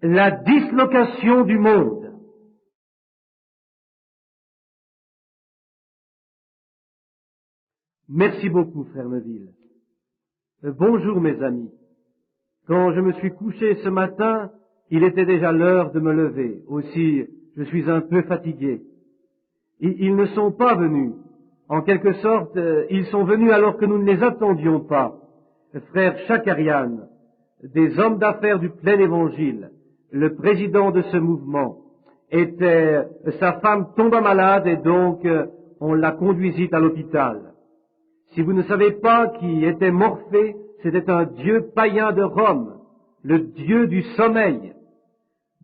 la dislocation du monde. Merci beaucoup, frère Neville. Bonjour, mes amis. Quand je me suis couché ce matin, il était déjà l'heure de me lever. Aussi, je suis un peu fatigué. Ils ne sont pas venus. En quelque sorte, ils sont venus alors que nous ne les attendions pas. Frère Chakarian, des hommes d'affaires du plein évangile, le président de ce mouvement, sa femme tomba malade et donc on la conduisit à l'hôpital. Si vous ne savez pas qui était Morphée, c'était un dieu païen de Rome, le dieu du sommeil.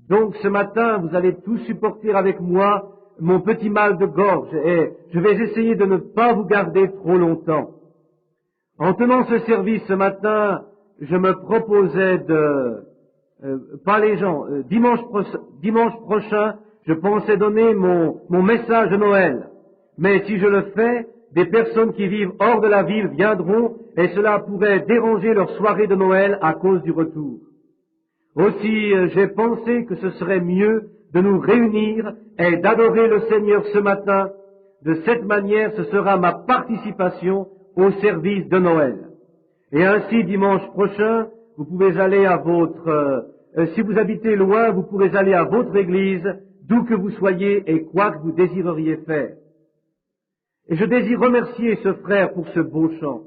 Donc ce matin, vous allez tous supporter avec moi mon petit mal de gorge et je vais essayer de ne pas vous garder trop longtemps. En tenant ce service ce matin, je me proposais dimanche prochain, je pensais donner mon message de Noël. Mais si je le fais, des personnes qui vivent hors de la ville viendront et cela pourrait déranger leur soirée de Noël à cause du retour. Aussi, j'ai pensé que ce serait mieux de nous réunir et d'adorer le Seigneur ce matin. De cette manière, ce sera ma participation au service de Noël. Et ainsi, dimanche prochain, vous pouvez aller à si vous habitez loin, vous pourrez aller à votre église, d'où que vous soyez et quoi que vous désireriez faire. Et je désire remercier ce frère pour ce beau chant.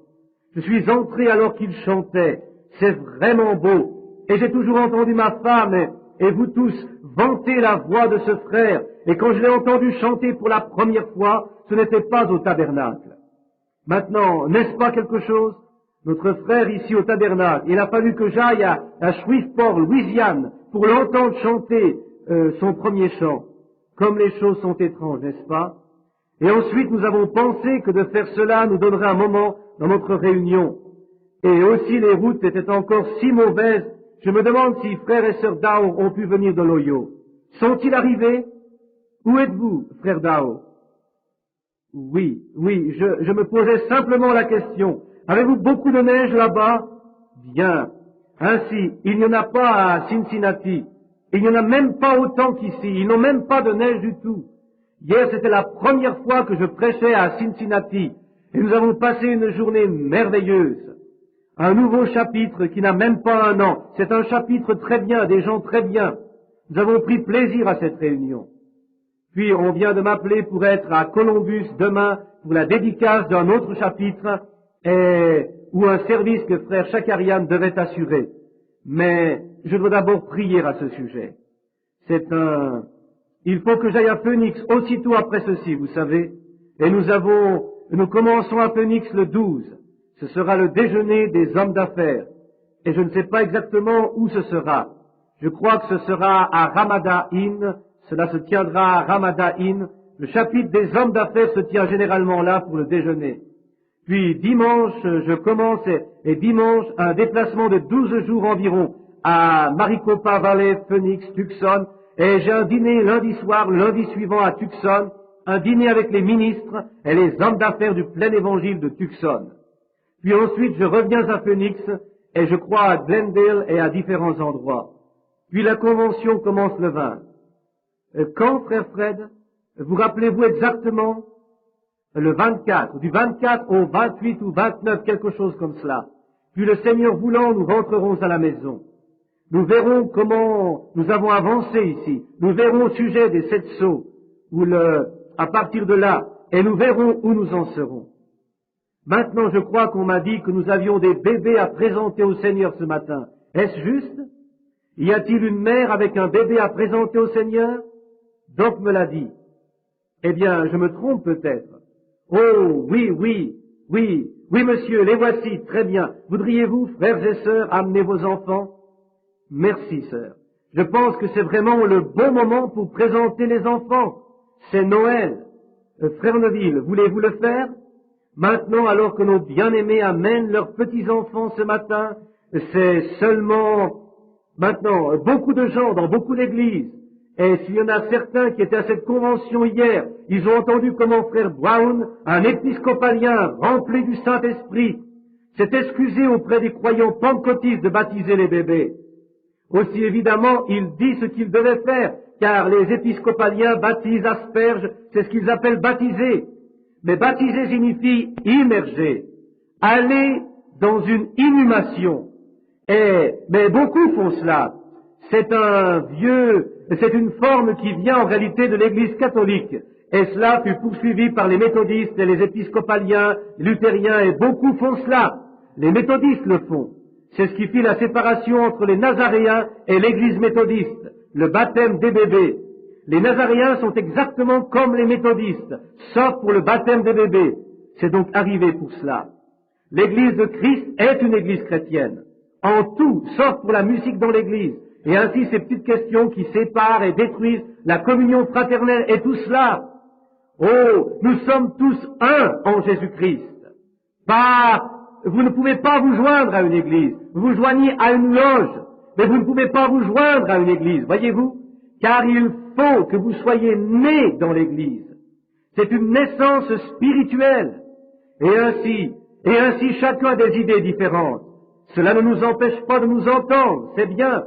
Je suis entré alors qu'il chantait. C'est vraiment beau. Et j'ai toujours entendu ma femme et vous tous vanter la voix de ce frère. Et quand je l'ai entendu chanter pour la première fois, ce n'était pas au tabernacle. Maintenant, n'est-ce pas quelque chose? Notre frère ici au tabernacle, il a fallu que j'aille à Shreveport, Louisiane, pour l'entendre chanter son premier chant. Comme les choses sont étranges, n'est-ce pas? Et ensuite, nous avons pensé que de faire cela nous donnerait un moment dans notre réunion. Et aussi, les routes étaient encore si mauvaises. Je me demande si frère et sœur Dao ont pu venir de l'Ohio. Sont-ils arrivés? Où êtes-vous, frère Dao? Oui, je me posais simplement la question. Avez-vous beaucoup de neige là-bas? Bien. Ainsi, il n'y en a pas à Cincinnati. Il n'y en a même pas autant qu'ici. Ils n'ont même pas de neige du tout. Hier, c'était la première fois que je prêchais à Cincinnati. Et nous avons passé une journée merveilleuse. Un nouveau chapitre qui n'a même pas un an. C'est un chapitre très bien, des gens très bien. Nous avons pris plaisir à cette réunion. Puis on vient de m'appeler pour être à Columbus demain pour la dédicace d'un autre chapitre ou un service que frère Chakarian devait assurer. Mais je dois d'abord prier à ce sujet. Il faut que j'aille à Phoenix aussitôt après ceci, vous savez. Et nous commençons à Phoenix le 12. Ce sera le déjeuner des hommes d'affaires. Et je ne sais pas exactement où ce sera. Je crois que ce sera à Ramada Inn. Cela se tiendra à Ramada Inn. Le chapitre des hommes d'affaires se tient généralement là pour le déjeuner. Puis dimanche, je commence et dimanche, un déplacement de 12 jours environ à Maricopa Valley, Phoenix, Tucson. Et j'ai un dîner lundi soir, le lundi suivant à Tucson, un dîner avec les ministres et les hommes d'affaires du plein évangile de Tucson. Puis ensuite, je reviens à Phoenix et je crois à Glendale et à différents endroits. Puis la convention commence le 20. Quand, frère Fred? Vous rappelez-vous exactement? Le 24. Du 24 au 28 ou 29, quelque chose comme cela. Puis le Seigneur voulant, nous rentrerons à la maison. Nous verrons comment nous avons avancé ici. Nous verrons au sujet des 7 sceaux, à partir de là, et nous verrons où nous en serons. Maintenant, je crois qu'on m'a dit que nous avions des bébés à présenter au Seigneur ce matin. Est-ce juste? Y a-t-il une mère avec un bébé à présenter au Seigneur? Doc me l'a dit. Eh bien, je me trompe peut-être. Oh, oui, monsieur, les voici, très bien. Voudriez-vous, frères et sœurs, amener vos enfants? Merci, sœur. Je pense que c'est vraiment le bon moment pour présenter les enfants. C'est Noël. Frère Neville, voulez-vous le faire? Maintenant, alors que nos bien-aimés amènent leurs petits-enfants ce matin, c'est seulement maintenant beaucoup de gens dans beaucoup d'églises. Et s'il y en a certains qui étaient à cette convention hier, ils ont entendu comment frère Brown, un épiscopalien rempli du Saint-Esprit, s'est excusé auprès des croyants pentecôtistes de baptiser les bébés. Aussi évidemment, il dit ce qu'il devait faire, car les épiscopaliens baptisent, aspergent, c'est ce qu'ils appellent baptiser. Mais baptiser signifie immerger, aller dans une inhumation. Mais beaucoup font cela. C'est une forme qui vient en réalité de l'Église catholique. Et cela fut poursuivi par les méthodistes et les épiscopaliens, les luthériens, et beaucoup font cela. Les méthodistes le font. C'est ce qui fit la séparation entre les nazaréens et l'Église méthodiste, le baptême des bébés. Les nazaréens sont exactement comme les méthodistes, sauf pour le baptême des bébés. C'est donc arrivé pour cela. L'Église de Christ est une Église chrétienne, en tout, sauf pour la musique dans l'Église. Et ainsi ces petites questions qui séparent et détruisent la communion fraternelle et tout cela. Oh, nous sommes tous un en Jésus-Christ. Vous ne pouvez pas vous joindre à une église. Vous vous joignez à une loge, mais vous ne pouvez pas vous joindre à une église, voyez-vous? Car il faut que vous soyez nés dans l'église. C'est une naissance spirituelle. Et ainsi chacun a des idées différentes. Cela ne nous empêche pas de nous entendre, c'est bien.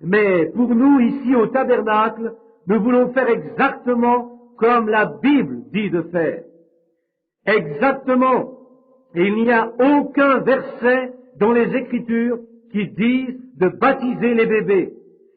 Mais pour nous, ici au tabernacle, nous voulons faire exactement comme la Bible dit de faire. Exactement. Et il n'y a aucun verset dans les Écritures qui dise de baptiser les bébés.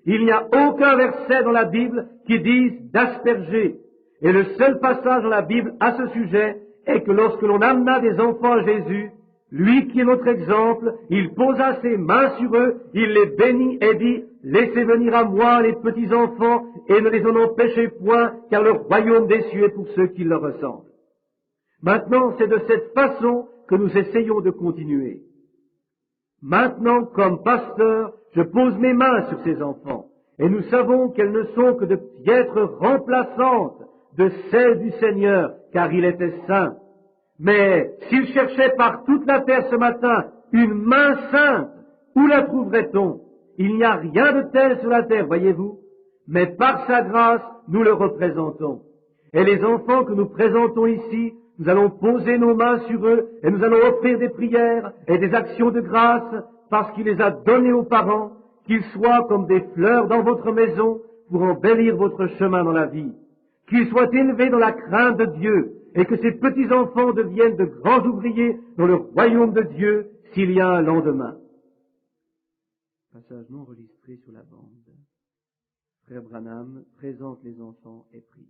Il n'y a aucun verset dans la Bible qui dise d'asperger. Et le seul passage dans la Bible à ce sujet est que lorsque l'on amena des enfants à Jésus, lui qui est notre exemple, il posa ses mains sur eux, il les bénit et dit, « Laissez venir à moi les petits enfants et ne les en empêchez point, car le royaume des cieux est pour ceux qui leur ressemblent. » Maintenant, c'est de cette façon que nous essayons de continuer. Maintenant, comme pasteur, je pose mes mains sur ces enfants, et nous savons qu'elles ne sont que de piètres remplaçantes de celles du Seigneur, car il était saint. Mais s'il cherchait par toute la terre ce matin une main sainte, où la trouverait-on? Il n'y a rien de tel sur la terre, voyez-vous, mais par sa grâce, nous le représentons. Et les enfants que nous présentons ici, nous allons poser nos mains sur eux et nous allons offrir des prières et des actions de grâce parce qu'il les a donnés aux parents, qu'ils soient comme des fleurs dans votre maison pour embellir votre chemin dans la vie, qu'ils soient élevés dans la crainte de Dieu et que ces petits-enfants deviennent de grands ouvriers dans le royaume de Dieu s'il y a un lendemain. Passage non enregistré sur la bande. Frère Branham présente les enfants et prie.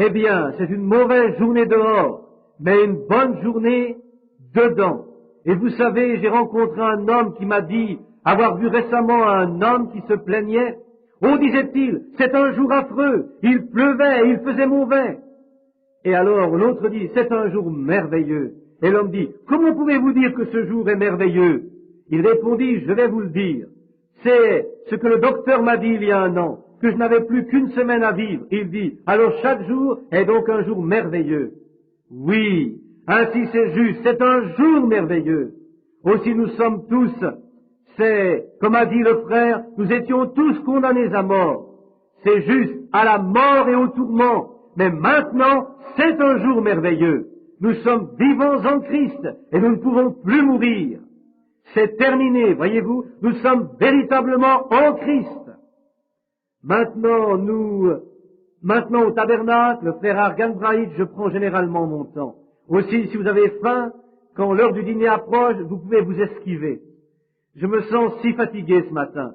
Eh bien, c'est une mauvaise journée dehors, mais une bonne journée dedans. Et vous savez, j'ai rencontré un homme qui m'a dit avoir vu récemment un homme qui se plaignait. Oh, disait-il, c'est un jour affreux, il pleuvait, il faisait mauvais. Et alors l'autre dit, c'est un jour merveilleux. Et l'homme dit, comment pouvez-vous dire que ce jour est merveilleux? Il répondit, je vais vous le dire. C'est ce que le docteur m'a dit il y a un an, que je n'avais plus qu'une semaine à vivre. Il dit, alors chaque jour est donc un jour merveilleux. Oui, ainsi c'est juste, c'est un jour merveilleux. Aussi nous sommes tous, c'est, comme a dit le frère, nous étions tous condamnés à mort. C'est juste, à la mort et au tourment. Mais maintenant, c'est un jour merveilleux. Nous sommes vivants en Christ et nous ne pouvons plus mourir. C'est terminé, voyez-vous, nous sommes véritablement en Christ. Maintenant au tabernacle, le frère Argan Braid, je prends généralement mon temps. Aussi, si vous avez faim, quand l'heure du dîner approche, vous pouvez vous esquiver. Je me sens si fatigué ce matin.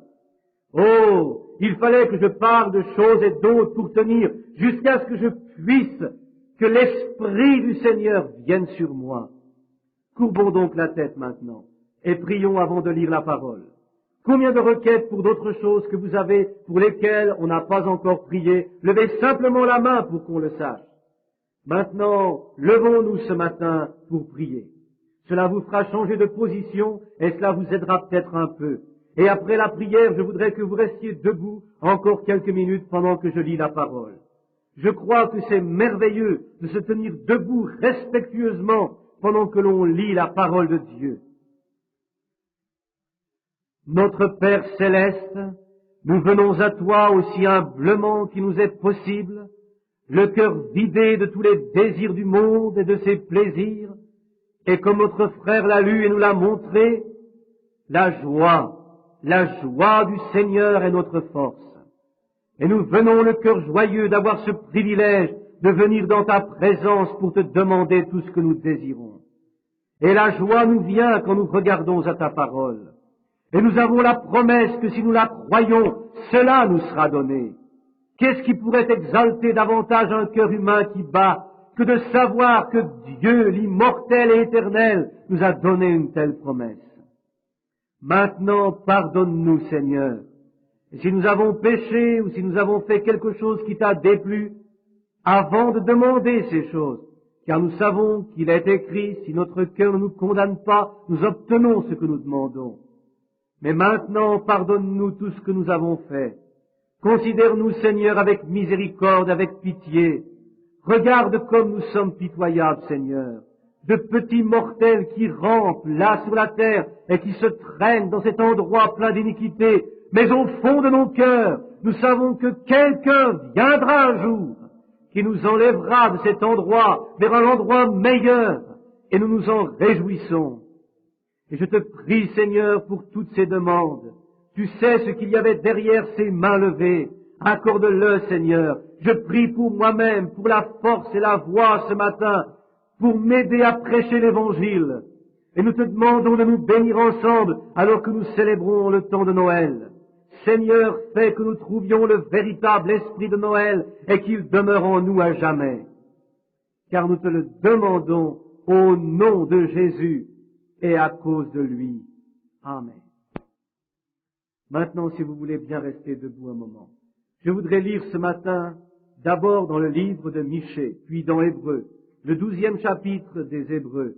Oh, il fallait que je parle de choses et d'autres pour tenir jusqu'à ce que je puisse, que l'Esprit du Seigneur vienne sur moi. Courbons donc la tête maintenant et prions avant de lire la parole. Combien de requêtes pour d'autres choses que vous avez pour lesquelles on n'a pas encore prié? Levez simplement la main pour qu'on le sache. Maintenant, levons-nous ce matin pour prier. Cela vous fera changer de position et cela vous aidera peut-être un peu. Et après la prière, je voudrais que vous restiez debout encore quelques minutes pendant que je lis la parole. Je crois que c'est merveilleux de se tenir debout respectueusement pendant que l'on lit la parole de Dieu. Notre Père céleste, nous venons à toi aussi humblement qu'il nous est possible, le cœur vidé de tous les désirs du monde et de ses plaisirs, et comme notre frère l'a lu et nous l'a montré, la joie du Seigneur est notre force. Et nous venons le cœur joyeux d'avoir ce privilège de venir dans ta présence pour te demander tout ce que nous désirons. Et la joie nous vient quand nous regardons à ta parole. Et nous avons la promesse que si nous la croyons, cela nous sera donné. Qu'est-ce qui pourrait exalter davantage un cœur humain qui bat que de savoir que Dieu, l'immortel et éternel, nous a donné une telle promesse? Maintenant, pardonne-nous, Seigneur. Et si nous avons péché ou si nous avons fait quelque chose qui t'a déplu, avant de demander ces choses, car nous savons qu'il est écrit, si notre cœur ne nous condamne pas, nous obtenons ce que nous demandons. Mais maintenant, pardonne-nous tout ce que nous avons fait. Considère-nous, Seigneur, avec miséricorde, avec pitié. Regarde comme nous sommes pitoyables, Seigneur, de petits mortels qui rampent là sur la terre et qui se traînent dans cet endroit plein d'iniquité. Mais au fond de nos cœurs, nous savons que quelqu'un viendra un jour qui nous enlèvera de cet endroit vers un endroit meilleur, et nous nous en réjouissons. Et je te prie, Seigneur, pour toutes ces demandes. Tu sais ce qu'il y avait derrière ces mains levées. Accorde-le, Seigneur. Je prie pour moi-même, pour la force et la voix ce matin, pour m'aider à prêcher l'Évangile. Et nous te demandons de nous bénir ensemble alors que nous célébrons le temps de Noël. Seigneur, fais que nous trouvions le véritable esprit de Noël et qu'il demeure en nous à jamais. Car nous te le demandons au nom de Jésus et à cause de lui. Amen. Maintenant, si vous voulez bien rester debout un moment, je voudrais lire ce matin d'abord dans le livre de Michée, puis dans Hébreux, le 12e chapitre des Hébreux,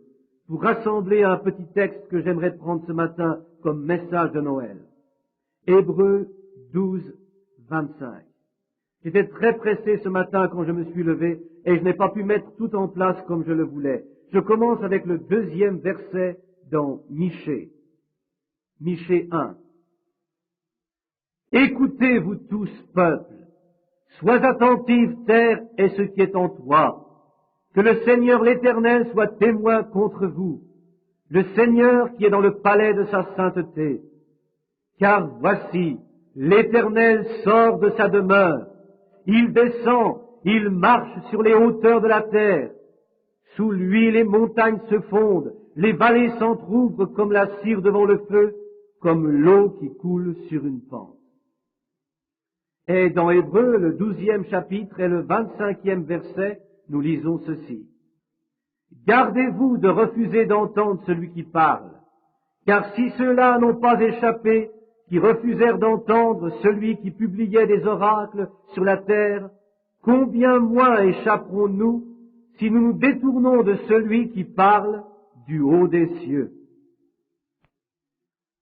pour rassembler un petit texte que j'aimerais prendre ce matin comme message de Noël. Hébreux 12, 25. J'étais très pressé ce matin quand je me suis levé et je n'ai pas pu mettre tout en place comme je le voulais. Je commence avec le 2e verset dans Michée. Michée 1. Écoutez, vous tous, peuple, sois attentifs, terre, et ce qui est en toi. Que le Seigneur l'Éternel soit témoin contre vous, le Seigneur qui est dans le palais de sa sainteté. Car voici, l'Éternel sort de sa demeure, il descend, il marche sur les hauteurs de la terre. Sous lui les montagnes se fondent, les vallées s'entr'ouvrent comme la cire devant le feu, comme l'eau qui coule sur une pente. Et dans Hébreux, le 12e chapitre et le 25e verset, nous lisons ceci. Gardez-vous de refuser d'entendre celui qui parle, car si ceux-là n'ont pas échappé, qui refusèrent d'entendre celui qui publiait des oracles sur la terre, combien moins échapperons-nous si nous nous détournons de celui qui parle du haut des cieux.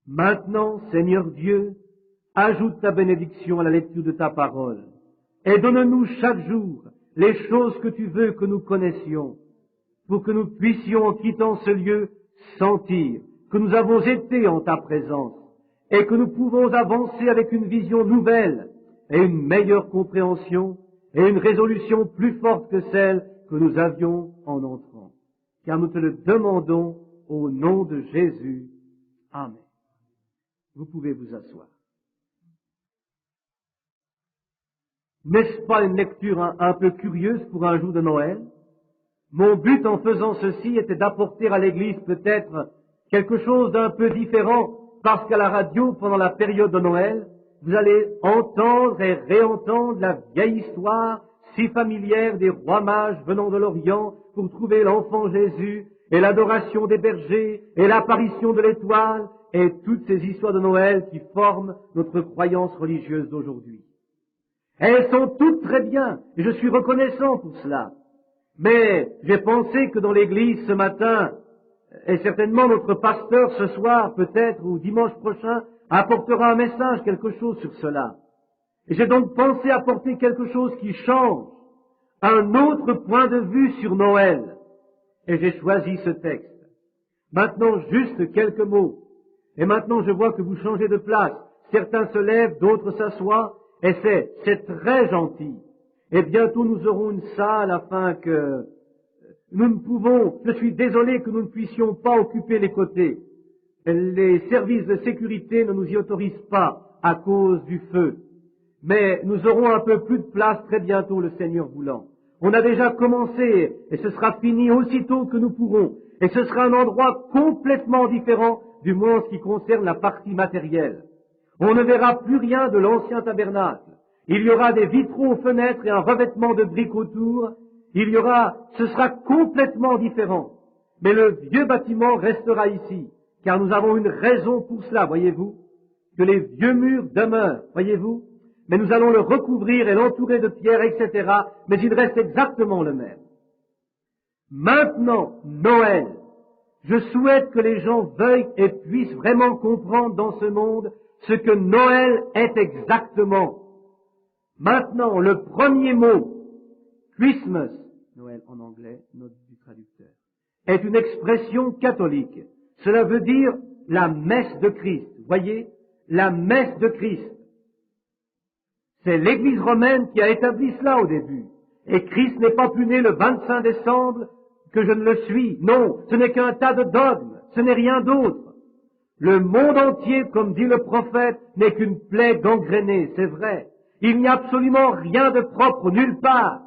Maintenant, Seigneur Dieu, ajoute ta bénédiction à la lecture de ta parole, et donne-nous chaque jour les choses que tu veux que nous connaissions, pour que nous puissions, en quittant ce lieu, sentir que nous avons été en ta présence, et que nous pouvons avancer avec une vision nouvelle et une meilleure compréhension et une résolution plus forte que celle que nous avions en entrant. Car nous te le demandons au nom de Jésus. Amen. Vous pouvez vous asseoir. N'est-ce pas une lecture un peu curieuse pour un jour de Noël? Mon but en faisant ceci était d'apporter à l'Église peut-être quelque chose d'un peu différent, parce qu'à la radio, pendant la période de Noël, vous allez entendre et réentendre la vieille histoire si familière des rois mages venant de l'Orient pour trouver l'enfant Jésus, et l'adoration des bergers, et l'apparition de l'étoile, et toutes ces histoires de Noël qui forment notre croyance religieuse d'aujourd'hui. Elles sont toutes très bien, et je suis reconnaissant pour cela. Mais j'ai pensé que dans l'église ce matin, et certainement notre pasteur ce soir peut-être, ou dimanche prochain, apportera un message, quelque chose sur cela. Et j'ai donc pensé apporter quelque chose qui change, un autre point de vue sur Noël. Et j'ai choisi ce texte. Maintenant, juste quelques mots. Et maintenant, je vois que vous changez de place. Certains se lèvent, d'autres s'assoient, et c'est très gentil. Et bientôt nous aurons une salle afin que nous ne pouvons, je suis désolé que nous ne puissions pas occuper les côtés. les services de sécurité ne nous y autorisent pas à cause du feu. Mais nous aurons un peu plus de place très bientôt, le Seigneur voulant. On a déjà commencé et ce sera fini aussitôt que nous pourrons. Et ce sera un endroit complètement différent, du moins en ce qui concerne la partie matérielle. On ne verra plus rien de l'ancien tabernacle. Il y aura des vitraux aux fenêtres et un revêtement de briques autour. Ce sera complètement différent. Mais le vieux bâtiment restera ici, car nous avons une raison pour cela, voyez-vous, que les vieux murs demeurent, voyez-vous, mais nous allons le recouvrir et l'entourer de pierres, etc., mais il reste exactement le même. Maintenant, Noël. Je souhaite que les gens veuillent et puissent vraiment comprendre dans ce monde ce que Noël est exactement. Maintenant, le premier mot, Christmas, Noël en anglais, note du traducteur, est une expression catholique. Cela veut dire la messe de Christ. Voyez, la messe de Christ. C'est l'Église romaine qui a établi cela au début. Et Christ n'est pas plus né le 25 décembre que je ne le suis. Non, ce n'est qu'un tas de dogmes, ce n'est rien d'autre. Le monde entier, comme dit le prophète, n'est qu'une plaie gangrénée, c'est vrai. Il n'y a absolument rien de propre nulle part.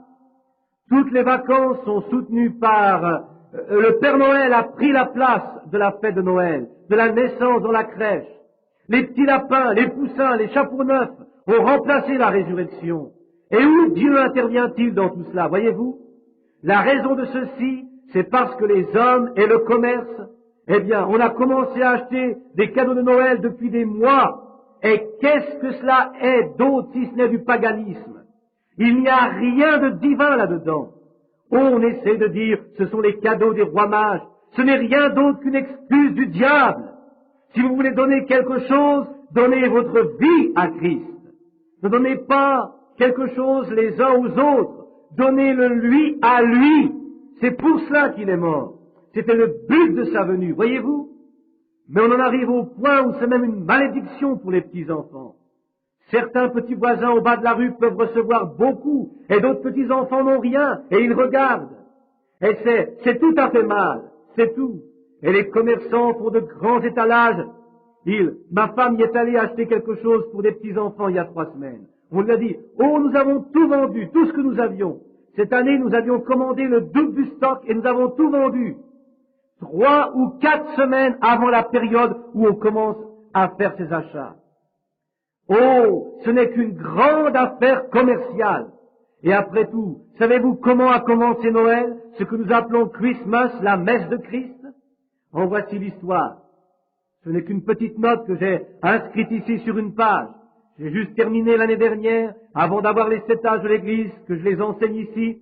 Toutes les vacances sont soutenues par... le Père Noël a pris la place de la fête de Noël, de la naissance dans la crèche. Les petits lapins, les poussins, les chapeaux neufs ont remplacé la résurrection. Et où Dieu intervient-il dans tout cela, voyez-vous? La raison de ceci, c'est parce que les hommes et le commerce, eh bien, on a commencé à acheter des cadeaux de Noël depuis des mois. Et qu'est-ce que cela est d'autre si ce n'est du paganisme? Il n'y a rien de divin là-dedans. On essaie de dire, ce sont les cadeaux des rois mages. Ce n'est rien d'autre qu'une excuse du diable. Si vous voulez donner quelque chose, donnez votre vie à Christ. Ne donnez pas quelque chose les uns aux autres. Donnez-le lui à lui. C'est pour cela qu'il est mort. C'était le but de sa venue, voyez-vous? Mais on en arrive au point où c'est même une malédiction pour les petits-enfants. Certains petits voisins au bas de la rue peuvent recevoir beaucoup, et d'autres petits-enfants n'ont rien, et ils regardent. Et c'est tout à fait mal, c'est tout. Et les commerçants font de grands étalages. Ma femme y est allée acheter quelque chose pour des petits-enfants il y a 3 semaines. On lui a dit, oh, nous avons tout vendu, tout ce que nous avions. Cette année, nous avions commandé le double du stock et nous avons tout vendu. 3 ou 4 semaines avant la période où on commence à faire ses achats. Oh, ce n'est qu'une grande affaire commerciale. Et après tout, savez-vous comment a commencé Noël, ce que nous appelons Christmas, la messe de Christ? En voici l'histoire. Ce n'est qu'une petite note que j'ai inscrite ici sur une page. J'ai juste terminé l'année dernière, avant d'avoir les 7 âges de l'Église, que je les enseigne ici.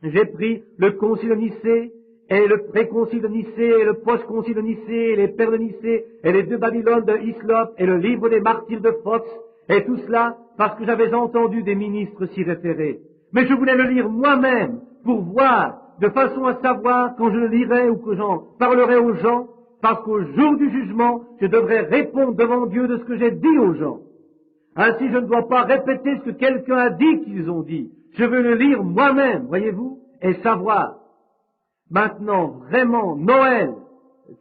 J'ai pris le concile de Nicée, et le pré-concile de Nicée, et le post-concile de Nicée, et les pères de Nicée, et les 2 Babylones de Hislop, et le livre des martyrs de Fox, et tout cela parce que j'avais entendu des ministres s'y référer. Mais je voulais le lire moi-même, pour voir, de façon à savoir, quand je le lirai ou que j'en parlerai aux gens, parce qu'au jour du jugement, je devrais répondre devant Dieu de ce que j'ai dit aux gens. Ainsi, je ne dois pas répéter ce que quelqu'un a dit qu'ils ont dit. Je veux le lire moi-même, voyez-vous, et savoir. Maintenant, vraiment, Noël,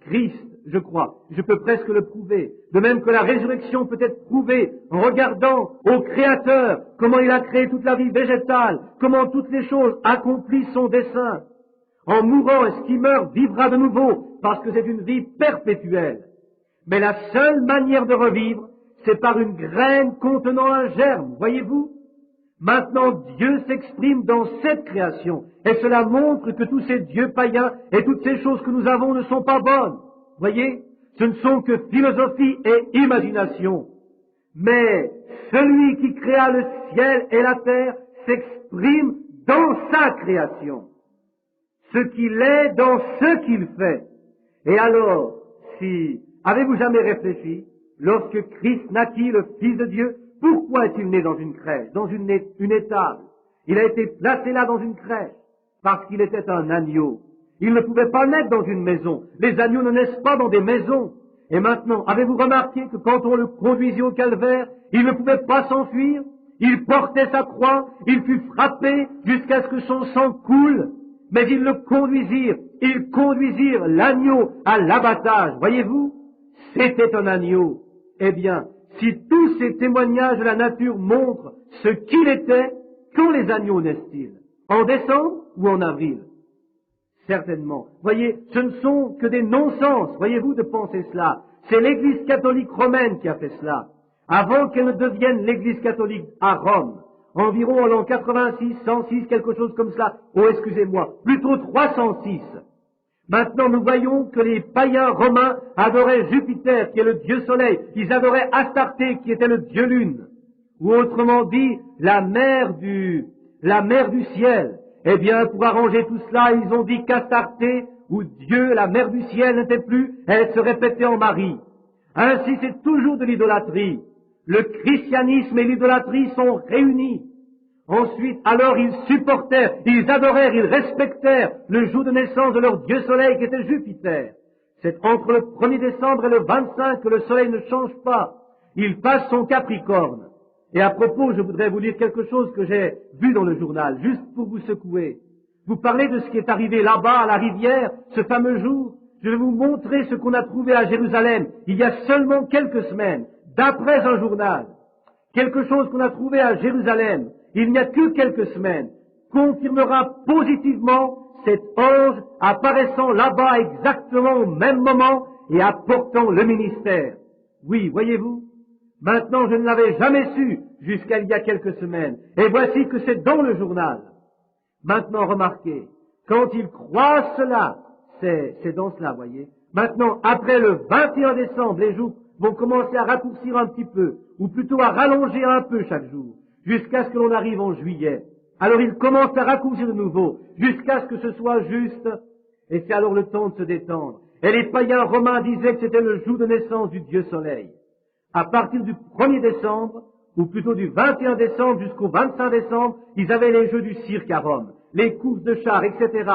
Christ, je crois, je peux presque le prouver. De même que la résurrection peut être prouvée en regardant au Créateur, comment il a créé toute la vie végétale, comment toutes les choses accomplissent son dessein. En mourant, est-ce qu'il meurt, vivra de nouveau, parce que c'est une vie perpétuelle. Mais la seule manière de revivre, c'est par une graine contenant un germe, voyez-vous? Maintenant, Dieu s'exprime dans cette création, et cela montre que tous ces dieux païens et toutes ces choses que nous avons ne sont pas bonnes. Voyez? Ce ne sont que philosophie et imagination. Mais celui qui créa le ciel et la terre s'exprime dans sa création. Ce qu'il est dans ce qu'il fait. Et alors, avez-vous jamais réfléchi, lorsque Christ naquit, le Fils de Dieu, pourquoi est-il né dans une crèche, dans une étable? Il a été placé là dans une crèche, parce qu'il était un agneau. Il ne pouvait pas naître dans une maison. Les agneaux ne naissent pas dans des maisons. Et maintenant, avez-vous remarqué que quand on le conduisit au calvaire, il ne pouvait pas s'enfuir? Il portait sa croix, il fut frappé jusqu'à ce que son sang coule, mais ils conduisirent l'agneau à l'abattage. Voyez-vous? c'était un agneau. Eh bien, si tous ces témoignages de la nature montrent ce qu'il était, quand les agneaux naissent-ils? En décembre ou en avril? Certainement. Voyez, ce ne sont que des non-sens, voyez-vous, de penser cela. C'est l'Église catholique romaine qui a fait cela. Avant qu'elle ne devienne l'Église catholique à Rome, environ en l'an 86, 106, quelque chose comme cela. Oh, excusez-moi, plutôt 306. Maintenant, nous voyons que les païens romains adoraient Jupiter, qui est le dieu soleil. Ils adoraient Astarté, qui était le dieu lune. Ou autrement dit, la mère du ciel. Eh bien, pour arranger tout cela, ils ont dit qu'Astarté, ou Dieu, la mère du ciel, n'était plus, elle se répétait en Marie. Ainsi, c'est toujours de l'idolâtrie. Le christianisme et l'idolâtrie sont réunis. Ensuite, alors ils supportèrent, ils adorèrent, ils respectèrent le jour de naissance de leur Dieu soleil qui était Jupiter. C'est entre le 1er décembre et le 25 que le soleil ne change pas. Il passe son Capricorne. Et à propos, je voudrais vous lire quelque chose que j'ai vu dans le journal, juste pour vous secouer. Vous parlez de ce qui est arrivé là-bas, à la rivière, ce fameux jour. Je vais vous montrer ce qu'on a trouvé à Jérusalem, il y a seulement quelques semaines, d'après un journal. Quelque chose qu'on a trouvé à Jérusalem, il n'y a que quelques semaines, confirmera positivement cet ange apparaissant là-bas exactement au même moment et apportant le ministère. Oui, voyez-vous, maintenant je ne l'avais jamais su jusqu'à il y a quelques semaines, et voici que c'est dans le journal. Maintenant remarquez, quand ils croient cela, c'est dans cela, voyez. Maintenant, après le 21 décembre, les jours vont commencer à raccourcir un petit peu, ou plutôt à rallonger un peu chaque jour, jusqu'à ce que l'on arrive en juillet. Alors ils commencent à raccourcir de nouveau, jusqu'à ce que ce soit juste, et c'est alors le temps de se détendre. Et les païens romains disaient que c'était le jour de naissance du Dieu Soleil. À partir du 1er décembre, ou plutôt du 21 décembre jusqu'au 25 décembre, ils avaient les jeux du cirque à Rome, les courses de chars, etc.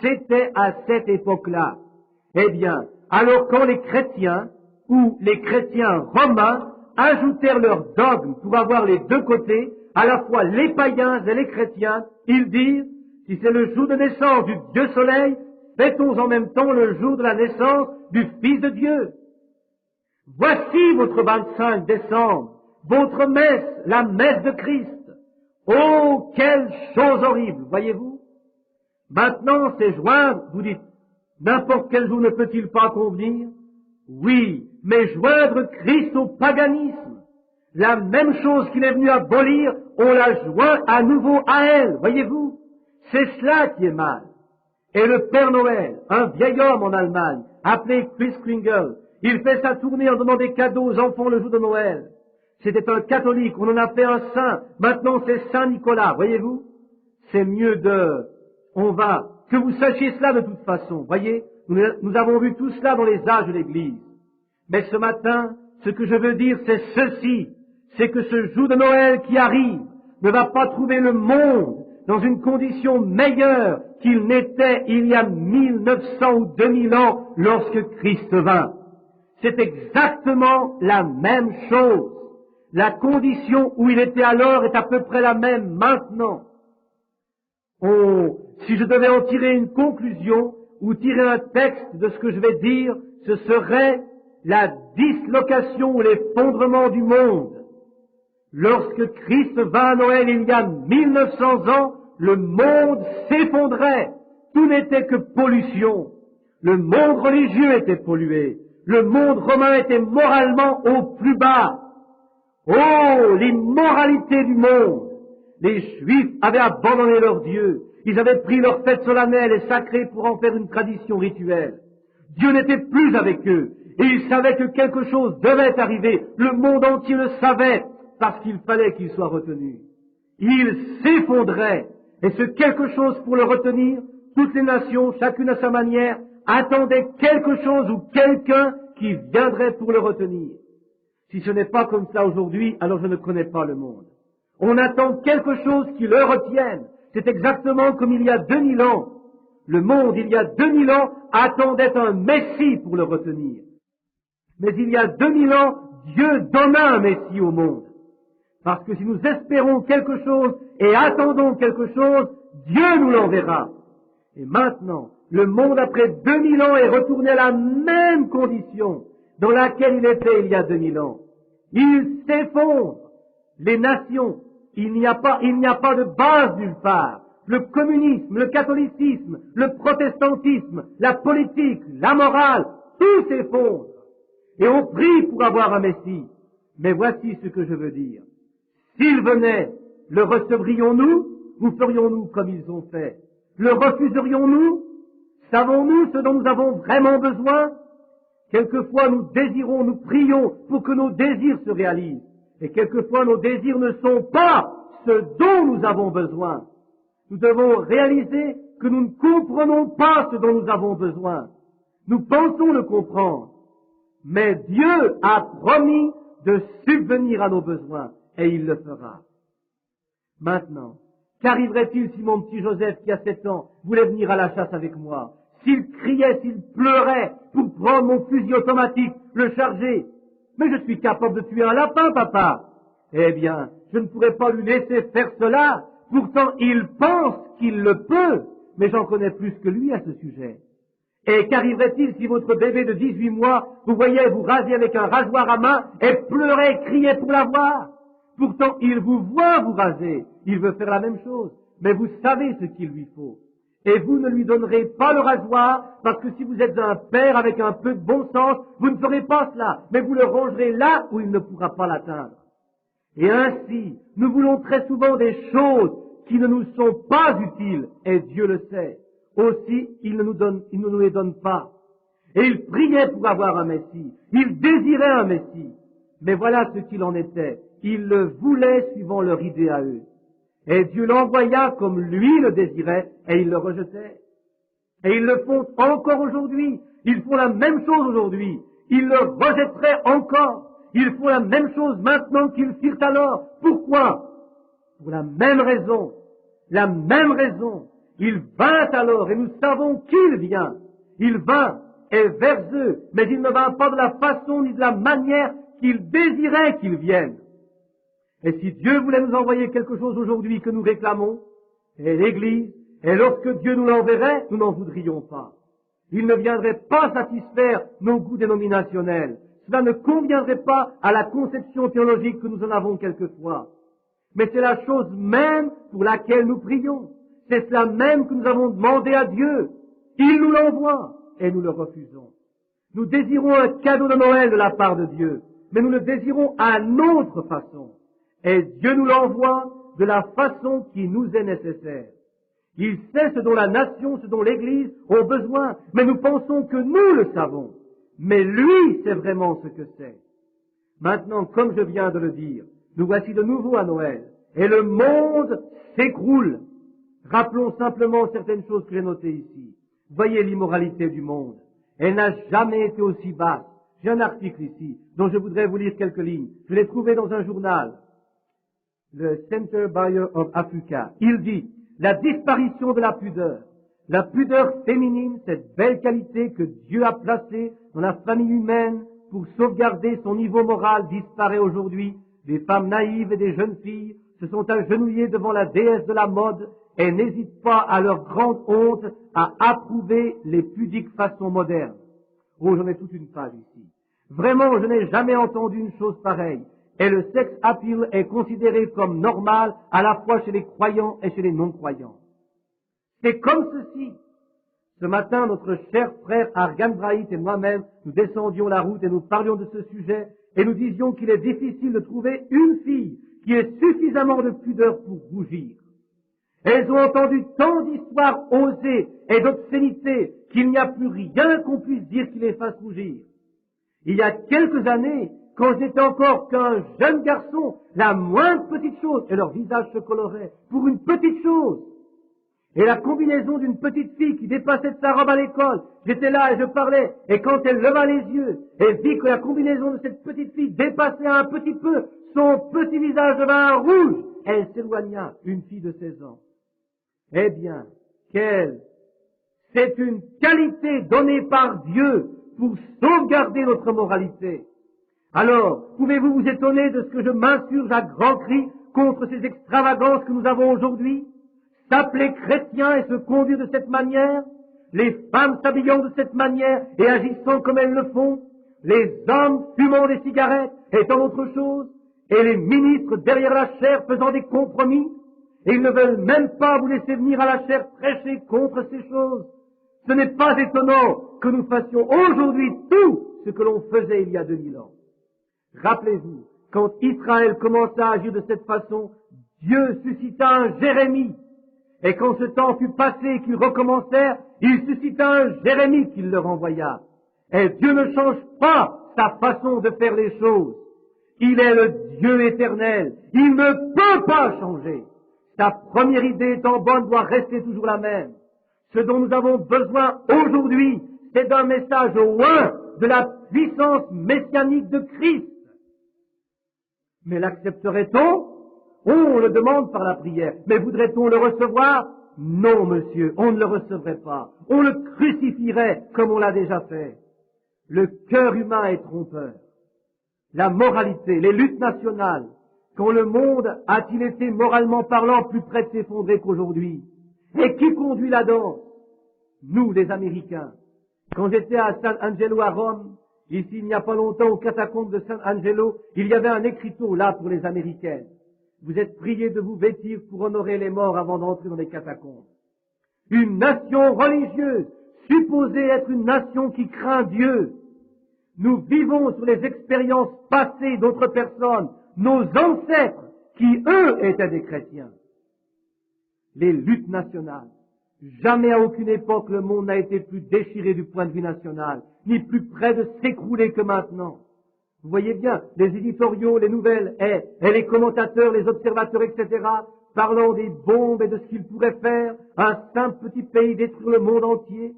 C'était à cette époque-là. Eh bien, alors quand les chrétiens, ou les chrétiens romains, ajoutèrent leur dogme pour avoir les deux côtés, à la fois les païens et les chrétiens, ils disent, si c'est le jour de naissance du Dieu Soleil, fêtons en même temps le jour de la naissance du Fils de Dieu. Voici votre 25 décembre, votre messe, la messe de Christ. Oh, quelle chose horrible, voyez-vous. Maintenant, c'est joindre, vous dites, n'importe quel jour ne peut-il pas convenir? Oui, mais joindre Christ au paganisme, la même chose qu'il est venu abolir, on la joint à nouveau à elle, voyez-vous. C'est cela qui est mal. Et le Père Noël, un vieil homme en Allemagne, appelé Chris Kringle, il fait sa tournée en donnant des cadeaux aux enfants le jour de Noël. C'était un catholique, on en a fait un saint, maintenant c'est Saint Nicolas, voyez-vous. C'est mieux que vous sachiez cela de toute façon, voyez. Nous avons vu tout cela dans les âges de l'Église. Mais ce matin, ce que je veux dire, c'est ceci, c'est que ce jour de Noël qui arrive ne va pas trouver le monde dans une condition meilleure qu'il n'était il y a 1900 ou 2000 ans lorsque Christ vint. C'est exactement la même chose. La condition où il était alors est à peu près la même maintenant. Si je devais en tirer une conclusion ou tirer un texte de ce que je vais dire, ce serait la dislocation ou l'effondrement du monde. Lorsque Christ vint à Noël il y a 1900 ans, le monde s'effondrait. Tout n'était que pollution. Le monde religieux était pollué. Le monde romain était moralement au plus bas. Oh, l'immoralité du monde! Les Juifs avaient abandonné leur Dieu. Ils avaient pris leur fête solennelle et sacrée pour en faire une tradition rituelle. Dieu n'était plus avec eux. Et ils savaient que quelque chose devait arriver. Le monde entier le savait parce qu'il fallait qu'il soit retenu. Il s'effondrait. Et ce quelque chose pour le retenir, toutes les nations, chacune à sa manière, attendaient quelque chose ou quelqu'un qui viendrait pour le retenir. Si ce n'est pas comme ça aujourd'hui, alors je ne connais pas le monde. On attend quelque chose qui le retienne. C'est exactement comme il y a 2000 ans. Le monde, il y a 2000 ans, attendait un Messie pour le retenir. Mais il y a 2000 ans, Dieu donna un Messie au monde. Parce que si nous espérons quelque chose et attendons quelque chose, Dieu nous l'enverra. Et maintenant, le monde après 2000 ans est retourné à la même condition. dans laquelle il était il y a 2000 ans. Il s'effondre. Les nations, il n'y a pas de base nulle part. Le communisme, le catholicisme, le protestantisme, la politique, la morale, tout s'effondre. Et on prie pour avoir un Messie. Mais voici ce que je veux dire. S'il venait, le recevrions-nous ou ferions-nous comme ils ont fait? Le refuserions-nous? Savons-nous ce dont nous avons vraiment besoin? Quelquefois nous désirons, nous prions pour que nos désirs se réalisent. Et quelquefois nos désirs ne sont pas ce dont nous avons besoin. Nous devons réaliser que nous ne comprenons pas ce dont nous avons besoin. Nous pensons le comprendre. Mais Dieu a promis de subvenir à nos besoins, et il le fera. Maintenant, qu'arriverait-il si mon petit Joseph, qui a 7 ans, voulait venir à la chasse avec moi? S'il criait, s'il pleurait pour prendre mon fusil automatique, le charger? Mais je suis capable de tuer un lapin, papa. Eh bien, je ne pourrais pas lui laisser faire cela. Pourtant, il pense qu'il le peut, mais j'en connais plus que lui à ce sujet. Et qu'arriverait-il si votre bébé de 18 mois, vous voyez vous raser avec un rasoir à main et pleurer et crier pour l'avoir? Pourtant, il vous voit vous raser. Il veut faire la même chose. Mais vous savez ce qu'il lui faut. Et vous ne lui donnerez pas le rasoir, parce que si vous êtes un père avec un peu de bon sens, vous ne ferez pas cela, mais vous le rangerez là où il ne pourra pas l'atteindre. Et ainsi, nous voulons très souvent des choses qui ne nous sont pas utiles, et Dieu le sait. Aussi, il ne nous les donne pas. Et il priait pour avoir un Messie. Il désirait un Messie. Mais voilà ce qu'il en était. Il le voulait suivant leur idée à eux. Et Dieu l'envoya comme lui le désirait, et ils le rejetaient. Et ils le font encore aujourd'hui. Ils font la même chose aujourd'hui. Ils le rejetteraient encore. Ils font la même chose maintenant qu'ils firent alors. Pourquoi? Pour la même raison. La même raison. Il vint alors, et nous savons qu'il vient. Il vint, et vers eux, mais il ne vint pas de la façon ni de la manière qu'il désirait qu'il vienne. Et si Dieu voulait nous envoyer quelque chose aujourd'hui que nous réclamons, et l'Église, et lorsque Dieu nous l'enverrait, nous n'en voudrions pas. Il ne viendrait pas satisfaire nos goûts dénominationnels. Cela ne conviendrait pas à la conception théologique que nous en avons quelquefois. Mais c'est la chose même pour laquelle nous prions. C'est cela même que nous avons demandé à Dieu. Il nous l'envoie et nous le refusons. Nous désirons un cadeau de Noël de la part de Dieu, mais nous le désirons à notre façon. Et Dieu nous l'envoie de la façon qui nous est nécessaire. Il sait ce dont la nation, ce dont l'Église ont besoin, mais nous pensons que nous le savons. Mais lui sait vraiment ce que c'est. Maintenant, comme je viens de le dire, nous voici de nouveau à Noël, et le monde s'écroule. Rappelons simplement certaines choses que j'ai notées ici. Voyez l'immoralité du monde. Elle n'a jamais été aussi basse. J'ai un article ici, dont je voudrais vous lire quelques lignes. Je l'ai trouvé dans un journal, le Center Buyer of Africa. Il dit, la disparition de la pudeur féminine, cette belle qualité que Dieu a placée dans la famille humaine pour sauvegarder son niveau moral, disparaît aujourd'hui. Des femmes naïves et des jeunes filles se sont agenouillées devant la déesse de la mode et n'hésitent pas à leur grande honte à approuver les pudiques façons modernes. Oh, j'en ai toute une page ici. Vraiment, je n'ai jamais entendu une chose pareille. Et le sex appeal est considéré comme normal à la fois chez les croyants et chez les non-croyants. C'est comme ceci. Ce matin, notre cher frère Argan Braith et moi-même, nous descendions la route et nous parlions de ce sujet et nous disions qu'il est difficile de trouver une fille qui ait suffisamment de pudeur pour rougir. Elles ont entendu tant d'histoires osées et d'obscénités qu'il n'y a plus rien qu'on puisse dire qui les fasse rougir. Il y a quelques années, quand je n'étais encore qu'un jeune garçon, la moindre petite chose, et leur visage se colorait pour une petite chose. Et la combinaison d'une petite fille qui dépassait de sa robe à l'école, j'étais là et je parlais, et quand elle leva les yeux et vit que la combinaison de cette petite fille dépassait un petit peu, son petit visage devint rouge, elle s'éloigna, une fille de 16 ans. Eh bien, c'est une qualité donnée par Dieu pour sauvegarder notre moralité. Alors, pouvez-vous vous étonner de ce que je m'insurge à grands cris contre ces extravagances que nous avons aujourd'hui? S'appeler chrétien et se conduire de cette manière, les femmes s'habillant de cette manière et agissant comme elles le font, les hommes fumant des cigarettes étant autre chose, et les ministres derrière la chaire faisant des compromis, et ils ne veulent même pas vous laisser venir à la chaire prêcher contre ces choses. Ce n'est pas étonnant que nous fassions aujourd'hui tout ce que l'on faisait il y a 2000 ans. Rappelez-vous, quand Israël commença à agir de cette façon, Dieu suscita un Jérémie. Et quand ce temps fut passé et qu'ils recommencèrent, il suscita un Jérémie qui leur envoya. Et Dieu ne change pas sa façon de faire les choses. Il est le Dieu éternel. Il ne peut pas changer. Sa première idée étant bonne doit rester toujours la même. Ce dont nous avons besoin aujourd'hui, c'est d'un message loin de la puissance messianique de Christ. Mais l'accepterait-on? On le demande par la prière. Mais voudrait-on le recevoir? Non, monsieur, on ne le recevrait pas. On le crucifierait comme on l'a déjà fait. Le cœur humain est trompeur. La moralité, les luttes nationales, quand le monde a-t-il été moralement parlant plus près de s'effondrer qu'aujourd'hui? Et qui conduit la danse? Nous, les Américains. Quand j'étais à San Angelo à Rome, ici il n'y a pas longtemps, aux catacombes de San Angelo, il y avait un écriteau là pour les Américaines. Vous êtes priés de vous vêtir pour honorer les morts avant d'entrer dans les catacombes. Une nation religieuse, supposée être une nation qui craint Dieu. Nous vivons sur les expériences passées d'autres personnes, nos ancêtres, qui eux étaient des chrétiens. Les luttes nationales. Jamais à aucune époque le monde n'a été plus déchiré du point de vue national, ni plus près de s'écrouler que maintenant. Vous voyez bien, les éditoriaux, les nouvelles, et les commentateurs, les observateurs, etc., parlant des bombes et de ce qu'ils pourraient faire, un simple petit pays détruire le monde entier,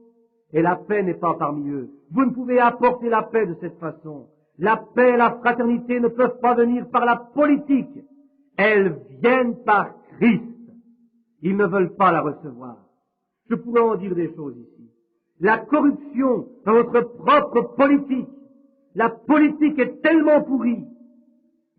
et la paix n'est pas parmi eux. Vous ne pouvez apporter la paix de cette façon. La paix et la fraternité ne peuvent pas venir par la politique. Elles viennent par Christ. Ils ne veulent pas la recevoir. Je pourrais en dire des choses ici. La corruption dans notre propre politique. La politique est tellement pourrie.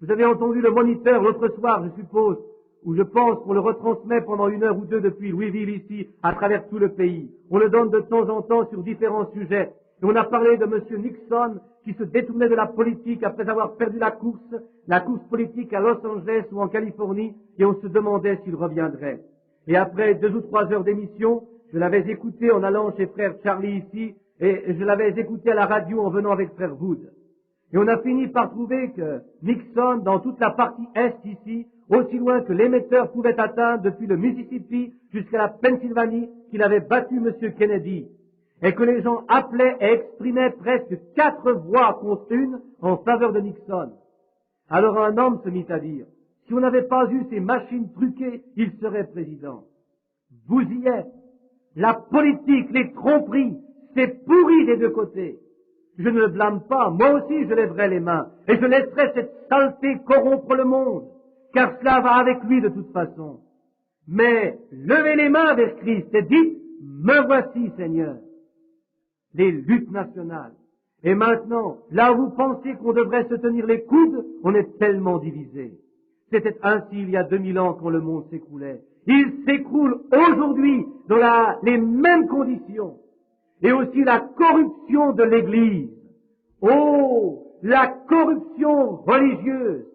Vous avez entendu le Moniteur l'autre soir, je suppose, ou je pense qu'on le retransmet pendant 1 heure ou 2 depuis Louisville ici, à travers tout le pays. On le donne de temps en temps sur différents sujets. Et on a parlé de M. Nixon qui se détournait de la politique après avoir perdu la course politique à Los Angeles ou en Californie, et on se demandait s'il reviendrait. Et après 2 ou 3 heures d'émission, je l'avais écouté en allant chez frère Charlie ici, et je l'avais écouté à la radio en venant avec frère Wood. Et on a fini par trouver que Nixon, dans toute la partie est ici, aussi loin que l'émetteur pouvait atteindre depuis le Mississippi jusqu'à la Pennsylvanie, qu'il avait battu M. Kennedy. Et que les gens appelaient et exprimaient presque 4 voix contre une en faveur de Nixon. Alors un homme se mit à dire, si on n'avait pas eu ces machines truquées, il serait président. Vous y êtes. La politique, les tromperies, c'est pourri des 2 côtés. Je ne le blâme pas, moi aussi je lèverai les mains, et je laisserai cette saleté corrompre le monde, car cela va avec lui de toute façon. Mais levez les mains vers Christ et dites, me voici Seigneur. Les luttes nationales. Et maintenant, là où vous pensez qu'on devrait se tenir les coudes, on est tellement divisé. C'était ainsi il y a 2000 ans quand le monde s'écroulait. Il s'écroule aujourd'hui dans les mêmes conditions. Et aussi la corruption de l'Église. Oh, la corruption religieuse.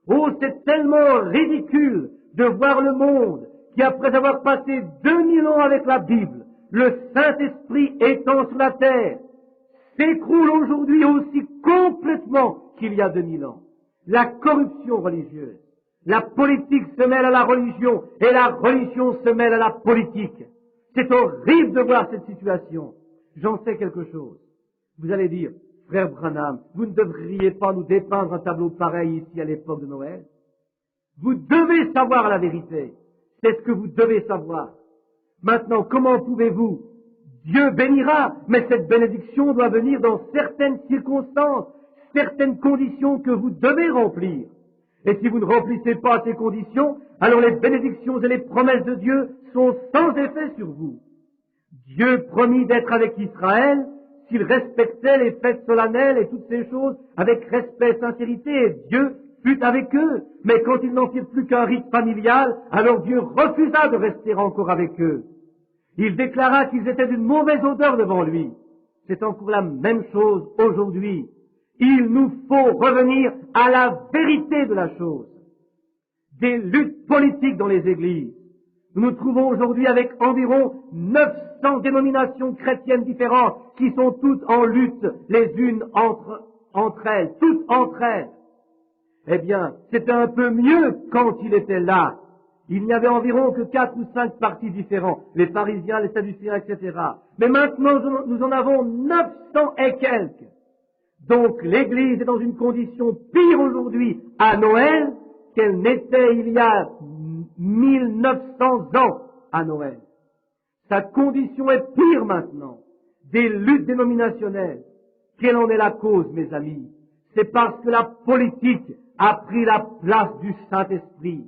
Oh, c'est tellement ridicule de voir le monde qui, après avoir passé 2000 ans avec la Bible, le Saint-Esprit étant sur la terre, s'écroule aujourd'hui aussi complètement qu'il y a 2000 ans. La corruption religieuse. La politique se mêle à la religion et la religion se mêle à la politique. C'est horrible de voir cette situation. J'en sais quelque chose. Vous allez dire, frère Branham, vous ne devriez pas nous dépeindre un tableau pareil ici à l'époque de Noël. Vous devez savoir la vérité. C'est ce que vous devez savoir. Maintenant, comment pouvez-vous? Dieu bénira, mais cette bénédiction doit venir dans certaines circonstances, certaines conditions que vous devez remplir. Et si vous ne remplissez pas ces conditions, alors les bénédictions et les promesses de Dieu sont sans effet sur vous. Dieu promit d'être avec Israël s'il respectait les fêtes solennelles et toutes ces choses avec respect et sincérité, et Dieu fut avec eux. Mais quand ils n'en firent plus qu'un rite familial, alors Dieu refusa de rester encore avec eux. Il déclara qu'ils étaient d'une mauvaise odeur devant lui. c'est encore la même chose aujourd'hui. Il nous faut revenir à la vérité de la chose. Des luttes politiques dans les églises. Nous nous trouvons aujourd'hui avec environ 900 dénominations chrétiennes différentes qui sont toutes en lutte les unes entre elles, toutes entre elles. Eh bien, c'était un peu mieux quand il était là. Il n'y avait environ que 4 ou 5 partis différents, les pharisiens, les sadducéens, etc. Mais maintenant, nous en avons 900 et quelques. Donc, l'Église est dans une condition pire aujourd'hui à Noël qu'elle n'était il y a 1900 ans à Noël. Sa condition est pire maintenant. Des luttes dénominationnelles. Quelle en est la cause, mes amis? C'est parce que la politique a pris la place du Saint-Esprit.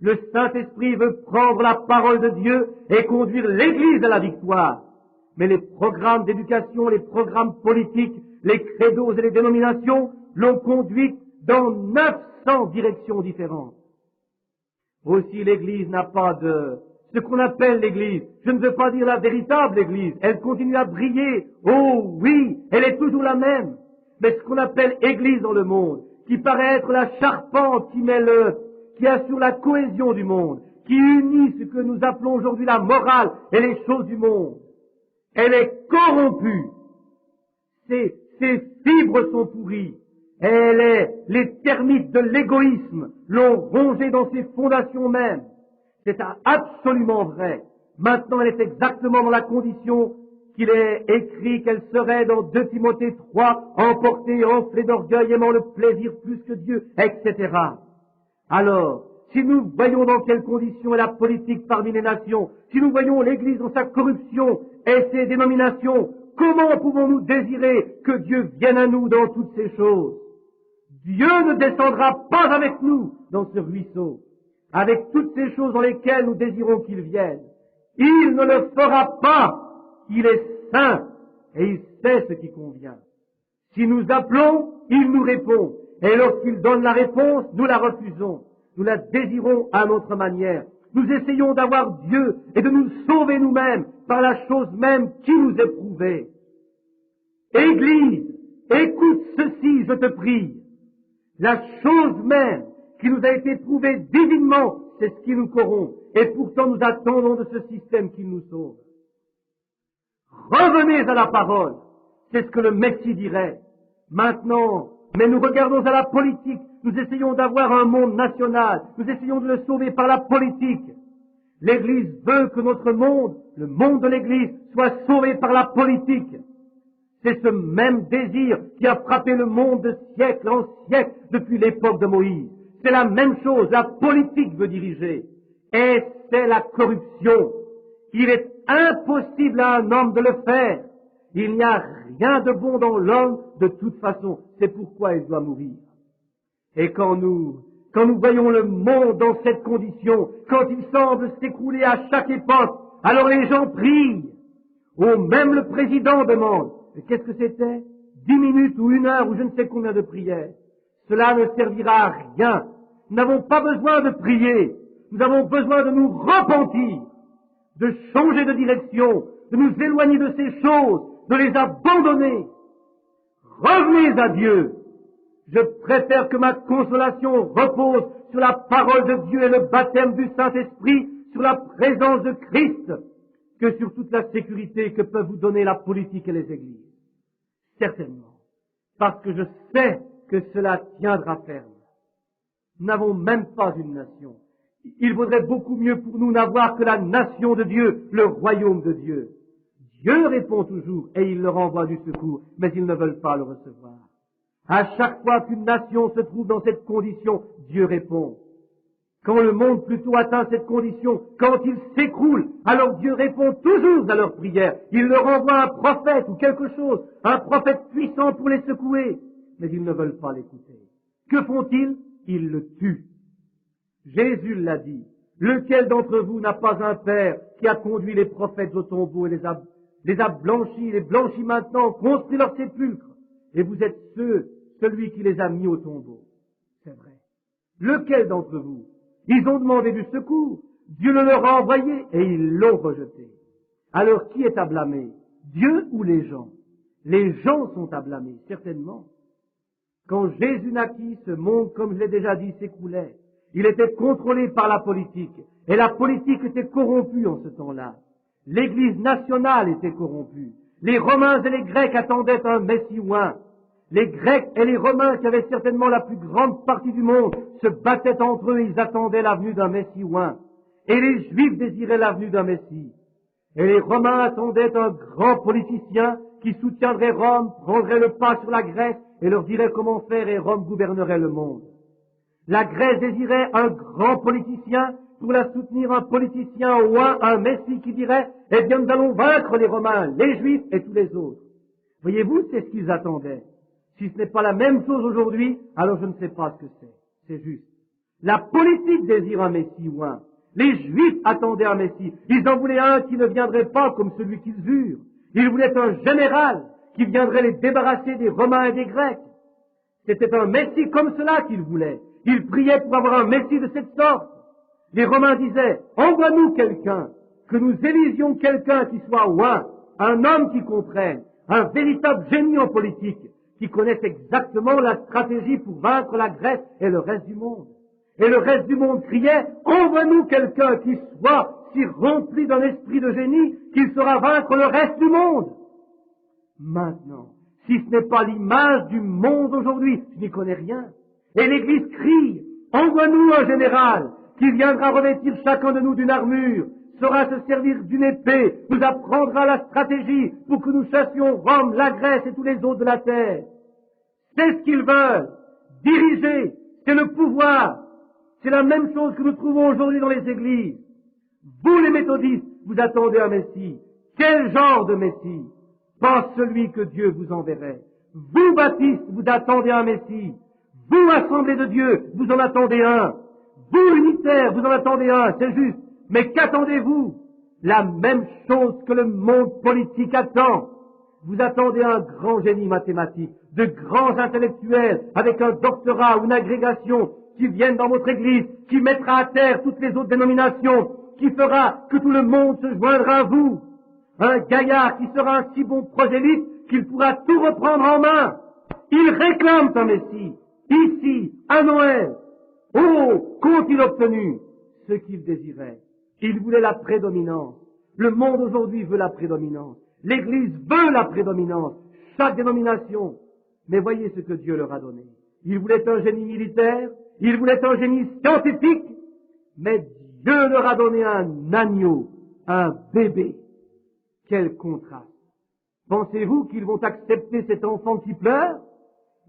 Le Saint-Esprit veut prendre la parole de Dieu et conduire l'Église à la victoire. Mais les programmes d'éducation, les programmes politiques, les credos et les dénominations l'ont conduite dans 900 directions différentes. Aussi, l'Église n'a pas de... ce qu'on appelle l'Église. Je ne veux pas dire la véritable Église. Elle continue à briller. Oh oui, elle est toujours la même. Mais ce qu'on appelle Église dans le monde, qui paraît être la charpente qui assure la cohésion du monde, qui unit ce que nous appelons aujourd'hui la morale et les choses du monde, elle est corrompue. Ses fibres sont pourries. Les termites de l'égoïsme l'ont rongée dans ses fondations mêmes. C'est absolument vrai. Maintenant, elle est exactement dans la condition qu'il est écrit qu'elle serait dans 2 Timothée 3, emportée, enflée d'orgueil, aimant le plaisir plus que Dieu, etc. Alors, si nous voyons dans quelles conditions est la politique parmi les nations, si nous voyons l'Église dans sa corruption et ses dénominations, comment pouvons-nous désirer que Dieu vienne à nous dans toutes ces choses? Dieu ne descendra pas avec nous dans ce ruisseau, avec toutes ces choses dans lesquelles nous désirons qu'il vienne. Il ne le fera pas. Il est saint et il sait ce qui convient. Si nous appelons, il nous répond. Et lorsqu'il donne la réponse, nous la refusons. Nous la désirons à notre manière. Nous essayons d'avoir Dieu et de nous sauver nous-mêmes par la chose même qui nous est prouvée. Église, écoute ceci, je te prie. La chose même qui nous a été prouvée divinement, c'est ce qui nous corrompt. Et pourtant nous attendons de ce système qu'il nous sauve. Revenez à la parole. C'est ce que le Messie dirait. Maintenant, mais nous regardons à la politique. Nous essayons d'avoir un monde national. Nous essayons de le sauver par la politique. L'Église veut que notre monde, le monde de l'Église, soit sauvé par la politique. C'est ce même désir qui a frappé le monde de siècle en siècle depuis l'époque de Moïse. C'est la même chose. La politique veut diriger. Et c'est la corruption. Il est impossible à un homme de le faire. Il n'y a rien de bon dans l'homme de toute façon. C'est pourquoi il doit mourir. Et quand nous voyons le monde dans cette condition, quand il semble s'écrouler à chaque époque, alors les gens prient. Ou même le président demande. Et qu'est-ce que c'était? 10 minutes ou 1 heure ou je ne sais combien de prières. Cela ne servira à rien. Nous n'avons pas besoin de prier. Nous avons besoin de nous repentir, de changer de direction, de nous éloigner de ces choses, de les abandonner. Revenez à Dieu. Je préfère que ma consolation repose sur la parole de Dieu et le baptême du Saint-Esprit, sur la présence de Christ, que sur toute la sécurité que peuvent vous donner la politique et les églises. Certainement. Parce que je sais que cela tiendra ferme. Nous n'avons même pas une nation. Il vaudrait beaucoup mieux pour nous n'avoir que la nation de Dieu, le royaume de Dieu. Dieu répond toujours et il leur envoie du secours, mais ils ne veulent pas le recevoir. À chaque fois qu'une nation se trouve dans cette condition, Dieu répond. Quand le monde plutôt atteint cette condition, quand il s'écroule, alors Dieu répond toujours à leurs prières. Il leur envoie un prophète ou quelque chose, un prophète puissant pour les secouer. Mais ils ne veulent pas l'écouter. Que font-ils? Ils le tuent. Jésus l'a dit. Lequel d'entre vous n'a pas un père qui a conduit les prophètes au tombeau et les a blanchis, les blanchit maintenant, construit leur sépulcre? Et vous êtes celui qui les a mis au tombeau. C'est vrai. Lequel d'entre vous? Ils ont demandé du secours. Dieu le leur a envoyé et ils l'ont rejeté. Alors qui est à blâmer? Dieu ou les gens? Les gens sont à blâmer, certainement. Quand Jésus naquit, ce monde, comme je l'ai déjà dit, s'écroulait. Il était contrôlé par la politique. Et la politique était corrompue en ce temps-là. L'Église nationale était corrompue. Les Romains et les Grecs attendaient un Messie oint. Les Grecs et les Romains, qui avaient certainement la plus grande partie du monde, se battaient entre eux, ils attendaient la venue d'un Messie oint. Et les Juifs désiraient la venue d'un Messie. Et les Romains attendaient un grand politicien qui soutiendrait Rome, prendrait le pas sur la Grèce et leur dirait comment faire et Rome gouvernerait le monde. La Grèce désirait un grand politicien pour la soutenir, un politicien oint, un Messie qui dirait « Eh bien, nous allons vaincre les Romains, les Juifs et tous les autres. » Voyez-vous, c'est ce qu'ils attendaient. Si ce n'est pas la même chose aujourd'hui, alors je ne sais pas ce que c'est. C'est juste. La politique désire un Messie oint. Les Juifs attendaient un Messie. Ils en voulaient un qui ne viendrait pas comme celui qu'ils eurent. Ils voulaient un général qui viendrait les débarrasser des Romains et des Grecs. C'était un Messie comme cela qu'ils voulaient. Ils priaient pour avoir un Messie de cette sorte. Les Romains disaient, envoie-nous quelqu'un, que nous élisions quelqu'un qui soit oint, un homme qui comprenne, un véritable génie en politique, qui connaisse exactement la stratégie pour vaincre la Grèce et le reste du monde. Et le reste du monde criait, envoie-nous quelqu'un qui soit si rempli d'un esprit de génie qu'il saura vaincre le reste du monde. Maintenant, si ce n'est pas l'image du monde aujourd'hui, je n'y connais rien. Et l'Église crie, envoie-nous un général qui viendra revêtir chacun de nous d'une armure, saura se servir d'une épée, nous apprendra la stratégie pour que nous chassions Rome, la Grèce et tous les autres de la terre. C'est ce qu'ils veulent. Diriger, c'est le pouvoir. C'est la même chose que nous trouvons aujourd'hui dans les églises. Vous, les méthodistes, vous attendez un Messie. Quel genre de Messie? Pas celui que Dieu vous enverrait. Vous, baptistes, vous attendez un Messie. Vous, Assemblée de Dieu, vous en attendez un. Vous, unitaires, vous en attendez un, c'est juste. Mais qu'attendez-vous? La même chose que le monde politique attend. Vous attendez un grand génie mathématique, de grands intellectuels, avec un doctorat ou une agrégation, qui viennent dans votre église, qui mettra à terre toutes les autres dénominations, qui fera que tout le monde se joindra à vous. Un gaillard qui sera un si bon prosélyte qu'il pourra tout reprendre en main. Il réclame un Messie, ici, à Noël. Oh, qu'ont-ils obtenu? Ce qu'ils désiraient. Ils voulaient la prédominance. Le monde aujourd'hui veut la prédominance. L'Église veut la prédominance. Chaque dénomination. Mais voyez ce que Dieu leur a donné. Ils voulaient un génie militaire, ils voulaient un génie scientifique, mais Dieu leur a donné un agneau, un bébé. Quel contraste! Pensez-vous qu'ils vont accepter cet enfant qui pleure?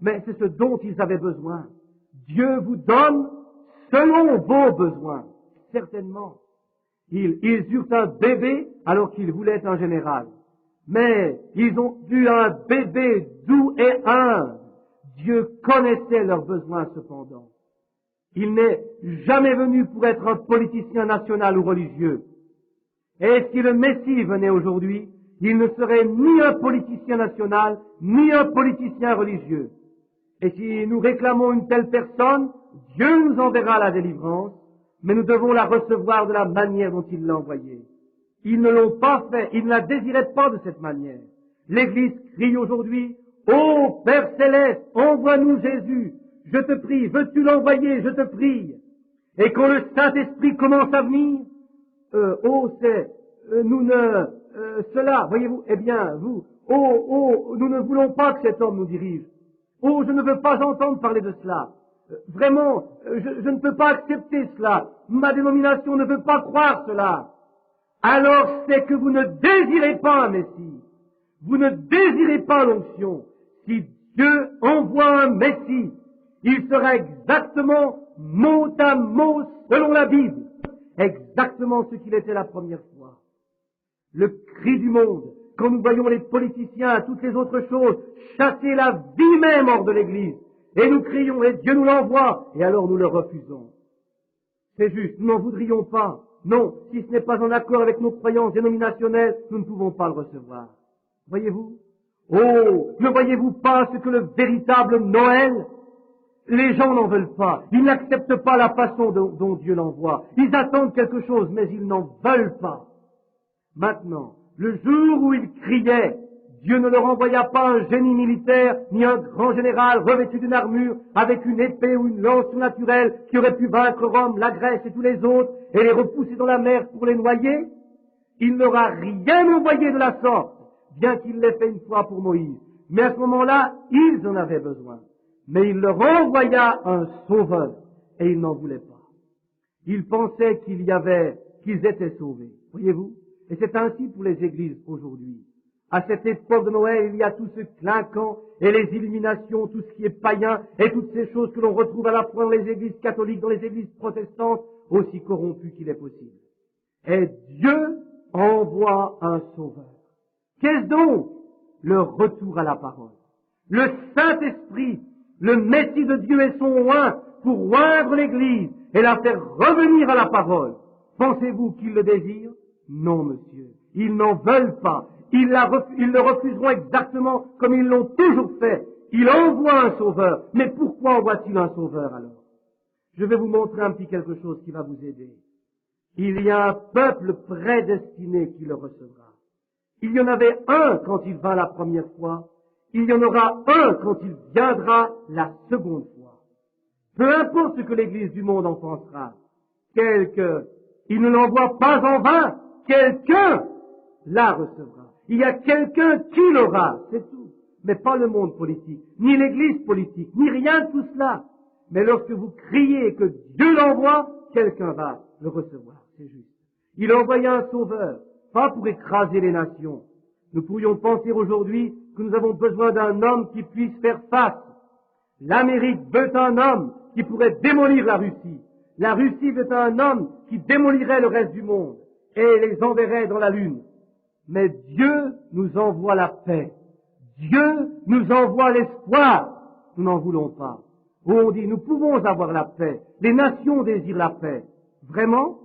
Mais c'est ce dont ils avaient besoin. Dieu vous donne selon vos besoins. Certainement. Ils eurent un bébé alors qu'ils voulaient un général. Mais ils ont eu un bébé doux et humble. Dieu connaissait leurs besoins cependant. Il n'est jamais venu pour être un politicien national ou religieux. Et si le Messie venait aujourd'hui, il ne serait ni un politicien national, ni un politicien religieux. Et si nous réclamons une telle personne, Dieu nous enverra la délivrance, mais nous devons la recevoir de la manière dont il l'a envoyée. Ils ne l'ont pas fait, ils ne la désiraient pas de cette manière. L'Église crie aujourd'hui, « Ô Père Céleste, envoie-nous Jésus, je te prie, veux-tu l'envoyer, je te prie. » Et quand le Saint-Esprit commence à venir, cela, voyez-vous, eh bien, vous, nous ne voulons pas que cet homme nous dirige. Oh, je ne veux pas entendre parler de cela. Vraiment, je ne peux pas accepter cela. Ma dénomination ne veut pas croire cela. Alors c'est que vous ne désirez pas un Messie. Vous ne désirez pas l'onction. Si Dieu envoie un Messie, il sera exactement mot à mot selon la Bible. Exactement ce qu'il était la première fois. Le cri du monde, quand nous voyons les politiciens, toutes les autres choses, chasser la vie même hors de l'Église, et nous crions, et Dieu nous l'envoie, et alors nous le refusons. C'est juste, nous n'en voudrions pas. Non, si ce n'est pas en accord avec nos croyances dénominationnelles, nous ne pouvons pas le recevoir. Voyez-vous? Oh, ne voyez-vous pas ce que le véritable Noël? Les gens n'en veulent pas. Ils n'acceptent pas la façon dont Dieu l'envoie. Ils attendent quelque chose, mais ils n'en veulent pas. Maintenant, le jour où ils criaient, Dieu ne leur envoya pas un génie militaire, ni un grand général revêtu d'une armure, avec une épée ou une lance surnaturelle qui aurait pu vaincre Rome, la Grèce et tous les autres, et les repousser dans la mer pour les noyer. Il ne leur a rien envoyé de la sorte, bien qu'il l'ait fait une fois pour Moïse. Mais à ce moment-là, ils en avaient besoin. Mais il leur envoya un sauveur, et ils n'en voulaient pas. Ils pensaient qu'ils étaient sauvés. Voyez-vous? Et c'est ainsi pour les églises aujourd'hui. À cette époque de Noël, il y a tout ce clinquant et les illuminations, tout ce qui est païen et toutes ces choses que l'on retrouve à la fois dans les églises catholiques, dans les églises protestantes, aussi corrompues qu'il est possible. Et Dieu envoie un sauveur. Qu'est-ce donc? Le retour à la parole. Le Saint-Esprit, le Messie de Dieu et son oint pour oindre l'Église et la faire revenir à la parole. Pensez-vous qu'ils le désirent? Non, monsieur. Ils n'en veulent pas. Ils le refuseront exactement comme ils l'ont toujours fait. Il envoie un sauveur. Mais pourquoi envoie-t-il un sauveur alors? Je vais vous montrer un petit quelque chose qui va vous aider. Il y a un peuple prédestiné qui le recevra. Il y en avait un quand il vint la première fois. Il y en aura un quand il viendra la seconde fois. Peu importe ce que l'Église du monde en pensera. Il ne l'envoie pas en vain. Quelqu'un la recevra. Il y a quelqu'un qui l'aura, c'est tout. Mais pas le monde politique, ni l'Église politique, ni rien de tout cela. Mais lorsque vous criez que Dieu l'envoie, quelqu'un va le recevoir, c'est juste. Il envoya un sauveur, pas pour écraser les nations. Nous pourrions penser aujourd'hui que nous avons besoin d'un homme qui puisse faire face. L'Amérique veut un homme qui pourrait démolir la Russie. La Russie veut un homme qui démolirait le reste du monde et les enverrait dans la Lune. Mais Dieu nous envoie la paix. Dieu nous envoie l'espoir. Nous n'en voulons pas. Où on dit, nous pouvons avoir la paix. Les nations désirent la paix. Vraiment?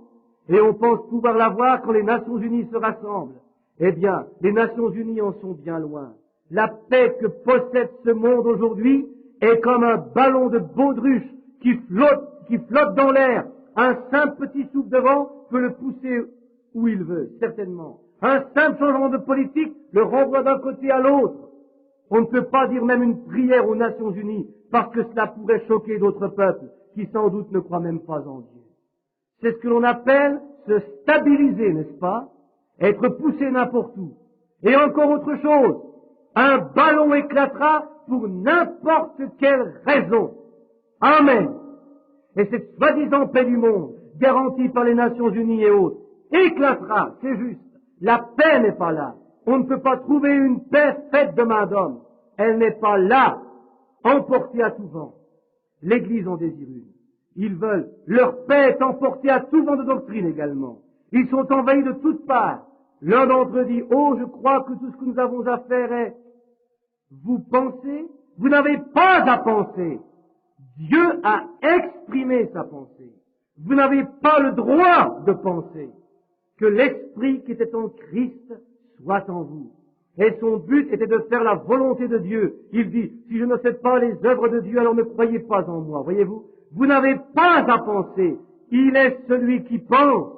Et on pense pouvoir l'avoir quand les Nations Unies se rassemblent. Eh bien, les Nations Unies en sont bien loin. La paix que possède ce monde aujourd'hui est comme un ballon de baudruche qui flotte dans l'air. Un simple petit souffle de vent peut le pousser où il veut, certainement. Un simple changement de politique le renvoie d'un côté à l'autre. On ne peut pas dire même une prière aux Nations Unies parce que cela pourrait choquer d'autres peuples qui sans doute ne croient même pas en Dieu. C'est ce que l'on appelle se stabiliser, n'est-ce pas? Être poussé n'importe où. Et encore autre chose, un ballon éclatera pour n'importe quelle raison. Amen. Et cette soi-disant paix du monde, garantie par les Nations Unies et autres, éclatera, c'est juste. La paix n'est pas là. On ne peut pas trouver une paix faite de main d'homme. Elle n'est pas là, emportée à tout vent. L'Église en désire une. Ils veulent. Leur paix est emportée à tout vent de doctrine également. Ils sont envahis de toutes parts. L'un d'entre eux dit, oh, je crois que tout ce que nous avons à faire est, vous pensez? Vous n'avez pas à penser. Dieu a exprimé sa pensée. Vous n'avez pas le droit de penser. Que l'Esprit qui était en Christ soit en vous. Et son but était de faire la volonté de Dieu. Il dit, si je ne fais pas les œuvres de Dieu, alors ne croyez pas en moi. Voyez-vous? Vous n'avez pas à penser. Il est celui qui pense.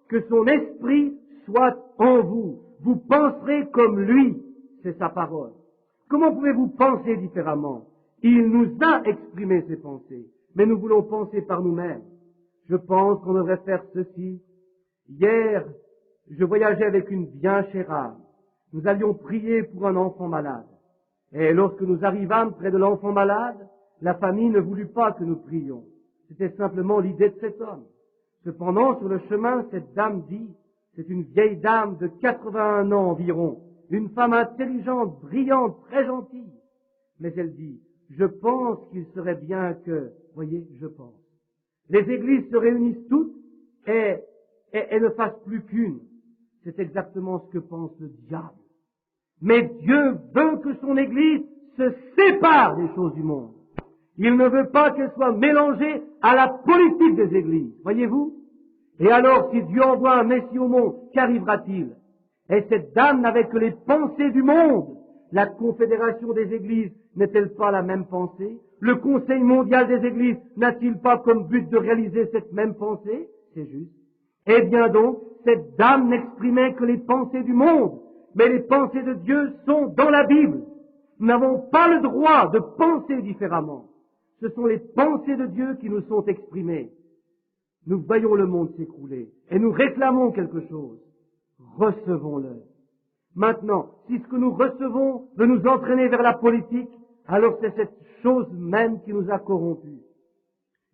Que son esprit soit en vous. Vous penserez comme lui. C'est sa parole. Comment pouvez-vous penser différemment? Il nous a exprimé ses pensées. Mais nous voulons penser par nous-mêmes. Je pense qu'on devrait faire ceci. Hier, je voyageais avec une bien chère âme. Nous allions prier pour un enfant malade. Et lorsque nous arrivâmes près de l'enfant malade, la famille ne voulut pas que nous prions. C'était simplement l'idée de cet homme. Cependant, sur le chemin, cette dame dit, c'est une vieille dame de 81 ans environ, une femme intelligente, brillante, très gentille. Mais elle dit, je pense qu'il serait bien que, voyez, je pense. Les églises se réunissent toutes et ne fassent plus qu'une. C'est exactement ce que pense le diable. Mais Dieu veut que son Église se sépare des choses du monde. Il ne veut pas qu'elle soit mélangée à la politique des églises. Voyez-vous? Et alors, si Dieu envoie un Messie au monde, qu'arrivera-t-il? Et cette dame n'avait que les pensées du monde. La Confédération des Églises n'est-elle pas la même pensée? Le Conseil mondial des Églises n'a-t-il pas comme but de réaliser cette même pensée? C'est juste. Eh bien donc, cette dame n'exprimait que les pensées du monde. mais les pensées de Dieu sont dans la Bible. Nous n'avons pas le droit de penser différemment. Ce sont les pensées de Dieu qui nous sont exprimées. Nous voyons le monde s'écrouler et nous réclamons quelque chose. Recevons-le. Maintenant, si ce que nous recevons veut nous entraîner vers la politique, alors c'est cette chose même qui nous a corrompus.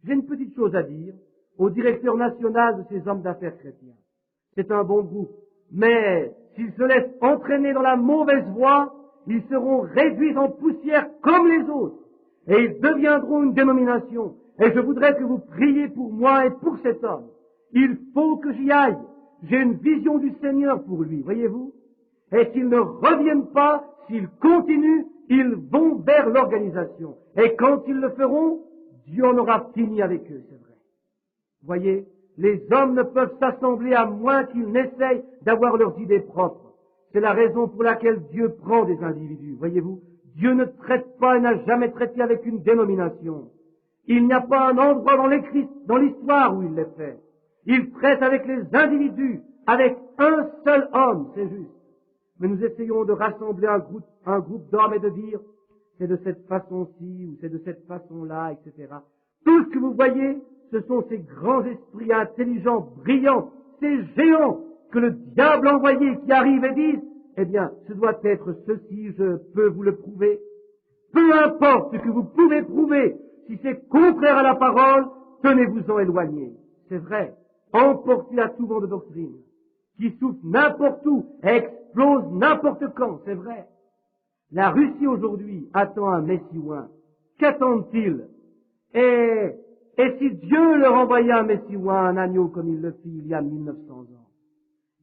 J'ai une petite chose à dire au directeur national de ces hommes d'affaires chrétiens. C'est un bon groupe, mais s'ils se laissent entraîner dans la mauvaise voie, ils seront réduits en poussière comme les autres, et ils deviendront une dénomination. Et je voudrais que vous priez pour moi et pour cet homme. Il faut que j'y aille. J'ai une vision du Seigneur pour lui, voyez-vous. Et s'ils ne reviennent pas, s'ils continuent, ils vont vers l'organisation. Et quand ils le feront, Dieu en aura fini avec eux, c'est vrai. Voyez, les hommes ne peuvent s'assembler à moins qu'ils n'essayent d'avoir leurs idées propres. C'est la raison pour laquelle Dieu prend des individus, voyez-vous. Dieu ne traite pas et n'a jamais traité avec une dénomination. Il n'y a pas un endroit dans l'histoire où il l'ait fait. Il traite avec les individus, avec un seul homme, c'est juste. Mais nous essayons de rassembler un groupe d'hommes et de dire, c'est de cette façon-ci ou c'est de cette façon-là, etc. Tout ce que vous voyez, ce sont ces grands esprits intelligents, brillants, ces géants que le diable a envoyés qui arrivent et disent, eh bien, ce doit être ceci, je peux vous le prouver. Peu importe ce que vous pouvez prouver, si c'est contraire à la parole, tenez-vous-en éloigné. C'est vrai. Emportez à tout vent de doctrine, qui souffle n'importe où, explose n'importe quand, c'est vrai. La Russie aujourd'hui attend un Messie oint. Qu'attendent-ils? Et si Dieu leur envoyait un Messie oint, un agneau comme il le fit il y a 1900 ans,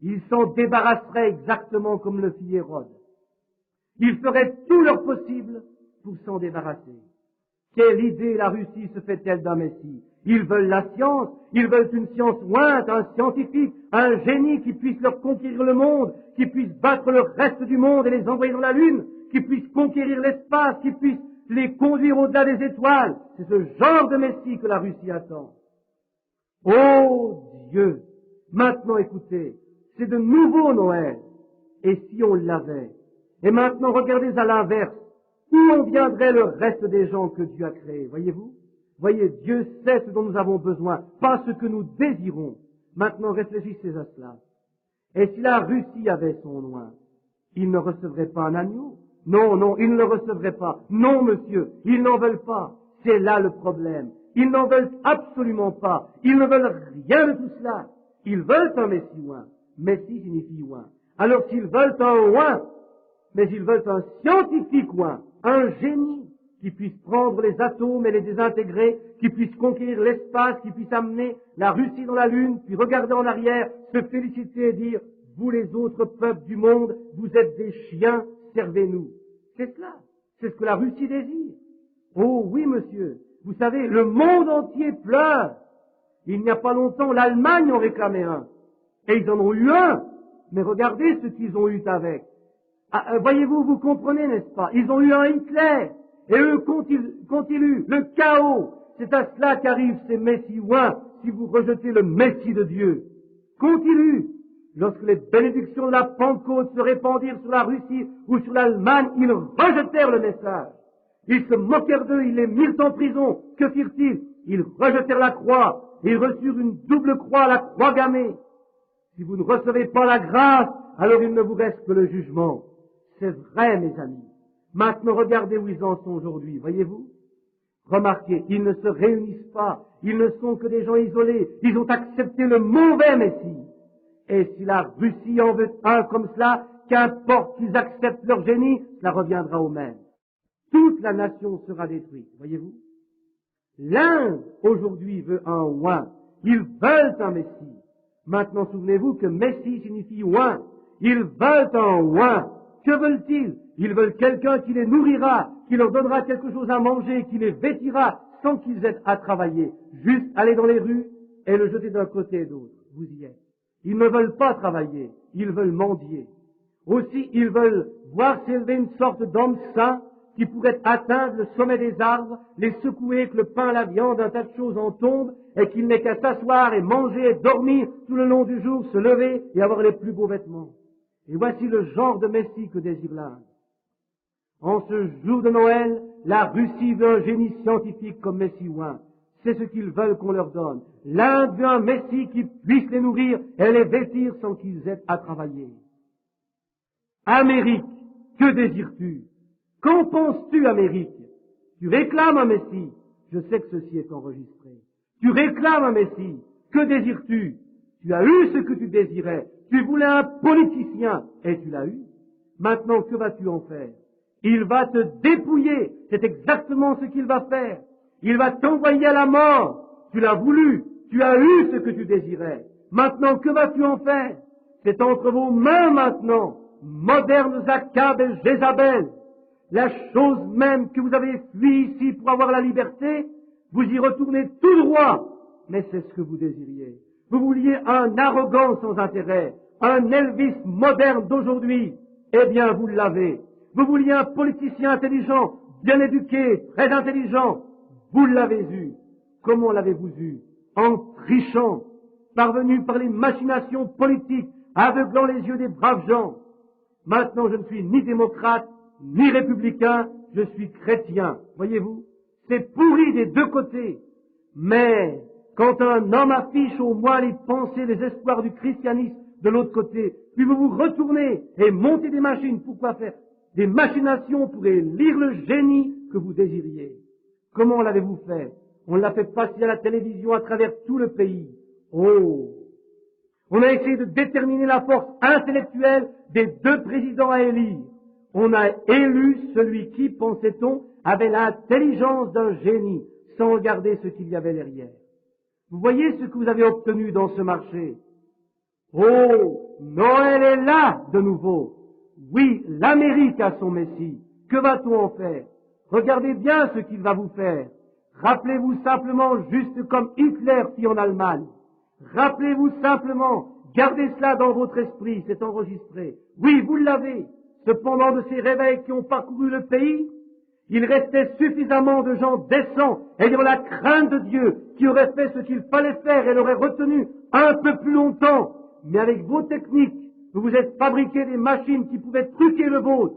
ils s'en débarrasseraient exactement comme le fit Hérode. Ils feraient tout leur possible pour s'en débarrasser. Quelle idée la Russie se fait-elle d'un Messie? Ils veulent la science, ils veulent une science ointe, un scientifique, un génie qui puisse leur conquérir le monde, qui puisse battre le reste du monde et les envoyer dans la Lune, qui puisse conquérir l'espace, qui puisse les conduire au-delà des étoiles. C'est ce genre de Messie que la Russie attend. Oh Dieu! Maintenant écoutez, c'est de nouveau Noël. Et si on l'avait? Et maintenant regardez à l'inverse. Où en viendrait le reste des gens que Dieu a créés, voyez-vous? Voyez, Dieu sait ce dont nous avons besoin, pas ce que nous désirons. Maintenant, réfléchissez à cela. Et si la Russie avait son oint, il ne recevrait pas un agneau? Non, non, il ne le recevrait pas. Non, monsieur, ils n'en veulent pas. C'est là le problème. Ils n'en veulent absolument pas. Ils ne veulent rien de tout cela. Ils veulent un Messie oint. Messie signifie oint. Alors s'ils veulent un oint, mais ils veulent un scientifique oint, un génie qui puisse prendre les atomes et les désintégrer, qui puisse conquérir l'espace, qui puisse amener la Russie dans la Lune, puis regarder en arrière, se féliciter et dire, vous les autres peuples du monde, vous êtes des chiens, servez-nous. C'est cela. C'est ce que la Russie désire. Oh oui, monsieur. Vous savez, le monde entier pleure. Il n'y a pas longtemps, l'Allemagne en réclamait un. Et ils en ont eu un. Mais regardez ce qu'ils ont eu avec. Voyez-vous, vous comprenez, n'est-ce pas? Ils ont eu un Hitler. Et eux continuent le chaos. C'est à cela qu'arrivent ces Messies oints, si vous rejetez le Messie de Dieu. Continue. Lorsque les bénédictions de la Pentecôte se répandirent sur la Russie ou sur l'Allemagne, ils rejetèrent le message. Ils se moquèrent d'eux, ils les mirent en prison. Que firent-ils? Ils rejetèrent la croix. Ils reçurent une double croix, la croix gammée. Si vous ne recevez pas la grâce, alors il ne vous reste que le jugement. C'est vrai, mes amis. Maintenant, regardez où ils en sont aujourd'hui, voyez-vous? Remarquez, ils ne se réunissent pas. Ils ne sont que des gens isolés. Ils ont accepté le mauvais Messie. Et si la Russie en veut un comme cela, qu'importe qu'ils acceptent leur génie, cela reviendra au même. Toute la nation sera détruite, voyez-vous? L'Inde, aujourd'hui, veut un oint. Ils veulent un Messie. Maintenant, souvenez-vous que Messie signifie oint. Ils veulent un oint. Que veulent-ils? Ils veulent quelqu'un qui les nourrira, qui leur donnera quelque chose à manger, qui les vêtira sans qu'ils aient à travailler. Juste aller dans les rues et le jeter d'un côté et d'autre. Vous y êtes. Ils ne veulent pas travailler. Ils veulent mendier. Aussi, ils veulent voir s'élever une sorte d'homme saint qui pourrait atteindre le sommet des arbres, les secouer, que le pain, la viande, un tas de choses en tombent, et qu'il n'ait qu'à s'asseoir et manger et dormir tout le long du jour, se lever et avoir les plus beaux vêtements. Et voici le genre de Messie que désire l'Inde. En ce jour de Noël, la Russie veut un génie scientifique comme Messie Ouin. C'est ce qu'ils veulent qu'on leur donne. L'Inde veut un Messie qui puisse les nourrir et les vêtir sans qu'ils aient à travailler. Amérique, que désires-tu? Qu'en penses-tu, Amérique? Tu réclames un Messie. Je sais que ceci est enregistré. Tu réclames un Messie. Que désires-tu? Tu as eu ce que tu désirais. Tu voulais un politicien et tu l'as eu. Maintenant, que vas-tu en faire? Il va te dépouiller. C'est exactement ce qu'il va faire. Il va t'envoyer à la mort. Tu l'as voulu. Tu as eu ce que tu désirais. Maintenant, que vas-tu en faire? C'est entre vos mains maintenant, modernes Achab et Jézabel. La chose même que vous avez fui ici pour avoir la liberté, vous y retournez tout droit. Mais c'est ce que vous désiriez. Vous vouliez un arrogant sans intérêt, un Elvis moderne d'aujourd'hui. Eh bien, vous l'avez. Vous vouliez un politicien intelligent, bien éduqué, très intelligent. Vous l'avez eu. Comment l'avez-vous eu? En trichant, parvenu par les machinations politiques, aveuglant les yeux des braves gens. Maintenant, je ne suis ni démocrate, ni républicain, je suis chrétien. Voyez-vous? C'est pourri des deux côtés. Mais, quand un homme affiche au moins les pensées, les espoirs du christianisme de l'autre côté, puis vous vous retournez et montez des machines, pourquoi faire? Des machinations pour élire le génie que vous désiriez. Comment l'avez-vous fait? On l'a fait passer à la télévision à travers tout le pays. Oh! On a essayé de déterminer la force intellectuelle des deux présidents à élire. On a élu celui qui, pensait-on, avait l'intelligence d'un génie, sans regarder ce qu'il y avait derrière. Vous voyez ce que vous avez obtenu dans ce marché? Oh, Noël est là de nouveau. Oui, l'Amérique a son Messie. Que va-t-on en faire? Regardez bien ce qu'il va vous faire. Rappelez-vous simplement, juste comme Hitler fit en Allemagne. Rappelez-vous simplement, gardez cela dans votre esprit, c'est enregistré. Oui, vous l'avez. Cependant, de ces réveils qui ont parcouru le pays, il restait suffisamment de gens décents, ayant la crainte de Dieu, qui auraient fait ce qu'il fallait faire et l'auraient retenu un peu plus longtemps. Mais avec vos techniques, vous vous êtes fabriqué des machines qui pouvaient truquer le vôtre.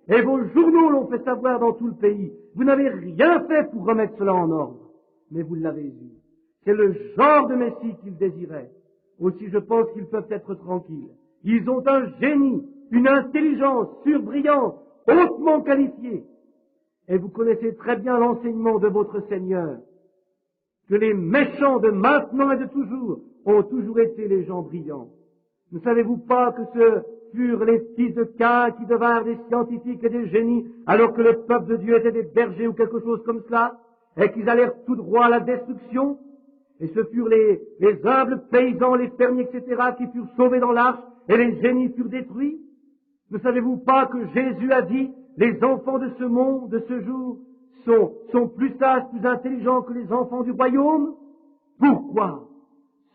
Et vos journaux l'ont fait savoir dans tout le pays. Vous n'avez rien fait pour remettre cela en ordre. Mais vous l'avez eu. C'est le genre de Messie qu'ils désiraient. Aussi, je pense qu'ils peuvent être tranquilles. Ils ont un génie, une intelligence surbrillante, hautement qualifiée. Et vous connaissez très bien l'enseignement de votre Seigneur, que les méchants de maintenant et de toujours ont toujours été les gens brillants. Ne savez-vous pas que ce furent les fils de Caïn qui devinrent des scientifiques et des génies, alors que le peuple de Dieu était des bergers ou quelque chose comme cela, et qu'ils allèrent tout droit à la destruction? Et ce furent les humbles paysans, les fermiers, etc., qui furent sauvés dans l'arche, et les génies furent détruits? Ne savez-vous pas que Jésus a dit, les enfants de ce monde, de ce jour, sont plus sages, plus intelligents que les enfants du royaume? Pourquoi?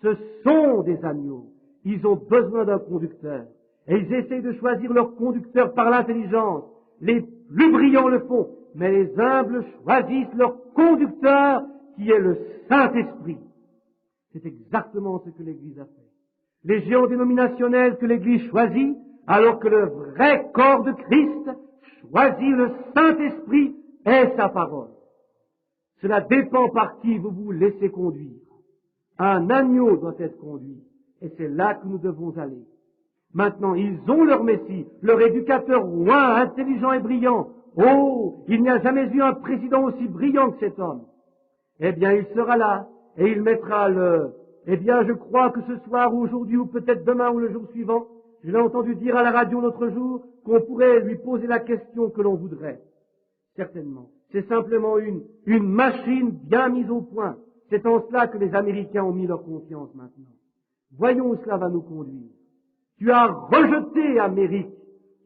Ce sont des agneaux. Ils ont besoin d'un conducteur. Et ils essayent de choisir leur conducteur par l'intelligence. Les plus brillants le font, mais les humbles choisissent leur conducteur qui est le Saint-Esprit. C'est exactement ce que l'Église a fait. Les géants dénominationnels que l'Église choisit, alors que le vrai corps de Christ choisit le Saint-Esprit et sa parole. Cela dépend par qui vous vous laissez conduire. Un agneau doit être conduit, et c'est là que nous devons aller. Maintenant, ils ont leur Messie, leur éducateur roi, intelligent et brillant. Oh, il n'y a jamais eu un président aussi brillant que cet homme. Eh bien, il sera là, et il mettra Eh bien, je crois que ce soir, ou aujourd'hui, ou peut-être demain, ou le jour suivant, je l'ai entendu dire à la radio l'autre jour qu'on pourrait lui poser la question que l'on voudrait. Certainement. C'est simplement une machine bien mise au point. C'est en cela que les Américains ont mis leur confiance maintenant. Voyons où cela va nous conduire. Tu as rejeté, Amérique,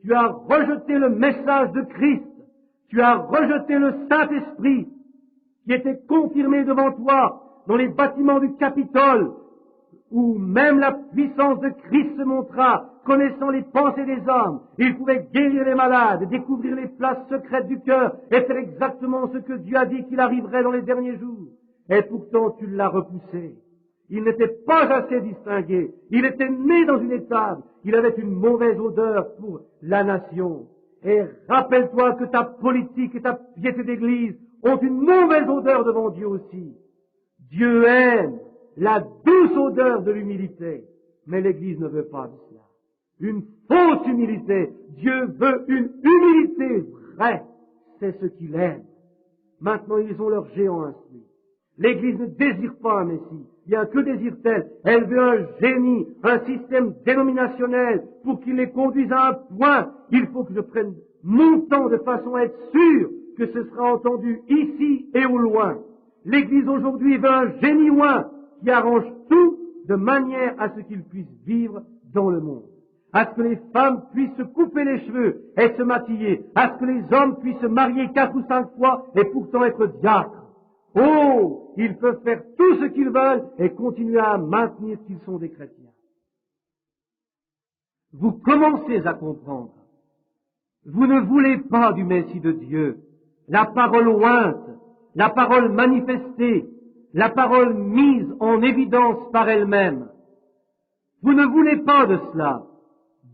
tu as rejeté le message de Christ, tu as rejeté le Saint-Esprit qui était confirmé devant toi dans les bâtiments du Capitole, où même la puissance de Christ se montra, connaissant les pensées des hommes. Il pouvait guérir les malades, découvrir les places secrètes du cœur et faire exactement ce que Dieu a dit qu'il arriverait dans les derniers jours. Et pourtant tu l'as repoussé. Il n'était pas assez distingué. Il était né dans une étable. Il avait une mauvaise odeur pour la nation. Et rappelle-toi que ta politique et ta piété d'église ont une mauvaise odeur devant Dieu aussi. Dieu aime la douce odeur de l'humilité, mais l'Église ne veut pas de cela. Une fausse humilité. Dieu veut une humilité vraie. C'est ce qu'il aime. Maintenant, ils ont leur géant instruit. L'Église ne désire pas un Messie. Bien, que désire-t-elle? Elle veut un génie, un système dénominationnel pour qu'il les conduise à un point. Il faut que je prenne mon temps de façon à être sûr que ce sera entendu ici et au loin. L'Église aujourd'hui veut un génie oint qui arrange tout de manière à ce qu'il puisse vivre dans le monde. À ce que les femmes puissent se couper les cheveux et se maquiller. À ce que les hommes puissent se marier 4 ou 5 fois et pourtant être diacres. Oh, ils peuvent faire tout ce qu'ils veulent et continuer à maintenir qu'ils sont des chrétiens. Vous commencez à comprendre. Vous ne voulez pas du Messie de Dieu, la parole ointe, la parole manifestée, la parole mise en évidence par elle-même. Vous ne voulez pas de cela.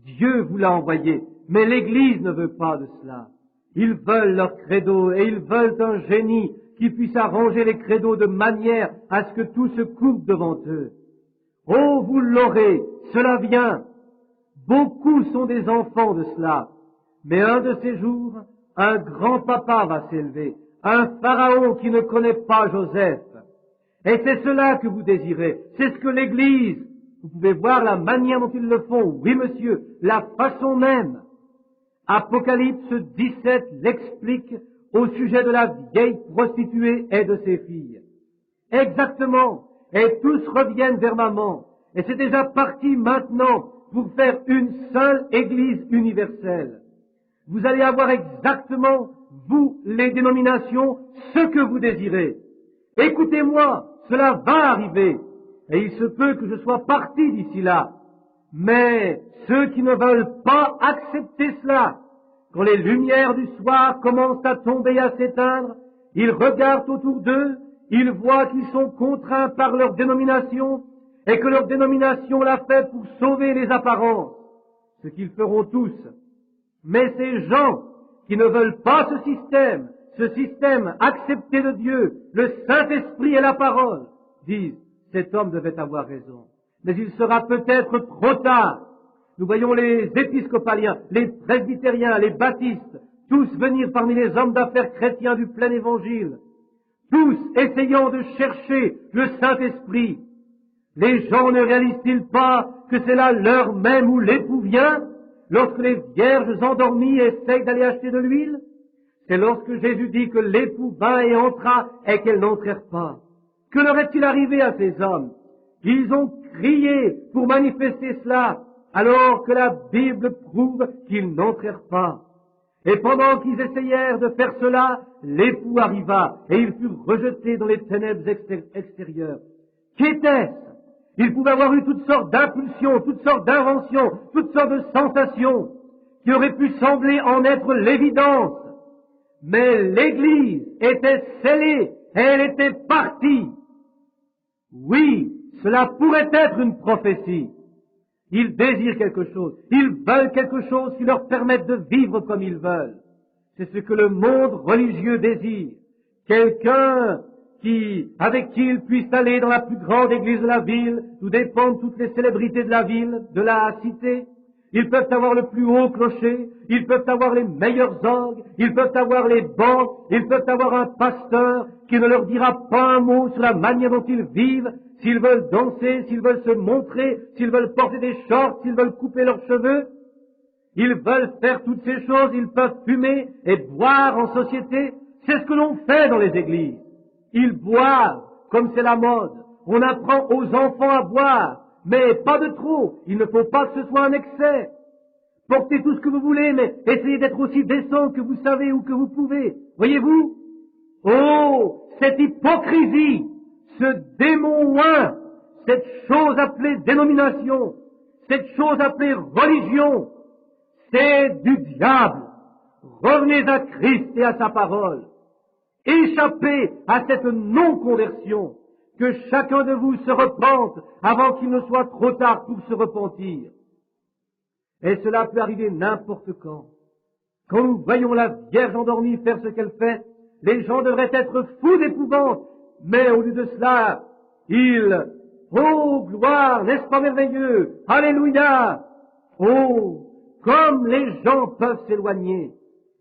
Dieu vous l'a envoyé, mais l'Église ne veut pas de cela. Ils veulent leur credo et ils veulent un génie qui puisse arranger les credos de manière à ce que tout se coupe devant eux. Oh, vous l'aurez, cela vient. Beaucoup sont des enfants de cela. Mais un de ces jours, un grand papa va s'élever, un pharaon qui ne connaît pas Joseph. Et c'est cela que vous désirez. C'est ce que l'Église, vous pouvez voir la manière dont ils le font. Oui, monsieur, la façon même. Apocalypse 17 l'explique au sujet de la vieille prostituée et de ses filles. Exactement. Et tous reviennent vers maman. Et c'est déjà parti maintenant pour faire une seule Église universelle. Vous allez avoir exactement, vous, les dénominations, ce que vous désirez. Écoutez-moi, cela va arriver. Et il se peut que je sois parti d'ici là. Mais ceux qui ne veulent pas accepter cela, quand les lumières du soir commencent à tomber et à s'éteindre, ils regardent autour d'eux, ils voient qu'ils sont contraints par leur dénomination et que leur dénomination l'a fait pour sauver les apparences, ce qu'ils feront tous. Mais ces gens qui ne veulent pas ce système accepté de Dieu, le Saint-Esprit et la parole, disent, cet homme devait avoir raison. Mais il sera peut-être trop tard. Nous voyons les épiscopaliens, les presbytériens, les baptistes, tous venir parmi les hommes d'affaires chrétiens du plein évangile, tous essayant de chercher le Saint-Esprit. Les gens ne réalisent-ils pas que c'est là l'heure même où l'époux vient, lorsque les vierges endormies essayent d'aller acheter de l'huile? C'est lorsque Jésus dit que l'époux vint et entra et qu'elles n'entrèrent pas. Que leur est-il arrivé à ces hommes? Ils ont crié pour manifester cela, alors que la Bible prouve qu'ils n'entrèrent pas. Et pendant qu'ils essayèrent de faire cela, l'époux arriva et ils furent rejetés dans les ténèbres extérieures. Qu'était-ce? Ils pouvaient avoir eu toutes sortes d'impulsions, toutes sortes d'inventions, toutes sortes de sensations qui auraient pu sembler en être l'évidence. Mais l'Église était scellée et elle était partie. Oui, cela pourrait être une prophétie. Ils désirent quelque chose. Ils veulent quelque chose qui leur permette de vivre comme ils veulent. C'est ce que le monde religieux désire. Quelqu'un avec qui ils puissent aller dans la plus grande église de la ville, d'où dépendent toutes les célébrités de la ville, de la cité. Ils peuvent avoir le plus haut clocher, ils peuvent avoir les meilleurs orgues, ils peuvent avoir les bancs, ils peuvent avoir un pasteur qui ne leur dira pas un mot sur la manière dont ils vivent, s'ils veulent danser, s'ils veulent se montrer, s'ils veulent porter des shorts, s'ils veulent couper leurs cheveux. Ils veulent faire toutes ces choses, ils peuvent fumer et boire en société. C'est ce que l'on fait dans les églises. Ils boivent, comme c'est la mode. On apprend aux enfants à boire, mais pas de trop. Il ne faut pas que ce soit un excès. Portez tout ce que vous voulez, mais essayez d'être aussi décent que vous savez ou que vous pouvez. Voyez-vous? Oh, cette hypocrisie, ce démon oint, cette chose appelée dénomination, cette chose appelée religion, c'est du diable. Revenez à Christ et à sa parole. Échappez à cette non-conversion, que chacun de vous se repente avant qu'il ne soit trop tard pour se repentir. Et cela peut arriver n'importe quand. Quand nous voyons la Vierge endormie faire ce qu'elle fait, les gens devraient être fous d'épouvante, mais au lieu de cela, oh gloire, n'est-ce pas merveilleux? Alléluia! Oh, comme les gens peuvent s'éloigner.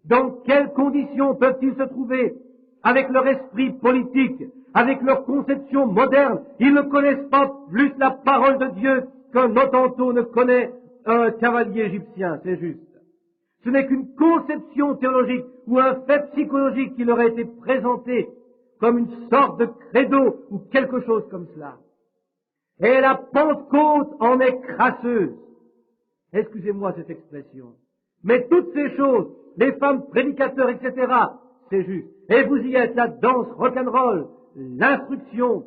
Dans quelles conditions peuvent-ils se trouver? Avec leur esprit politique, avec leur conception moderne, ils ne connaissent pas plus la parole de Dieu qu'un Hottentot ne connaît un cavalier égyptien, c'est juste. Ce n'est qu'une conception théologique ou un fait psychologique qui leur a été présenté comme une sorte de credo ou quelque chose comme cela. Et la Pentecôte en est crasseuse. Excusez-moi cette expression. Mais toutes ces choses, les femmes prédicateurs, etc., c'est juste. Et vous y êtes, la danse rock'n'roll, l'instruction,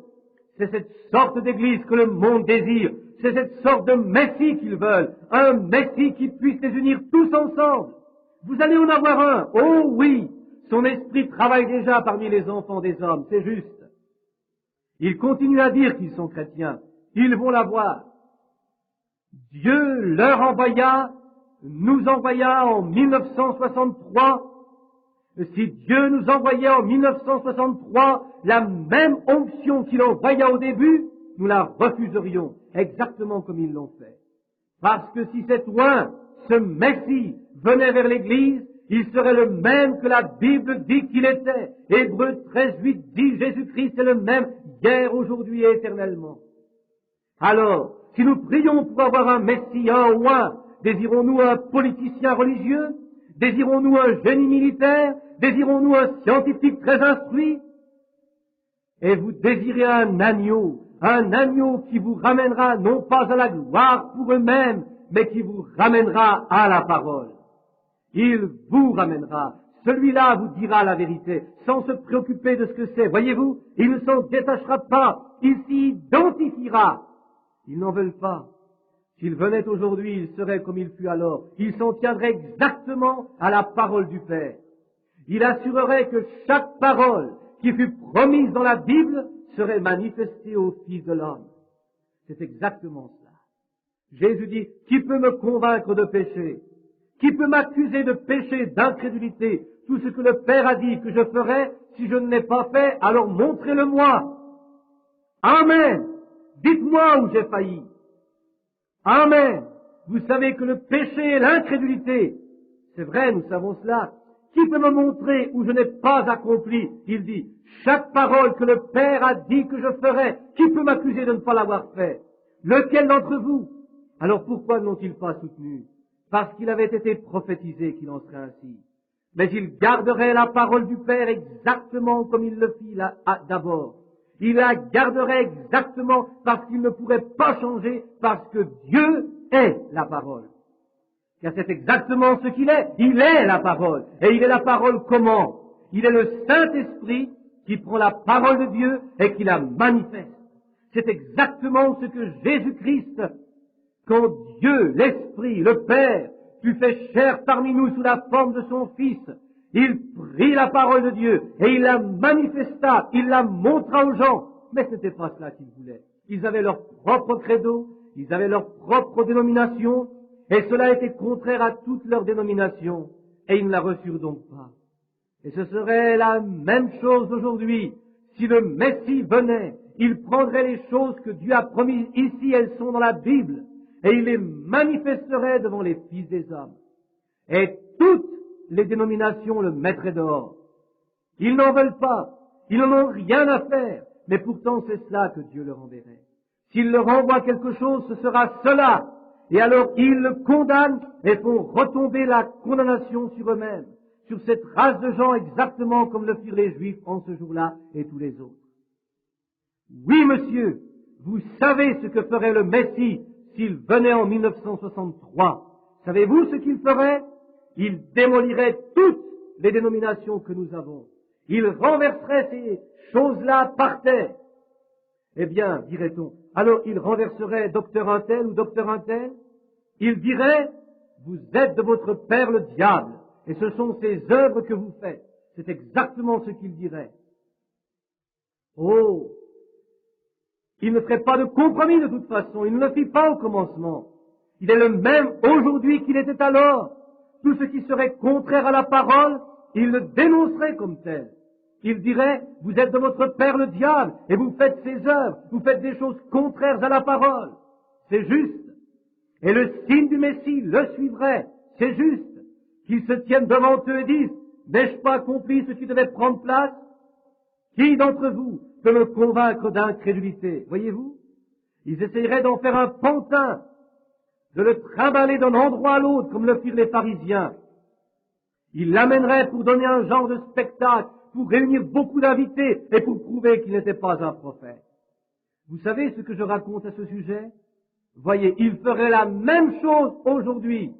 c'est cette sorte d'église que le monde désire. C'est cette sorte de Messie qu'ils veulent. Un Messie qui puisse les unir tous ensemble. Vous allez en avoir un. Oh oui, son esprit travaille déjà parmi les enfants des hommes, c'est juste. Ils continuent à dire qu'ils sont chrétiens. Ils vont l'avoir. Dieu leur envoya, nous envoya en 1963. Si Dieu nous envoyait en 1963 la même onction qu'il envoya au début, nous la refuserions, exactement comme ils l'ont fait. Parce que si cet oint, ce Messie, venait vers l'Église, il serait le même que la Bible dit qu'il était. Hébreux 13:8 dit Jésus-Christ est le même hier, aujourd'hui et éternellement. Alors, si nous prions pour avoir un Messie, un oint, désirons-nous un politicien religieux? Désirons-nous un génie militaire? Désirons-nous un scientifique très instruit? Et vous désirez un agneau qui vous ramènera non pas à la gloire pour eux-mêmes, mais qui vous ramènera à la parole. Il vous ramènera. Celui-là vous dira la vérité, sans se préoccuper de ce que c'est. Voyez-vous, il ne s'en détachera pas, il s'y identifiera. Ils n'en veulent pas. S'il venait aujourd'hui, il serait comme il fut alors. Il s'en tiendrait exactement à la parole du Père. Il assurerait que chaque parole qui fut promise dans la Bible serait manifestée au Fils de l'homme. C'est exactement cela. Jésus dit, qui peut me convaincre de péché? Qui peut m'accuser de péché, d'incrédulité? Tout ce que le Père a dit que je ferai, si je ne l'ai pas fait, alors montrez-le-moi. Amen. Dites-moi où j'ai failli. Amen. Vous savez que le péché est l'incrédulité. C'est vrai, nous savons cela. Qui peut me montrer où je n'ai pas accompli? Il dit, chaque parole que le Père a dit que je ferai, qui peut m'accuser de ne pas l'avoir fait? Lequel d'entre vous? Alors pourquoi ne l'ont-ils pas soutenu? Parce qu'il avait été prophétisé qu'il en serait ainsi. Mais il garderait la parole du Père exactement comme il le fit là, d'abord. Il la garderait exactement parce qu'il ne pourrait pas changer, parce que Dieu est la parole. Car c'est exactement ce qu'il est. Il est la parole. Et il est la parole comment? Il est le Saint-Esprit qui prend la parole de Dieu et qui la manifeste. C'est exactement ce que Jésus-Christ, quand Dieu, l'Esprit, le Père, fut fait chair parmi nous sous la forme de son Fils, il prit la parole de Dieu et il la manifesta, il la montra aux gens. Mais ce n'était pas cela qu'ils voulaient. Ils avaient leur propre credo, ils avaient leur propre dénomination, et cela était contraire à toute leur dénomination, et ils ne la reçurent donc pas. Et ce serait la même chose aujourd'hui. Si le Messie venait, il prendrait les choses que Dieu a promises ici, elles sont dans la Bible, et il les manifesterait devant les fils des hommes. Et toutes les dénominations le mettraient dehors. Ils n'en veulent pas, ils n'en ont rien à faire, mais pourtant c'est cela que Dieu leur enverrait. S'il leur envoie quelque chose, ce sera cela. Et alors ils le condamnent et font retomber la condamnation sur eux-mêmes, sur cette race de gens exactement comme le firent les Juifs en ce jour-là et tous les autres. Oui, monsieur, vous savez ce que ferait le Messie s'il venait en 1963. Savez-vous ce qu'il ferait? Il démolirait toutes les dénominations que nous avons. Il renverserait ces choses-là par terre. Eh bien, dirait-on, alors il renverserait docteur un tel ou docteur un tel? Il dirait, vous êtes de votre père le diable, et ce sont ces œuvres que vous faites. C'est exactement ce qu'il dirait. Oh! Il ne ferait pas de compromis de toute façon, il ne le fit pas au commencement. Il est le même aujourd'hui qu'il était alors. Tout ce qui serait contraire à la parole, il le dénoncerait comme tel. Il dirait, vous êtes de votre père le diable, et vous faites ses œuvres, vous faites des choses contraires à la parole. C'est juste. Et le signe du Messie le suivrait. C'est juste. Qu'ils se tiennent devant eux et disent, n'ai-je pas accompli ce qui devait prendre place? Qui d'entre vous peut me convaincre d'incrédulité? Voyez-vous? Ils essayeraient d'en faire un pantin, de le trimballer d'un endroit à l'autre, comme le firent les pharisiens. Ils l'amèneraient pour donner un genre de spectacle, pour réunir beaucoup d'invités et pour prouver qu'il n'était pas un prophète. Vous savez ce que je raconte à ce sujet? Voyez, ils feraient la même chose aujourd'hui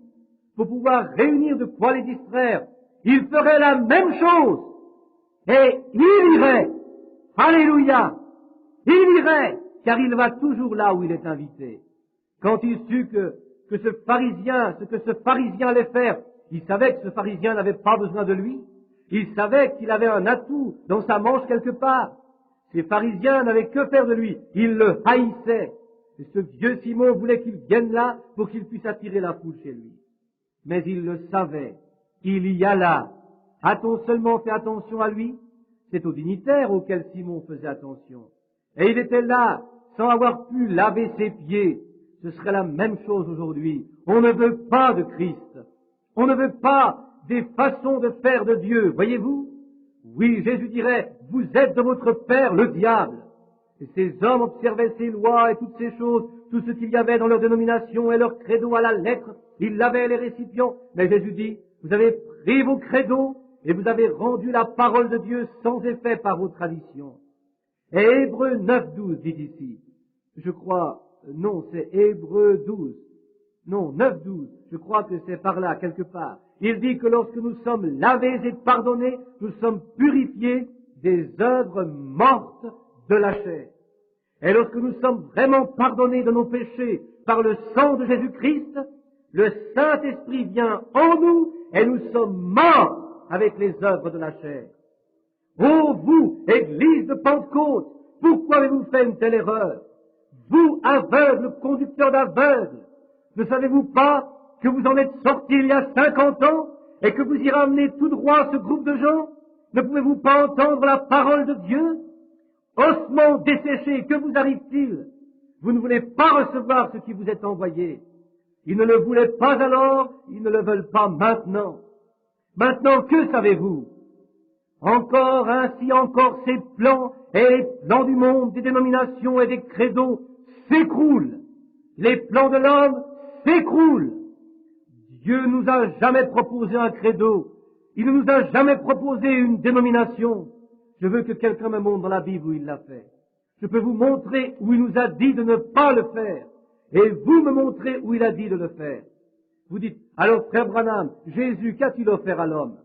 pour pouvoir réunir de quoi les distraire. Ils feraient la même chose et il irait. Alléluia! Il irait, car il va toujours là où il est invité. Quand il sut que ce pharisien allait faire, il savait que ce pharisien n'avait pas besoin de lui. Il savait qu'il avait un atout dans sa manche quelque part. Ces pharisiens n'avaient que faire de lui. Ils le haïssaient. Et ce vieux Simon voulait qu'il vienne là pour qu'il puisse attirer la foule chez lui. Mais il le savait. Il y alla. A-t-on seulement fait attention à lui? C'est aux dignitaires auxquels Simon faisait attention. Et il était là, sans avoir pu laver ses pieds. Ce serait la même chose aujourd'hui. On ne veut pas de Christ. On ne veut pas des façons de faire de Dieu. Voyez-vous? Oui, Jésus dirait, vous êtes de votre père le diable. Et ces hommes observaient ces lois et toutes ces choses, tout ce qu'il y avait dans leur dénomination et leur credo à la lettre. Ils lavaient les récipients. Mais Jésus dit, vous avez pris vos credos et vous avez rendu la parole de Dieu sans effet par vos traditions. Et Hébreux 9.12 dit ici, je crois, non, c'est Hébreux 12, non, 9.12, je crois que c'est par là, quelque part. Il dit que lorsque nous sommes lavés et pardonnés, nous sommes purifiés des œuvres mortes de la chair. Et lorsque nous sommes vraiment pardonnés de nos péchés par le sang de Jésus-Christ, le Saint-Esprit vient en nous et nous sommes morts avec les œuvres de la chair. Ô vous, Église de Pentecôte, pourquoi avez-vous fait une telle erreur? Vous, aveugles, conducteurs d'aveugles, ne savez-vous pas que vous en êtes sortis il y a 50 ans et que vous y ramenez tout droit ce groupe de gens? Ne pouvez-vous pas entendre la parole de Dieu? Ossements desséchés, que vous arrive-t-il? Vous ne voulez pas recevoir ce qui vous est envoyé. Ils ne le voulaient pas alors, ils ne le veulent pas maintenant. Maintenant, que savez-vous? Encore ainsi, encore ces plans et les plans du monde, des dénominations et des credos s'écroulent. Les plans de l'homme s'écroulent. Dieu ne nous a jamais proposé un credo. Il ne nous a jamais proposé une dénomination. Je veux que quelqu'un me montre dans la Bible où il l'a fait. Je peux vous montrer où il nous a dit de ne pas le faire. Et vous me montrez où il a dit de le faire. Vous dites, alors frère Branham, Jésus, qu'a-t-il offert à l'homme?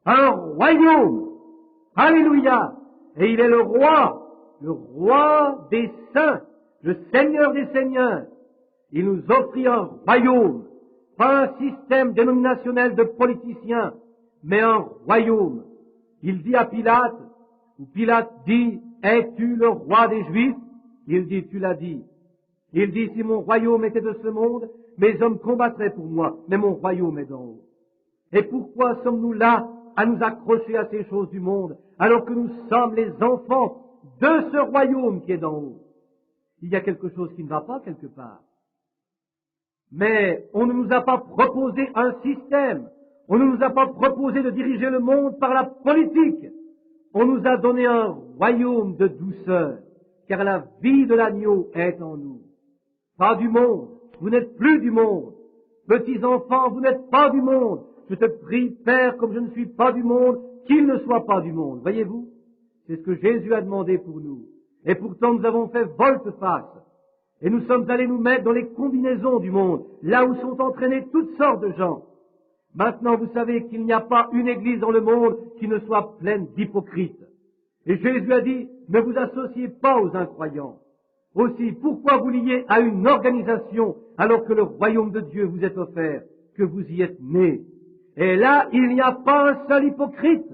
Un royaume. Alléluia. Et il est le roi des saints, le Seigneur des seigneurs. Il nous offrit un royaume, pas un système dénominationnel de politiciens, mais un royaume. Il dit à Pilate, ou Pilate dit, es-tu le roi des Juifs? Il dit, tu l'as dit. Il dit, si mon royaume était de ce monde, mes hommes combattraient pour moi, mais mon royaume est d'en haut. Et pourquoi sommes-nous là à nous accrocher à ces choses du monde, alors que nous sommes les enfants de ce royaume qui est d'en haut? Il y a quelque chose qui ne va pas quelque part. Mais on ne nous a pas proposé un système, on ne nous a pas proposé de diriger le monde par la politique. On nous a donné un royaume de douceur, car la vie de l'agneau est en nous. Pas du monde, vous n'êtes plus du monde. Petits enfants, vous n'êtes pas du monde. Je te prie, Père, comme je ne suis pas du monde, qu'il ne soit pas du monde. Voyez-vous? C'est ce que Jésus a demandé pour nous. Et pourtant, nous avons fait volte-face. Et nous sommes allés nous mettre dans les combinaisons du monde, là où sont entraînés toutes sortes de gens. Maintenant, vous savez qu'il n'y a pas une église dans le monde qui ne soit pleine d'hypocrites. Et Jésus a dit, ne vous associez pas aux incroyants. Aussi, pourquoi vous lier à une organisation alors que le royaume de Dieu vous est offert, que vous y êtes nés? Et là, il n'y a pas un seul hypocrite.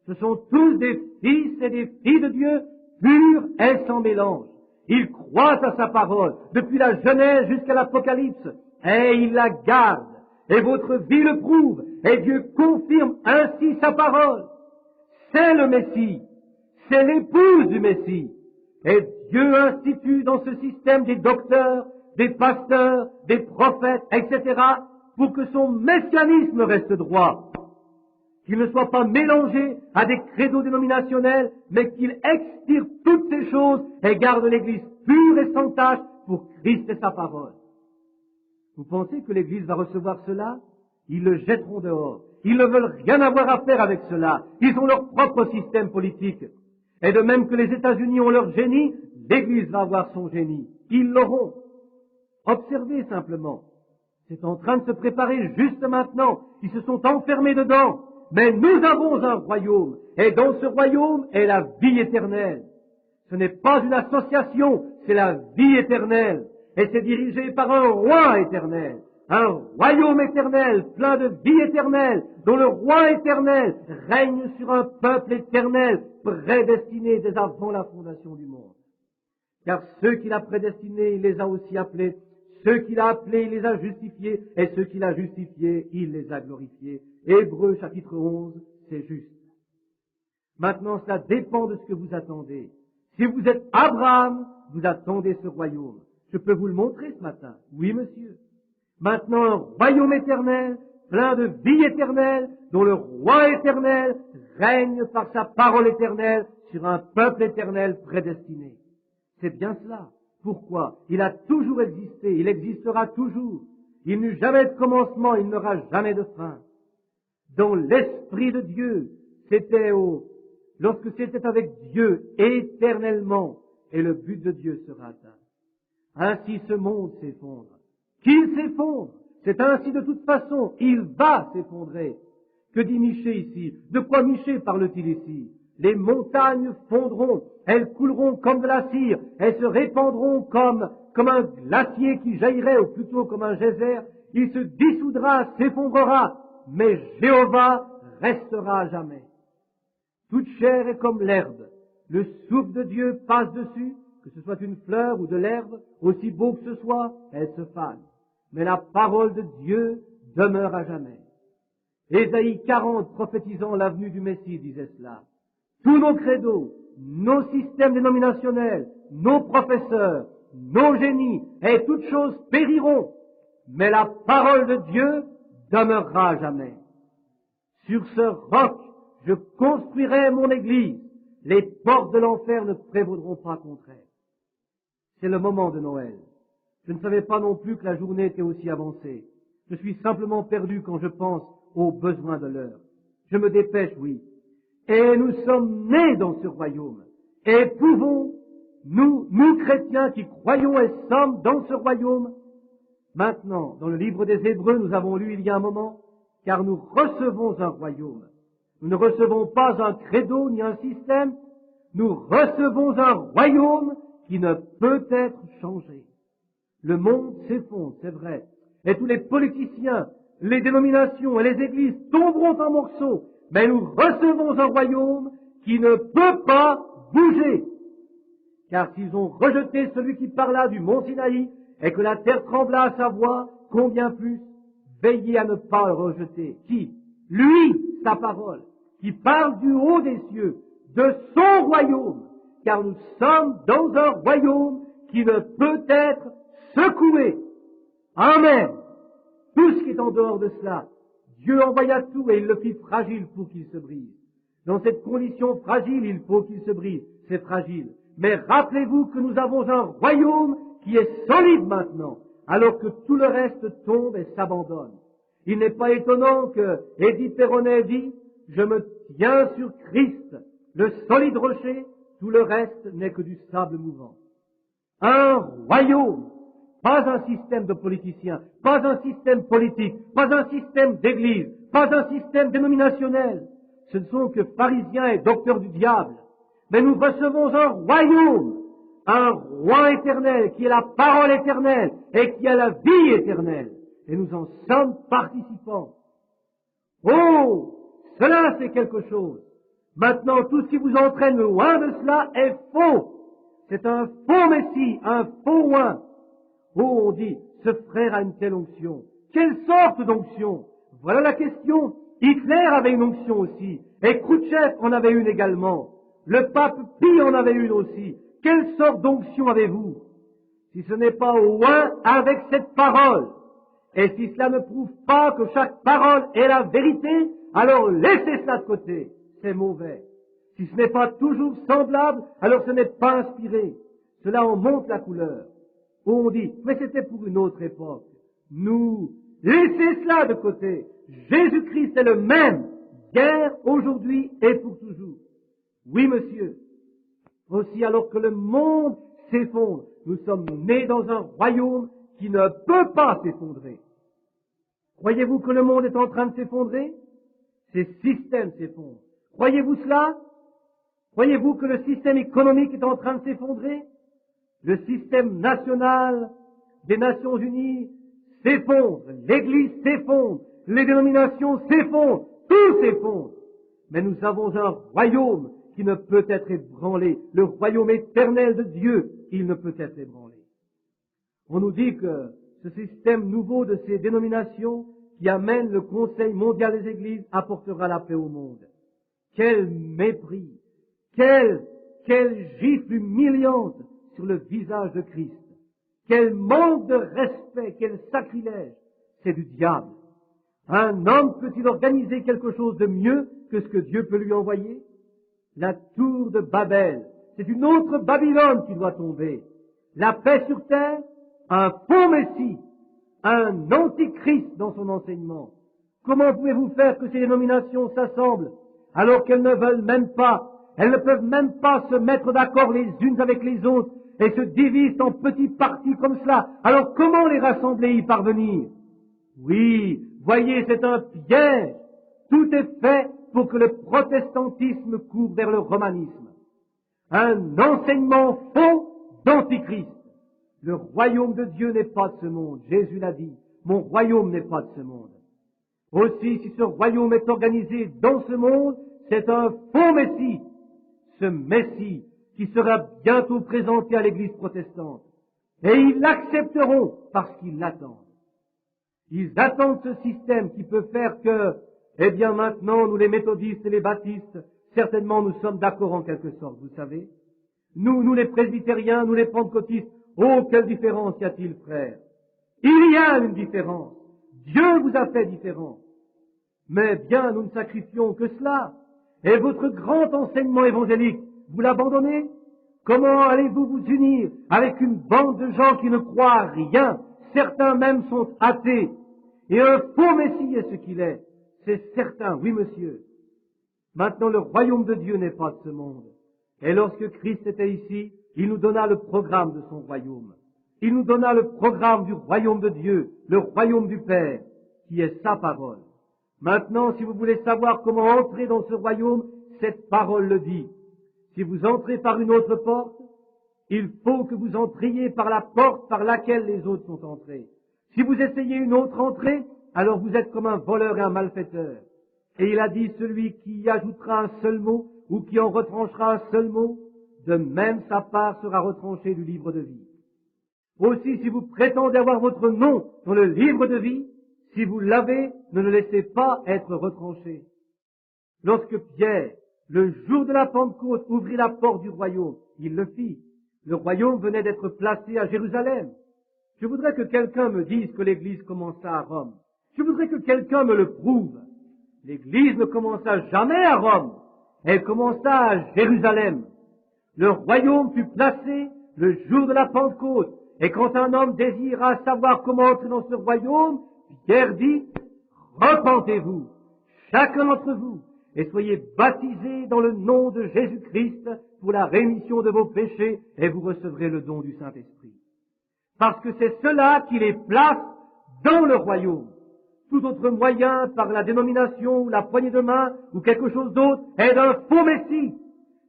Ce sont tous des fils et des filles de Dieu, purs et sans mélange. Il croit à sa parole, depuis la Genèse jusqu'à l'Apocalypse, et il la garde. Et votre vie le prouve, et Dieu confirme ainsi sa parole. C'est le Messie, c'est l'épouse du Messie. Et Dieu institue dans ce système des docteurs, des pasteurs, des prophètes, etc., pour que son messianisme reste droit, qu'il ne soit pas mélangé à des credos dénominationnels, mais qu'il extirpe toutes ces choses et garde l'Église pure et sans tache pour Christ et sa parole. Vous pensez que l'Église va recevoir cela? Ils le jetteront dehors. Ils ne veulent rien avoir à faire avec cela. Ils ont leur propre système politique. Et de même que les États-Unis ont leur génie, l'Église va avoir son génie. Ils l'auront. Observez simplement. C'est en train de se préparer juste maintenant. Ils se sont enfermés dedans. Mais nous avons un royaume. Et dans ce royaume est la vie éternelle. Ce n'est pas une association, c'est la vie éternelle. Et c'est dirigé par un roi éternel. Un royaume éternel, plein de vie éternelle, dont le roi éternel règne sur un peuple éternel, prédestiné dès avant la fondation du monde. Car ceux qu'il a prédestinés, il les a aussi appelés. Ceux qu'il a appelés, il les a justifiés. Et ceux qu'il a justifiés, il les a glorifiés. Hébreux chapitre 11, c'est juste. Maintenant, cela dépend de ce que vous attendez. Si vous êtes Abraham, vous attendez ce royaume. Je peux vous le montrer ce matin. Oui, monsieur. Maintenant, un royaume éternel, plein de vie éternelle, dont le roi éternel règne par sa parole éternelle sur un peuple éternel prédestiné. C'est bien cela. Pourquoi? Il a toujours existé, il existera toujours. Il n'eut jamais de commencement, il n'aura jamais de fin. Dans l'Esprit de Dieu, lorsque c'était avec Dieu éternellement, et le but de Dieu sera atteint. Ainsi ce monde s'effondre. Qu'il s'effondre, c'est ainsi de toute façon, il va s'effondrer. Que dit Michée ici? De quoi Michée parle-t-il ici? Les montagnes fondront, elles couleront comme de la cire, elles se répandront comme un glacier qui jaillirait, ou plutôt comme un geyser. Il se dissoudra, s'effondrera, mais Jéhovah restera à jamais. Toute chair est comme l'herbe. Le souffle de Dieu passe dessus, que ce soit une fleur ou de l'herbe, aussi beau que ce soit, elle se fane. Mais la parole de Dieu demeure à jamais. Ésaïe 40, prophétisant l'avenue du Messie, disait cela. Tous nos credos, nos systèmes dénominationnels, nos professeurs, nos génies, et toutes choses périront, mais la parole de Dieu demeurera à jamais. Sur ce roc, je construirai mon église. Les portes de l'enfer ne prévaudront pas contre elle. C'est le moment de Noël. Je ne savais pas non plus que la journée était aussi avancée. Je suis simplement perdu quand je pense aux besoins de l'heure. Je me dépêche, oui. Et nous sommes nés dans ce royaume. Et pouvons, nous chrétiens qui croyons et sommes dans ce royaume, maintenant, dans le livre des Hébreux, nous avons lu il y a un moment, car nous recevons un royaume. Nous ne recevons pas un credo ni un système, nous recevons un royaume qui ne peut être changé. Le monde s'effondre, c'est vrai, et tous les politiciens, les dénominations et les églises tomberont en morceaux, mais nous recevons un royaume qui ne peut pas bouger. Car s'ils ont rejeté celui qui parla du mont Sinaï et que la terre trembla à sa voix, combien plus veillez à ne pas le rejeter. Qui? Lui, sa parole, qui parle du haut des cieux, de son royaume, car nous sommes dans un royaume qui ne peut être secoué. Amen. Tout ce qui est en dehors de cela, Dieu envoya tout et il le fit fragile pour qu'il se brise. Dans cette condition fragile, il faut qu'il se brise. C'est fragile. Mais rappelez-vous que nous avons un royaume qui est solide maintenant, alors que tout le reste tombe et s'abandonne. Il n'est pas étonnant que Édith Perronnet dit « Je me tiens sur Christ, le solide rocher, tout le reste n'est que du sable mouvant. » Un royaume, pas un système de politiciens, pas un système politique, pas un système d'église, pas un système dénominationnel. Ce ne sont que pharisiens et docteurs du diable. Mais nous recevons un royaume, un roi éternel qui est la parole éternelle et qui a la vie éternelle. Et nous en sommes participants. Oh, cela c'est quelque chose. Maintenant, tout ce qui vous entraîne loin de cela est faux. c'est un faux Messie, un faux oint. Oh, on dit, ce frère a une telle onction. Quelle sorte d'onction? Voilà la question. Hitler avait une onction aussi, et Khrouchtchev en avait une également. Le pape Pie en avait une aussi. Quelle sorte d'onction avez-vous? Si ce n'est pas au oint avec cette parole, et si cela ne prouve pas que chaque parole est la vérité, alors laissez cela de côté. C'est mauvais. Si ce n'est pas toujours semblable, alors ce n'est pas inspiré. Cela en monte la couleur. On dit, mais c'était pour une autre époque. Nous, laissez cela de côté. Jésus-Christ est le même, hier, aujourd'hui et pour toujours. Oui, monsieur. Aussi, alors que le monde s'effondre, nous sommes nés dans un royaume qui ne peut pas s'effondrer. Croyez-vous que le monde est en train de s'effondrer? Ces systèmes s'effondrent. Croyez-vous cela? Croyez-vous que le système économique est en train de s'effondrer? Le système national des Nations Unies s'effondre, l'Église s'effondre, les dénominations s'effondrent, tout s'effondre. Mais nous avons un royaume qui ne peut être ébranlé, le royaume éternel de Dieu, il ne peut être ébranlé. On nous dit que ce système nouveau de ces dénominations qui amène le Conseil mondial des Églises apportera la paix au monde. Quel mépris, quelle gifle humiliante sur le visage de Christ. Quel manque de respect, quel sacrilège. C'est du diable. Un homme peut-il organiser quelque chose de mieux que ce que Dieu peut lui envoyer? La tour de Babel, c'est une autre Babylone qui doit tomber. La paix sur terre, un faux Messie, un antichrist dans son enseignement. Comment pouvez-vous faire que ces dénominations s'assemblent alors qu'elles ne veulent même pas, elles ne peuvent même pas se mettre d'accord les unes avec les autres et se divisent en petits partis comme cela? Alors comment les rassembler et y parvenir? Oui, voyez, c'est un piège. Tout est fait pour que le protestantisme court vers le romanisme. Un enseignement faux d'antichrist. Le royaume de Dieu n'est pas de ce monde. Jésus l'a dit. Mon royaume n'est pas de ce monde. Aussi, si ce royaume est organisé dans ce monde, c'est un faux Messie. Ce Messie qui sera bientôt présenté à l'Église protestante. Et ils l'accepteront parce qu'ils l'attendent. Ils attendent ce système qui peut faire que, eh bien maintenant, nous les méthodistes et les baptistes, certainement nous sommes d'accord en quelque sorte, vous savez. Nous les presbytériens, nous les pentecôtistes, oh, quelle différence y a-t-il, frère? Il y a une différence. Dieu vous a fait différent. Mais bien, nous ne sacrifions que cela. Et votre grand enseignement évangélique, vous l'abandonnez? Comment allez-vous vous unir avec une bande de gens qui ne croient à rien? Certains même sont athées. Et un faux Messie est ce qu'il est. C'est certain, oui monsieur. Maintenant, le royaume de Dieu n'est pas de ce monde. Et lorsque Christ était ici, il nous donna le programme de son royaume. Il nous donna le programme du royaume de Dieu, le royaume du Père, qui est sa parole. Maintenant, si vous voulez savoir comment entrer dans ce royaume, cette parole le dit. Si vous entrez par une autre porte, il faut que vous entriez par la porte par laquelle les autres sont entrés. Si vous essayez une autre entrée, alors vous êtes comme un voleur et un malfaiteur. Et il a dit, celui qui y ajoutera un seul mot, ou qui en retranchera un seul mot, de même sa part sera retranchée du livre de vie. Aussi, si vous prétendez avoir votre nom dans le livre de vie, si vous l'avez, ne le laissez pas être retranché. Lorsque Pierre, le jour de la Pentecôte, ouvrit la porte du royaume, il le fit. Le royaume venait d'être placé à Jérusalem. Je voudrais que quelqu'un me dise que l'Église commença à Rome. Je voudrais que quelqu'un me le prouve. L'Église ne commença jamais à Rome. Elle commença à Jérusalem. Le royaume fut placé le jour de la Pentecôte. Et quand un homme désira savoir comment entrer dans ce royaume, Pierre dit, repentez-vous, chacun d'entre vous, et soyez baptisés dans le nom de Jésus-Christ pour la rémission de vos péchés, et vous recevrez le don du Saint-Esprit. Parce que c'est cela qui les place dans le royaume. Tout autre moyen, par la dénomination ou la poignée de main ou quelque chose d'autre, est un faux Messie.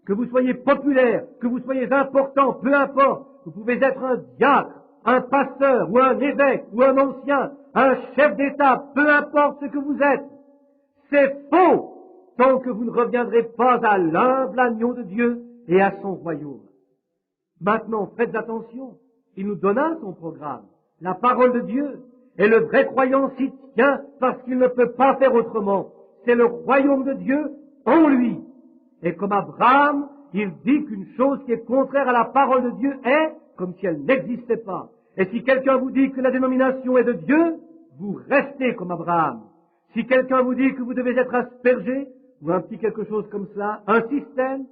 Que vous soyez populaire, que vous soyez important, peu importe, vous pouvez être un diacre, un pasteur ou un évêque ou un ancien, un chef d'État, peu importe ce que vous êtes. C'est faux tant que vous ne reviendrez pas à l'humble agneau de Dieu et à son royaume. Maintenant, faites attention. Il nous donna son programme, la parole de Dieu. Et le vrai croyant s'y tient parce qu'il ne peut pas faire autrement. C'est le royaume de Dieu en lui. Et comme Abraham, il dit qu'une chose qui est contraire à la parole de Dieu est comme si elle n'existait pas. Et si quelqu'un vous dit que la dénomination est de Dieu, vous restez comme Abraham. Si quelqu'un vous dit que vous devez être aspergé, ou un petit quelque chose comme cela, un système,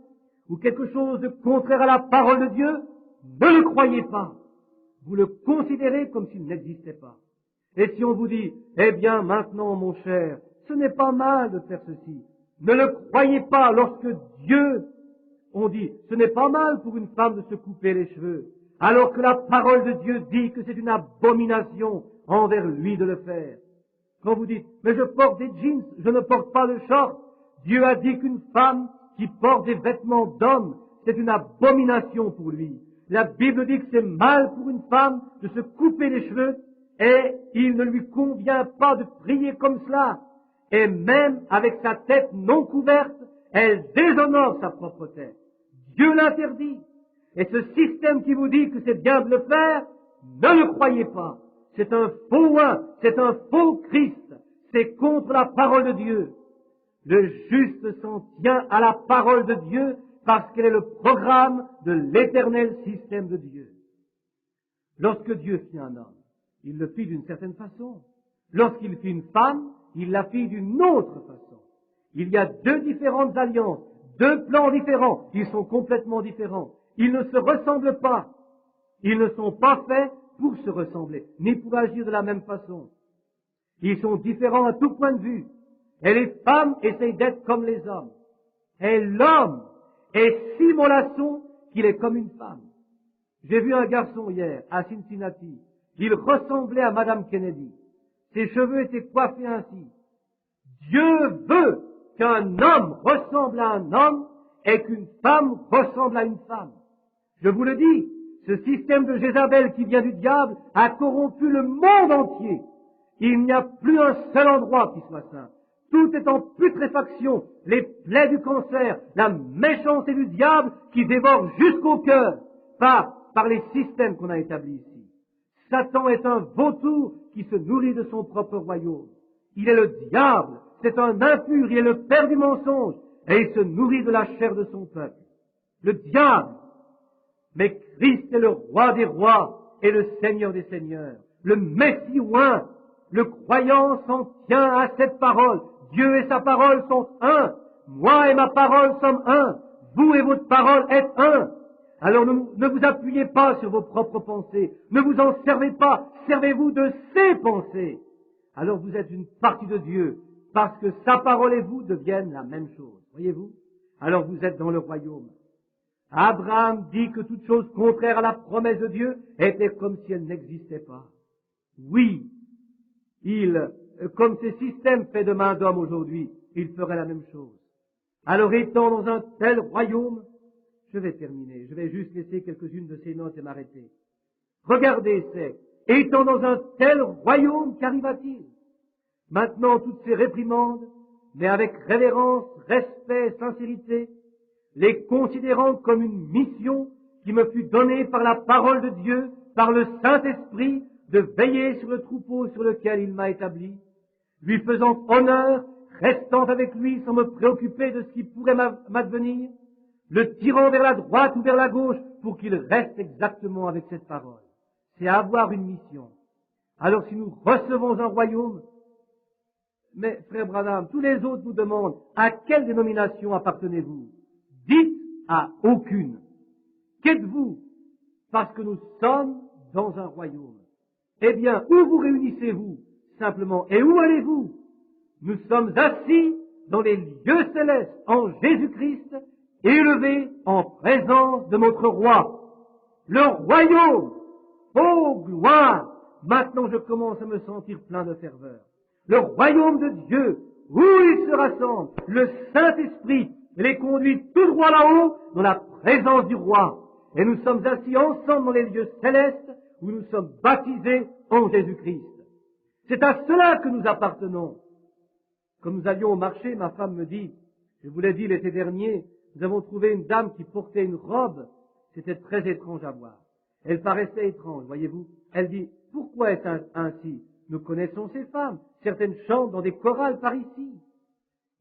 ou quelque chose de contraire à la parole de Dieu, ne le croyez pas. Vous le considérez comme s'il n'existait pas. Et si on vous dit, eh bien maintenant mon cher, ce n'est pas mal de faire ceci, ne le croyez pas lorsque Dieu, on dit, ce n'est pas mal pour une femme de se couper les cheveux, alors que la parole de Dieu dit que c'est une abomination envers lui de le faire. Quand vous dites, mais je porte des jeans, je ne porte pas de shorts, Dieu a dit qu'une femme qui porte des vêtements d'homme, c'est une abomination pour lui. La Bible dit que c'est mal pour une femme de se couper les cheveux, et il ne lui convient pas de prier comme cela. Et même avec sa tête non couverte, elle déshonore sa propre tête. Dieu l'interdit. Et ce système qui vous dit que c'est bien de le faire, ne le croyez pas. C'est un faux oin, c'est un faux Christ. C'est contre la parole de Dieu. Le juste s'en tient à la parole de Dieu parce qu'elle est le programme de l'éternel système de Dieu. Lorsque Dieu fit un homme, il le fit d'une certaine façon. Lorsqu'il fit une femme, il la fit d'une autre façon. Il y a deux différentes alliances, deux plans différents. Ils sont complètement différents. Ils ne se ressemblent pas. Ils ne sont pas faits pour se ressembler, ni pour agir de la même façon. Ils sont différents à tout point de vue. Et les femmes essayent d'être comme les hommes. Et l'homme est si mollasson qu'il est comme une femme. J'ai vu un garçon hier, à Cincinnati. Il ressemblait à Madame Kennedy. Ses cheveux étaient coiffés ainsi. Dieu veut qu'un homme ressemble à un homme et qu'une femme ressemble à une femme. Je vous le dis, ce système de Jézabel qui vient du diable a corrompu le monde entier. Il n'y a plus un seul endroit qui soit saint. Tout est en putréfaction, les plaies du cancer, la méchanceté du diable qui dévore jusqu'au cœur par les systèmes qu'on a établis ici. Satan est un vautour qui se nourrit de son propre royaume. Il est le diable, c'est un impur, il est le père du mensonge, et il se nourrit de la chair de son peuple. Le diable. Mais Christ est le roi des rois et le Seigneur des seigneurs. Le Messie oint. Le croyant s'en tient à cette parole. Dieu et sa parole sont un. Moi et ma parole sommes un. Vous et votre parole êtes un. Alors ne vous appuyez pas sur vos propres pensées. Ne vous en servez pas. Servez-vous de ses pensées. Alors vous êtes une partie de Dieu. Parce que sa parole et vous deviennent la même chose. Voyez-vous? Alors vous êtes dans le royaume. Abraham dit que toute chose contraire à la promesse de Dieu était comme si elle n'existait pas. Oui, comme ces systèmes faits de main d'homme aujourd'hui, il ferait la même chose. Alors étant dans un tel royaume, je vais terminer, je vais juste laisser quelques-unes de ces notes et m'arrêter. Regardez, c'est, étant dans un tel royaume, qu'arriva-t-il? Maintenant, toutes ces réprimandes, mais avec révérence, respect, sincérité, les considérant comme une mission qui me fut donnée par la parole de Dieu, par le Saint-Esprit, de veiller sur le troupeau sur lequel il m'a établi, lui faisant honneur, restant avec lui sans me préoccuper de ce qui pourrait m'advenir, le tirant vers la droite ou vers la gauche pour qu'il reste exactement avec cette parole. C'est avoir une mission. Alors si nous recevons un royaume, mais frère Branham, tous les autres nous demandent à quelle dénomination appartenez-vous? Dites à aucune. Qu'êtes-vous? Parce que nous sommes dans un royaume. Eh bien, où vous réunissez-vous simplement? Et où allez-vous? Nous sommes assis dans les lieux célestes en Jésus-Christ, élevés en présence de notre roi. Le royaume! Oh, gloire! Maintenant je commence à me sentir plein de ferveur. Le royaume de Dieu, où ils se rassemblent, le Saint-Esprit les conduit tout droit là-haut dans la présence du roi. Et nous sommes assis ensemble dans les lieux célestes où nous sommes baptisés en Jésus-Christ. C'est à cela que nous appartenons. Quand nous allions au marché, ma femme me dit, je vous l'ai dit l'été dernier, nous avons trouvé une dame qui portait une robe C'était très étrange à voir. Elle paraissait étrange, voyez-vous. Elle dit, pourquoi est-ce ainsi? Nous connaissons ces femmes. Certaines chantent dans des chorales par ici.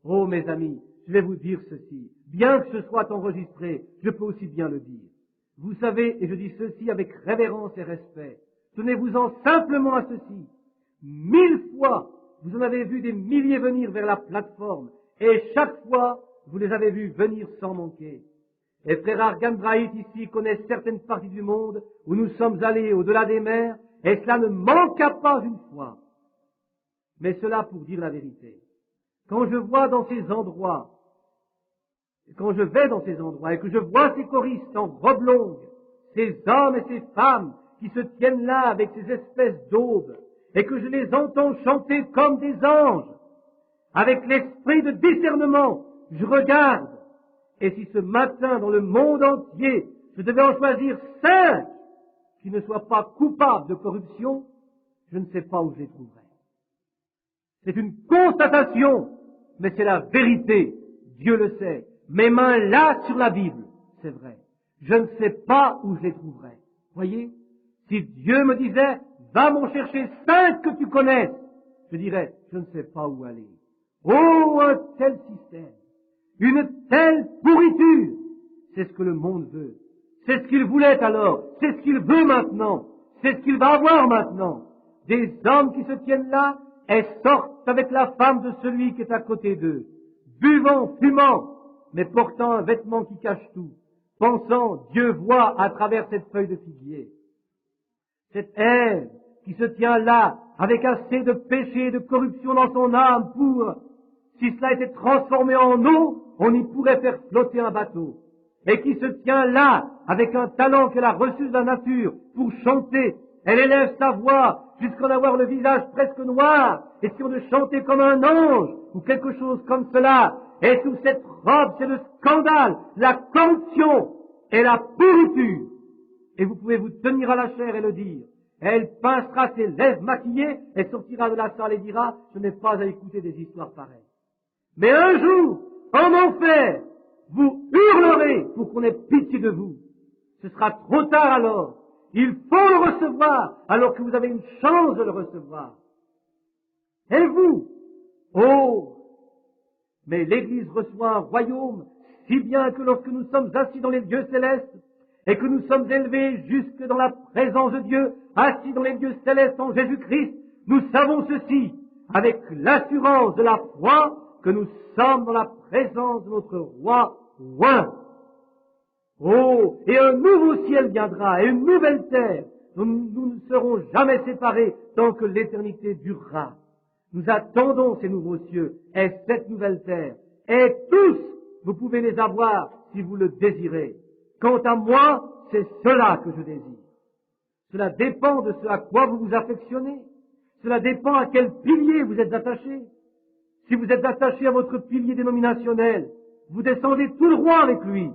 Oh, mes amis, je vais vous dire ceci. Bien que ce soit enregistré, je peux aussi bien le dire. Vous savez, et je dis ceci avec révérence et respect, tenez-vous-en simplement à ceci. 1000 fois, vous en avez vu des milliers venir vers la plateforme, et chaque fois, vous les avez vus venir sans manquer. Et frère Argan Bright ici connaît certaines parties du monde où nous sommes allés au-delà des mers, et cela ne manqua pas une fois. Mais cela pour dire la vérité. Quand je vois dans ces endroits, quand je vais dans ces endroits et que je vois ces choristes en robe longue, ces hommes et ces femmes qui se tiennent là avec ces espèces d'aubes, et que je les entends chanter comme des anges, avec l'esprit de discernement, je regarde, et si ce matin, dans le monde entier, je devais en choisir 5 qui ne soient pas coupables de corruption, je ne sais pas où je les trouverais. C'est une constatation, mais c'est la vérité. Dieu le sait. Mes mains là sur la Bible, c'est vrai. Je ne sais pas où je les trouverais. Voyez, si Dieu me disait, va m'en chercher 5 que tu connaisses, je dirais, je ne sais pas où aller. Oh, un tel système, une telle pourriture, c'est ce que le monde veut. C'est ce qu'il voulait alors, c'est ce qu'il veut maintenant, c'est ce qu'il va avoir maintenant. Des hommes qui se tiennent là et sortent avec la femme de celui qui est à côté d'eux, buvant, fumant, mais portant un vêtement qui cache tout, pensant Dieu voit à travers cette feuille de figuier. Cette Ève qui se tient là avec assez de péché et de corruption dans son âme pour, si cela était transformé en eau, on y pourrait faire flotter un bateau. Et qui se tient là avec un talent qu'elle a reçu de la nature pour chanter. Elle élève sa voix jusqu'à en avoir le visage presque noir, et si on de chanter comme un ange ou quelque chose comme cela. Et sous cette robe, c'est le scandale, la corruption et la pourriture. Et vous pouvez vous tenir à la chair et le dire. Elle pincera ses lèvres maquillées et sortira de la salle et dira, je n'ai pas à écouter des histoires pareilles. Mais un jour, en enfer, vous hurlerez pour qu'on ait pitié de vous. Ce sera trop tard alors. Il faut le recevoir alors que vous avez une chance de le recevoir. Et vous? Oh! Mais l'Église reçoit un royaume si bien que lorsque nous sommes assis dans les lieux célestes et que nous sommes élevés jusque dans la présence de Dieu, assis dans les lieux célestes en Jésus-Christ, nous savons ceci avec l'assurance de la foi que nous sommes dans la présence de notre roi oint. Oh, et un nouveau ciel viendra, et une nouvelle terre, dont nous ne serons jamais séparés tant que l'éternité durera. Nous attendons ces nouveaux cieux et cette nouvelle terre, et tous, vous pouvez les avoir si vous le désirez. Quant à moi, c'est cela que je désire. Cela dépend de ce à quoi vous vous affectionnez. Cela dépend à quel pilier vous êtes attaché. Si vous êtes attaché à votre pilier dénominationnel, vous descendez tout droit avec lui.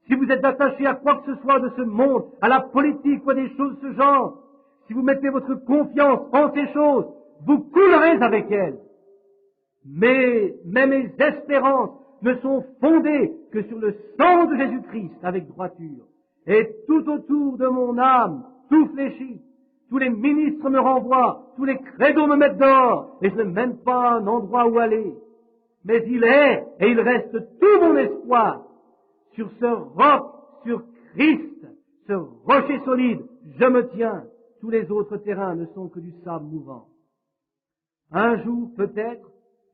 Si vous êtes attaché à quoi que ce soit de ce monde, à la politique ou à des choses de ce genre, si vous mettez votre confiance en ces choses, vous coulerez avec elles. Mais mes espérances ne sont fondées que sur le sang de Jésus-Christ avec droiture. Et tout autour de mon âme, tout fléchit, tous les ministres me renvoient, tous les credos me mettent dehors, et je n'ai même pas un endroit où aller. Mais il est, et il reste tout mon espoir sur ce roc, sur Christ, ce rocher solide, je me tiens. Tous les autres terrains ne sont que du sable mouvant. Un jour, peut-être,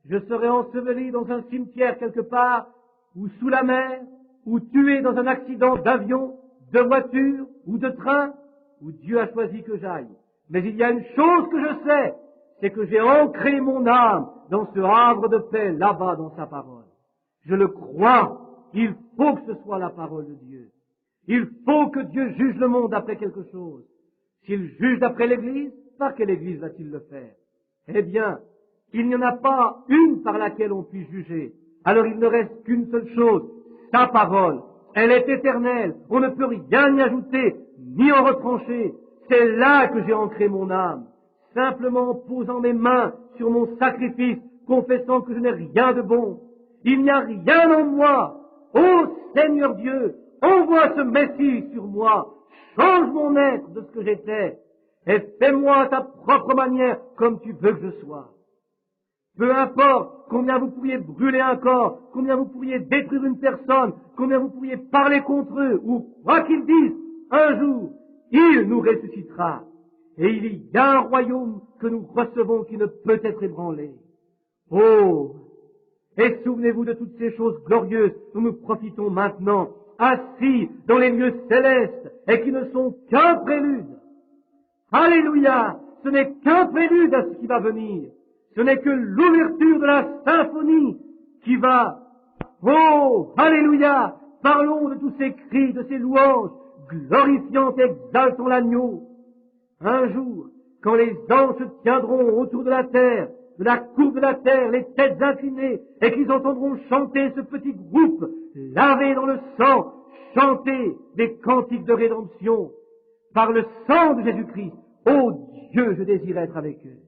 je serai enseveli dans un cimetière quelque part, ou sous la mer, ou tué dans un accident d'avion, de voiture ou de train, où Dieu a choisi que j'aille. Mais il y a une chose que je sais, c'est que j'ai ancré mon âme dans ce havre de paix là-bas dans sa parole. Je le crois. Il faut que ce soit la parole de Dieu. Il faut que Dieu juge le monde d'après quelque chose. S'il juge d'après l'Église, par quelle Église va-t-il le faire? Eh bien, il n'y en a pas une par laquelle on puisse juger. Alors il ne reste qu'une seule chose, sa parole. Elle est éternelle. On ne peut rien y ajouter, ni en retrancher. C'est là que j'ai ancré mon âme. Simplement en posant mes mains sur mon sacrifice, confessant que je n'ai rien de bon. Il n'y a rien en moi. Ô Seigneur Dieu, envoie ce Messie sur moi, change mon être de ce que j'étais, et fais-moi à ta propre manière comme tu veux que je sois. Peu importe combien vous pourriez brûler un corps, combien vous pourriez détruire une personne, combien vous pourriez parler contre eux, ou quoi qu'ils disent, un jour, il nous ressuscitera. Et il y a un royaume que nous recevons qui ne peut être ébranlé. Oh! Et souvenez-vous de toutes ces choses glorieuses dont nous profitons maintenant, assis dans les lieux célestes, et qui ne sont qu'un prélude. Alléluia! Ce n'est qu'un prélude à ce qui va venir. Ce n'est que l'ouverture de la symphonie qui va. Oh! Alléluia! Parlons de tous ces cris, de ces louanges, glorifiant et exaltant l'agneau. Un jour, quand les anges se tiendront autour de la terre, de la cour de la terre, les têtes inclinées, et qu'ils entendront chanter ce petit groupe, lavé dans le sang, chanter des cantiques de rédemption, par le sang de Jésus-Christ. Oh Dieu, je désire être avec eux.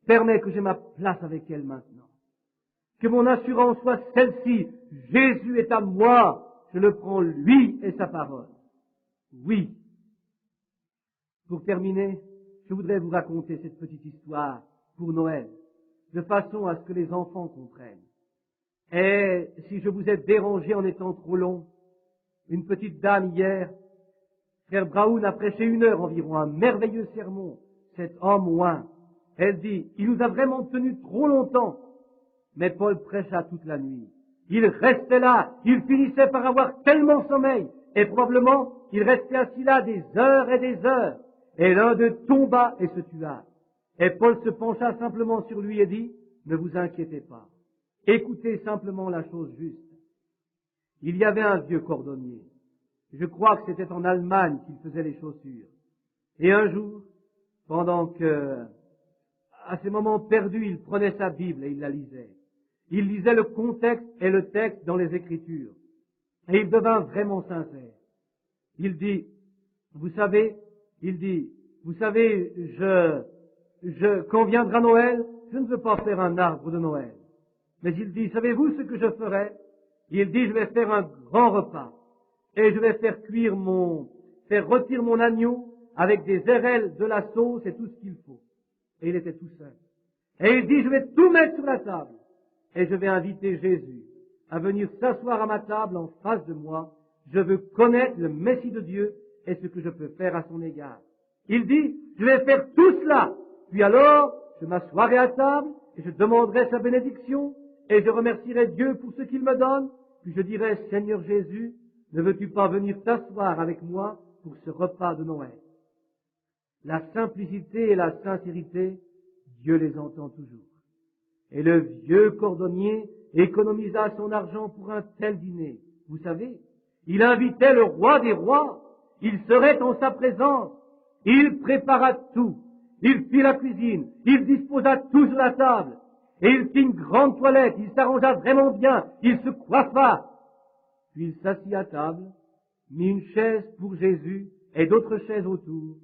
Permets que j'aie ma place avec elle maintenant. Que mon assurance soit celle-ci. Jésus est à moi. Je le prends lui et sa parole. Oui. Pour terminer, je voudrais vous raconter cette petite histoire pour Noël, de façon à ce que les enfants comprennent. Et si je vous ai dérangé en étant trop long, une petite dame hier, Frère Brown a prêché 1 heure environ, un merveilleux sermon, cet homme oint. Elle dit, il nous a vraiment tenu trop longtemps. Mais Paul prêcha toute la nuit. Il restait là, il finissait par avoir tellement sommeil, et probablement il restait assis là des heures et des heures. Et l'un d'eux tomba et se tua. Et Paul se pencha simplement sur lui et dit, ne vous inquiétez pas. Écoutez simplement la chose juste. Il y avait un vieux cordonnier. Je crois que c'était en Allemagne qu'il faisait les chaussures. Et un jour, pendant que, à ces moments perdus, il prenait sa Bible et il la lisait. Il lisait le contexte et le texte dans les Écritures. Et il devint vraiment sincère. Il dit, vous savez, quand viendra Noël, je ne veux pas faire un arbre de Noël. Mais il dit, savez-vous ce que je ferai? Il dit, je vais faire un grand repas. Et je vais faire rôtir mon agneau avec des érelles, de la sauce et tout ce qu'il faut. Et il était tout seul. Et il dit, je vais tout mettre sur la table. Et je vais inviter Jésus à venir s'asseoir à ma table en face de moi. Je veux connaître le Messie de Dieu et ce que je peux faire à son égard. Il dit, je vais faire tout cela. Puis alors, je m'assoirai à table et je demanderai sa bénédiction et je remercierai Dieu pour ce qu'il me donne. Puis je dirai, Seigneur Jésus, ne veux-tu pas venir t'asseoir avec moi pour ce repas de Noël? La simplicité et la sincérité, Dieu les entend toujours. Et le vieux cordonnier économisa son argent pour un tel dîner. Vous savez, il invitait le roi des rois. Il serait en sa présence. Il prépara tout. Il fit la cuisine. Il disposa tout sur la table. Et il fit une grande toilette. Il s'arrangea vraiment bien. Il se coiffa. Puis il s'assit à table, mit une chaise pour Jésus et d'autres chaises autour.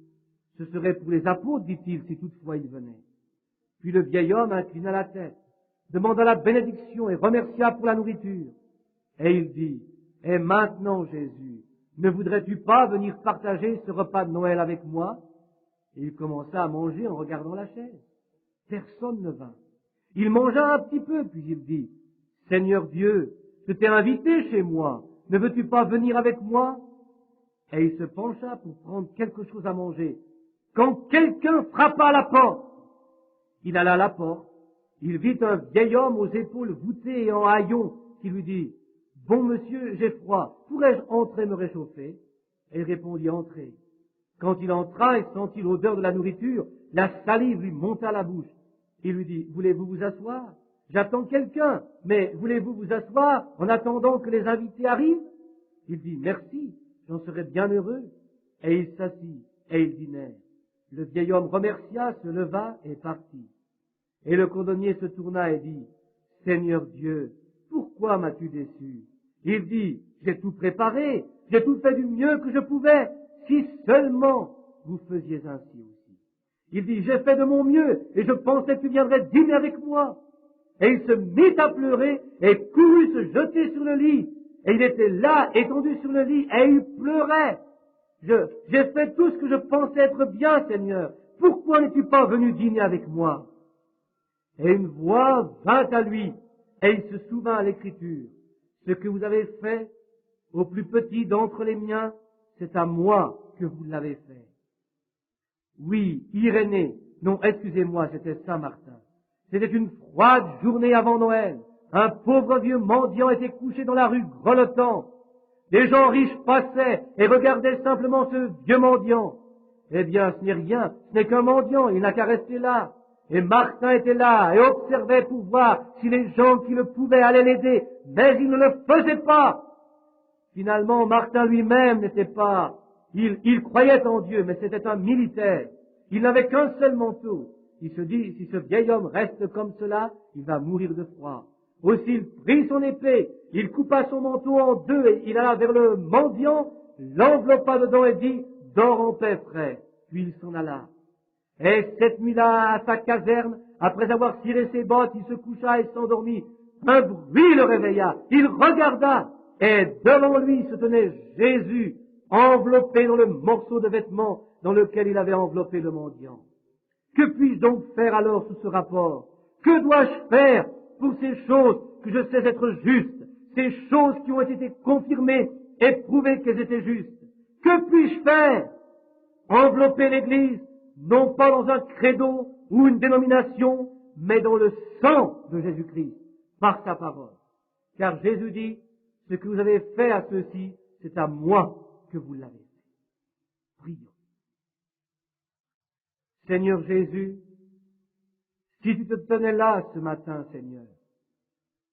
Ce serait pour les apôtres, dit-il, si toutefois ils venaient. Puis le vieil homme inclina la tête, demanda la bénédiction et remercia pour la nourriture. Et il dit, « Et maintenant, Jésus, ne voudrais-tu pas venir partager ce repas de Noël avec moi ?» Et il commença à manger en regardant la chaise. Personne ne vint. Il mangea un petit peu, puis il dit, « Seigneur Dieu, je t'ai invité chez moi, ne veux-tu pas venir avec moi ?» Et il se pencha pour prendre quelque chose à manger, quand quelqu'un frappa à la porte. Il alla à la porte, il vit un vieil homme aux épaules voûtées et en haillons, qui lui dit, « Bon monsieur, j'ai froid, pourrais-je entrer me réchauffer ?» Et il répondit, « Entrez. » Quand il entra et sentit l'odeur de la nourriture, la salive lui monta à la bouche. Il lui dit, « Voulez-vous vous asseoir? J'attends quelqu'un, mais voulez-vous vous asseoir en attendant que les invités arrivent ?» Il dit, « Merci, j'en serais bien heureux. » Et il s'assit, et ils dînèrent. Le vieil homme remercia, se leva et partit. Et le cordonnier se tourna et dit, « Seigneur Dieu, pourquoi m'as-tu déçu ?» Il dit, « J'ai tout préparé, j'ai tout fait du mieux que je pouvais, si seulement vous faisiez ainsi aussi. » Il dit, « J'ai fait de mon mieux, et je pensais que tu viendrais dîner avec moi. » Et il se mit à pleurer, et courut se jeter sur le lit, et il était là, étendu sur le lit, et il pleurait. J'ai fait tout ce que je pensais être bien, Seigneur. Pourquoi n'es-tu pas venu dîner avec moi? Et une voix vint à lui, et il se souvint à l'Écriture. Ce que vous avez fait au plus petit d'entre les miens, c'est à moi que vous l'avez fait. Oui, Irénée, non, excusez-moi, c'était Saint-Martin. C'était une froide journée avant Noël. Un pauvre vieux mendiant était couché dans la rue grelottant. Les gens riches passaient et regardaient simplement ce vieux mendiant. Eh bien, ce n'est rien, ce n'est qu'un mendiant, il n'a qu'à rester là. Et Martin était là et observait pour voir si les gens qui le pouvaient allaient l'aider, mais il ne le faisait pas. Finalement, Martin lui-même n'était pas, il croyait en Dieu, mais c'était un militaire. Il n'avait qu'un seul manteau. Il se dit, si ce vieil homme reste comme cela, il va mourir de froid. Aussi, il prit son épée, il coupa son manteau en deux et il alla vers le mendiant, l'enveloppa dedans et dit, dors en paix, frère. Puis il s'en alla. Et cette nuit-là, à sa caserne, après avoir ciré ses bottes, il se coucha et s'endormit. Un bruit le réveilla. Il regarda, et devant lui se tenait Jésus, enveloppé dans le morceau de vêtement dans lequel il avait enveloppé le mendiant. Que puis-je donc faire alors sous ce rapport? Que dois-je faire pour ces choses que je sais être justes, ces choses qui ont été confirmées et prouvées qu'elles étaient justes? Que puis-je faire? Envelopper l'Église, non pas dans un credo ou une dénomination, mais dans le sang de Jésus-Christ, par sa parole. Car Jésus dit, ce que vous avez fait à ceux-ci, c'est à moi que vous l'avez fait. Prions. Seigneur Jésus, si tu te tenais là ce matin, Seigneur,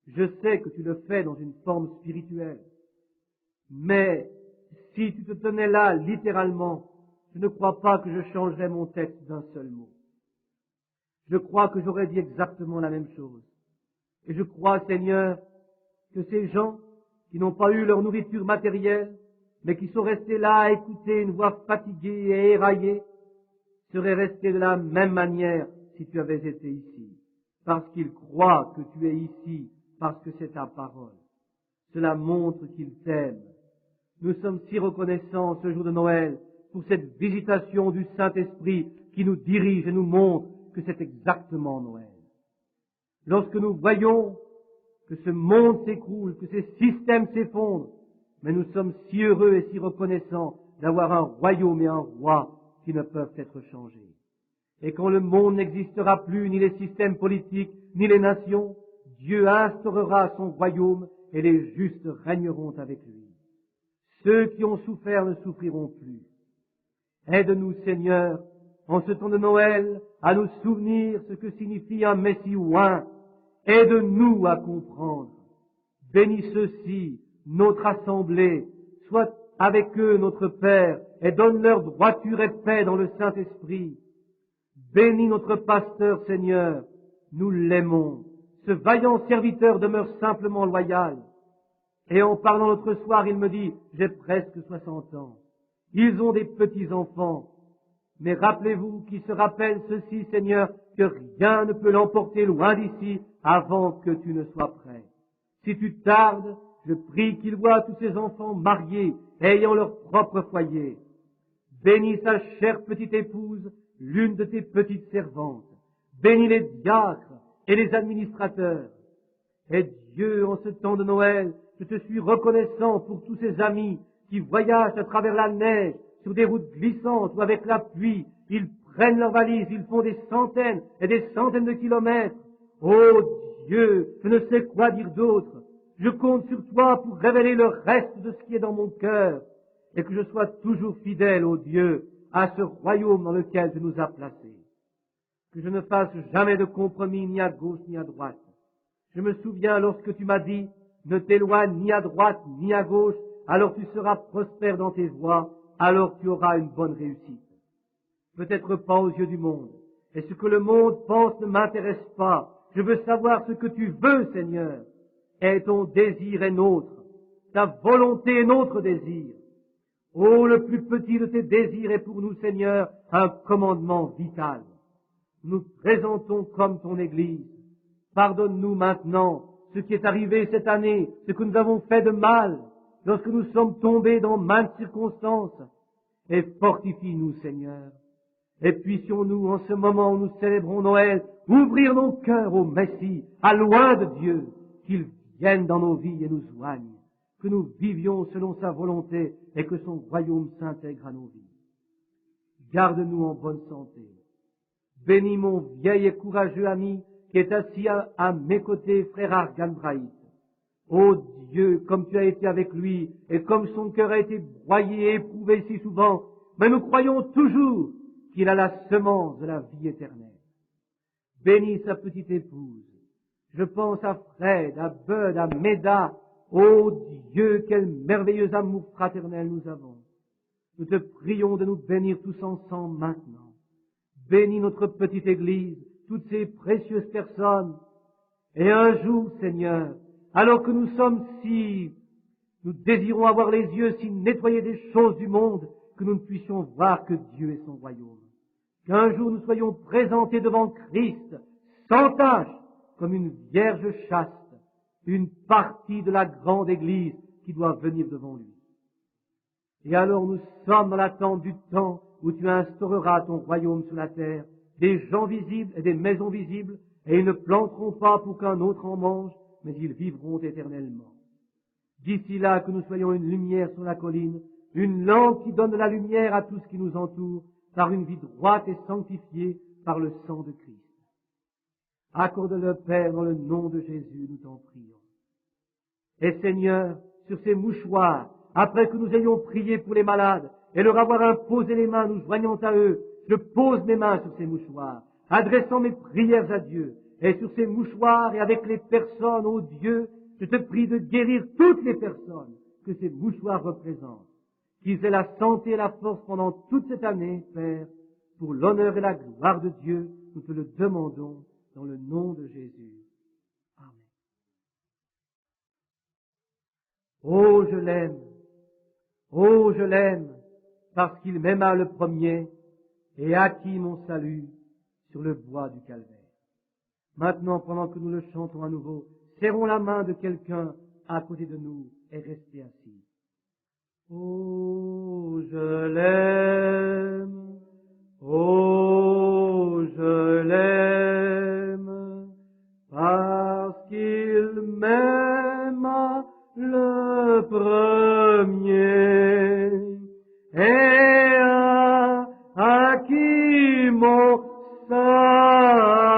je sais que tu le fais dans une forme spirituelle, mais si tu te tenais là littéralement, je ne crois pas que je changerais mon texte d'un seul mot. Je crois que j'aurais dit exactement la même chose. Et je crois, Seigneur, que ces gens qui n'ont pas eu leur nourriture matérielle, mais qui sont restés là à écouter une voix fatiguée et éraillée, seraient restés de la même manière si tu avais été ici, parce qu'ils croient que tu es ici, parce que c'est ta parole. Cela montre qu'ils t'aiment. Nous sommes si reconnaissants ce jour de Noël pour cette visitation du Saint-Esprit qui nous dirige et nous montre que c'est exactement Noël. Lorsque nous voyons que ce monde s'écroule, que ces systèmes s'effondrent, mais nous sommes si heureux et si reconnaissants d'avoir un royaume et un roi qui ne peuvent être changés. Et quand le monde n'existera plus, ni les systèmes politiques, ni les nations, Dieu instaurera son royaume et les justes régneront avec lui. Ceux qui ont souffert ne souffriront plus. Aide-nous, Seigneur, en ce temps de Noël, à nous souvenir ce que signifie un Messie oint. Aide-nous à comprendre. Bénis ceux-ci, notre assemblée, sois avec eux notre Père, et donne-leur droiture et paix dans le Saint-Esprit. Bénis notre pasteur, Seigneur, nous l'aimons. Ce vaillant serviteur demeure simplement loyal. Et en parlant l'autre soir, il me dit, j'ai presque 60 ans. Ils ont des petits-enfants. Mais rappelez-vous qu'ils se rappellent ceci, Seigneur, que rien ne peut l'emporter loin d'ici avant que tu ne sois prêt. Si tu tardes, je prie qu'ils voient tous ces enfants mariés, ayant leur propre foyer. Bénis sa chère petite épouse, l'une de tes petites servantes. Bénis les diacres et les administrateurs. Et Dieu, en ce temps de Noël, je te suis reconnaissant pour tous ces amis qui voyagent à travers la neige, sur des routes glissantes ou avec la pluie. Ils prennent leurs valises, ils font des centaines et des centaines de kilomètres. Oh Dieu, je ne sais quoi dire d'autre. Je compte sur toi pour révéler le reste de ce qui est dans mon cœur et que je sois toujours fidèle, ô Dieu, à ce royaume dans lequel tu nous as placés. Que je ne fasse jamais de compromis ni à gauche ni à droite. Je me souviens lorsque tu m'as dit, ne t'éloigne ni à droite ni à gauche, alors tu seras prospère dans tes voies, alors tu auras une bonne réussite. Peut-être pas aux yeux du monde. Et ce que le monde pense ne m'intéresse pas. Je veux savoir ce que tu veux, Seigneur. Et ton désir est nôtre. Ta volonté est notre désir. Oh, le plus petit de tes désirs est pour nous, Seigneur, un commandement vital. Nous présentons comme ton Église. Pardonne-nous maintenant ce qui est arrivé cette année, ce que nous avons fait de mal, lorsque nous sommes tombés dans maintes circonstances. Et fortifie-nous, Seigneur. Et puissions-nous, en ce moment où nous célébrons Noël, ouvrir nos cœurs au Messie, à loin de Dieu, qu'il vienne dans nos vies et nous soigne, que nous vivions selon sa volonté et que son royaume s'intègre à nos vies. Garde-nous en bonne santé. Bénis mon vieil et courageux ami qui est assis à mes côtés, frère Argan Braït. Ô Dieu, comme tu as été avec lui et comme son cœur a été broyé et éprouvé si souvent, mais nous croyons toujours qu'il a la semence de la vie éternelle. Bénis sa petite épouse. Je pense à Fred, à Bud, à Méda. Ô Dieu, quel merveilleux amour fraternel nous avons. Nous te prions de nous bénir tous ensemble maintenant. Bénis notre petite Église, toutes ces précieuses personnes. Et un jour, Seigneur, alors que nous désirons avoir les yeux si nettoyés des choses du monde, que nous ne puissions voir que Dieu et son royaume. Qu'un jour nous soyons présentés devant Christ, sans tache, comme une vierge chaste, une partie de la grande Église qui doit venir devant lui. Et alors nous sommes dans l'attente du temps où tu instaureras ton royaume sur la terre, des gens visibles et des maisons visibles, et ils ne planteront pas pour qu'un autre en mange, mais ils vivront éternellement. D'ici là, que nous soyons une lumière sur la colline, une lampe qui donne la lumière à tout ce qui nous entoure, par une vie droite et sanctifiée par le sang de Christ. Accorde-le, Père, dans le nom de Jésus, nous t'en prions. Et Seigneur, sur ces mouchoirs, après que nous ayons prié pour les malades et leur avoir imposé les mains, nous joignant à eux, je pose mes mains sur ces mouchoirs, adressant mes prières à Dieu. Et sur ces mouchoirs et avec les personnes, ô Dieu, je te prie de guérir toutes les personnes que ces mouchoirs représentent. Qu'ils aient la santé et la force pendant toute cette année, Père, pour l'honneur et la gloire de Dieu, nous te le demandons dans le nom de Jésus. Amen. Oh, je l'aime. Oh, je l'aime, parce qu'il m'aima le premier et acquis mon salut sur le bois du calvaire. Maintenant, pendant que nous le chantons à nouveau, serrons la main de quelqu'un à côté de nous et restez assis. Oh, je l'aime. Oh, je l'aime, parce qu'il m'aima le premier et a acquis mon salut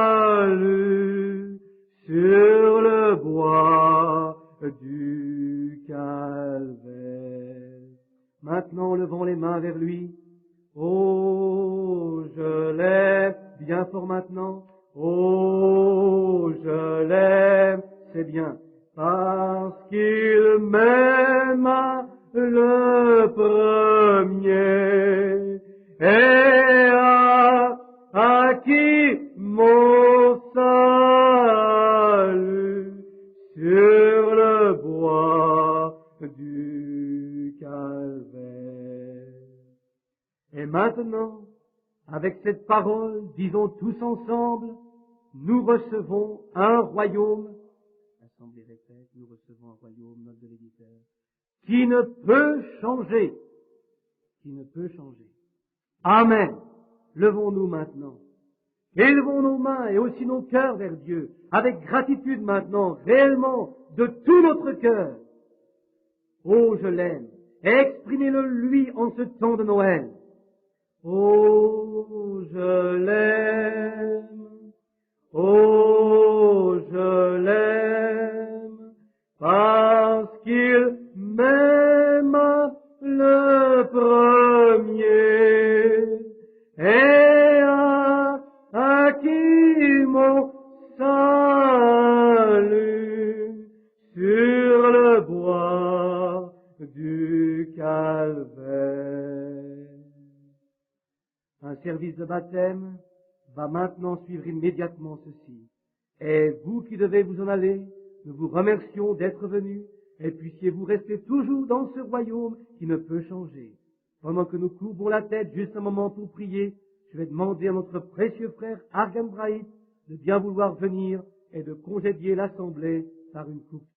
sur le bois du calvaire. Maintenant, levons les mains vers lui. Oh, je l'aime, bien fort maintenant. Oh, je l'aime, c'est bien. Parce qu'il m'aima le premier et a acquis mon salut sur le bois du calvaire. Et maintenant, avec cette parole, disons tous ensemble, nous recevons un royaume. L'Assemblée répète, nous recevons un royaume, note de l'éditeur, qui ne peut changer. Qui ne peut changer. Amen. Levons-nous maintenant. Élevons nos mains et aussi nos cœurs vers Dieu, avec gratitude maintenant, réellement, de tout notre cœur. Oh, je l'aime. Et exprimez-le lui en ce temps de Noël. Oh, je l'aime. Oh, je l'aime, parce qu'il m'aima le premier et a acquis mon salut sur le bois du calvaire. Un service de baptême va maintenant suivre immédiatement ceci. Et vous qui devez vous en aller, nous vous remercions d'être venus, et puissiez-vous rester toujours dans ce royaume qui ne peut changer. Pendant que nous courbons la tête juste un moment pour prier, je vais demander à notre précieux frère Argan Braït de bien vouloir venir et de congédier l'assemblée par une coupe